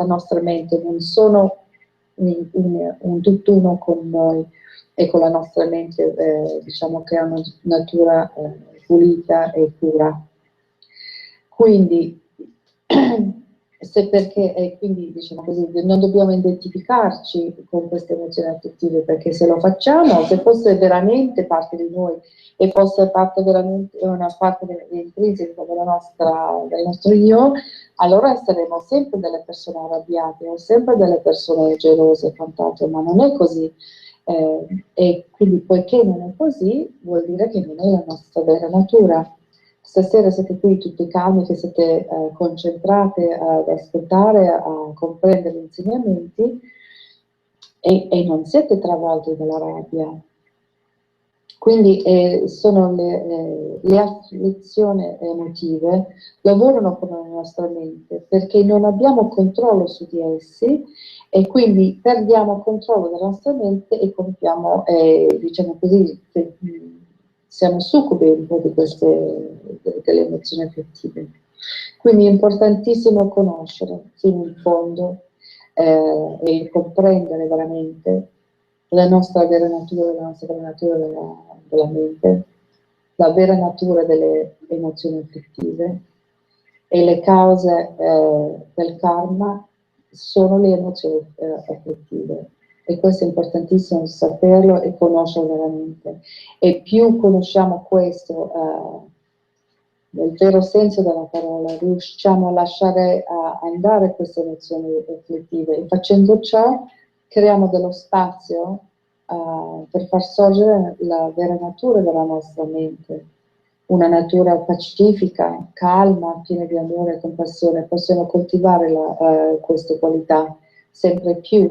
B: nostra mente, non sono un tutt'uno con noi e con la nostra mente, diciamo che ha una natura pulita e pura. Quindi, quindi diciamo così, non dobbiamo identificarci con queste emozioni affettive, perché se lo facciamo, se fosse veramente parte di noi e fosse parte veramente una parte intrinseca del nostro io, allora saremo sempre delle persone arrabbiate o sempre delle persone gelose e quant'altro, ma non è così. E quindi poiché non è così, vuol dire che non è la nostra vera natura. Stasera siete qui tutti calmi, che siete concentrate ad ascoltare, a comprendere gli insegnamenti e non siete travolti dalla rabbia. Quindi sono le afflizioni emotive, lavorano con la nostra mente perché non abbiamo controllo su di essi, e quindi perdiamo controllo della nostra mente e compiamo, diciamo così, siamo succubi un po' di delle emozioni affettive. Quindi è importantissimo conoscere fino in fondo e comprendere veramente la nostra vera natura, della mente, la vera natura delle emozioni affettive, e le cause del karma sono le emozioni affettive. E questo è importantissimo saperlo e conoscerlo veramente. E più conosciamo questo, nel vero senso della parola, riusciamo a lasciare andare queste emozioni affettive, e facendo ciò creiamo dello spazio per far sorgere la vera natura della nostra mente, una natura pacifica, calma, piena di amore e compassione. Possiamo coltivare queste qualità sempre più,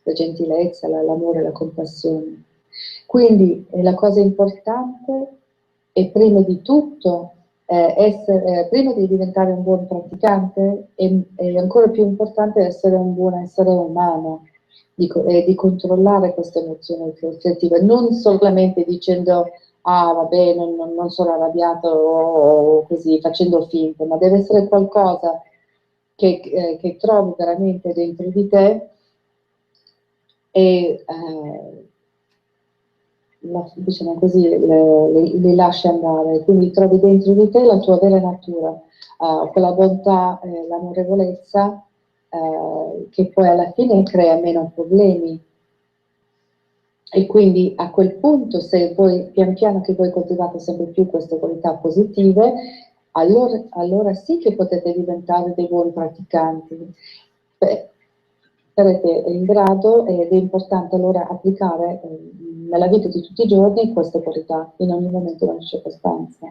B: la gentilezza, l'amore, la compassione. Quindi la cosa importante è prima di tutto prima di diventare un buon praticante, è ancora più importante essere un buon essere umano, di controllare queste emozioni affettive, non solamente dicendo ah vabbè non sono arrabbiato o così, facendo finta, ma deve essere qualcosa che trovi veramente dentro di te e diciamo così, le lasci andare, quindi trovi dentro di te la tua vera natura, quella bontà, l'amorevolezza, che poi alla fine crea meno problemi. E quindi a quel punto, se voi pian piano che voi coltivate sempre più queste qualità positive, allora sì che potete diventare dei buoni praticanti. sarete in grado ed è importante allora applicare nella vita di tutti i giorni queste qualità in ogni momento della circostanza.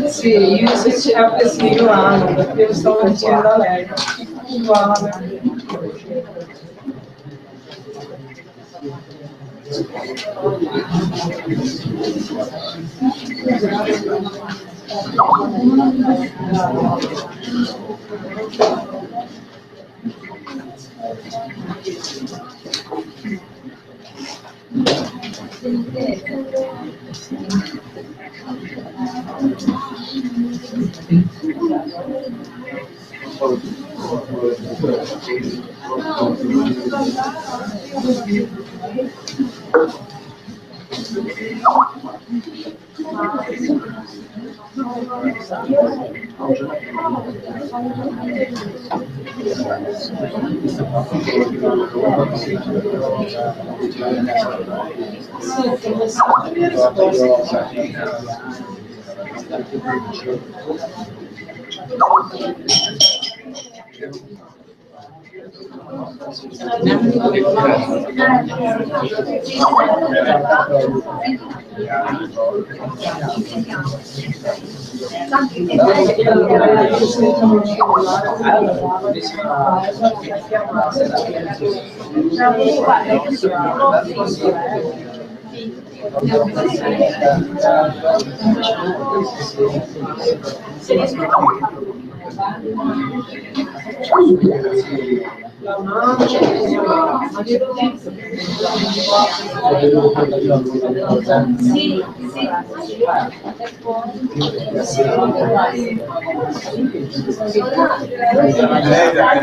F: Sì, io se c'è, sì, io amo, perché io stavo dicendo a lei, uguale.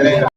E: Lei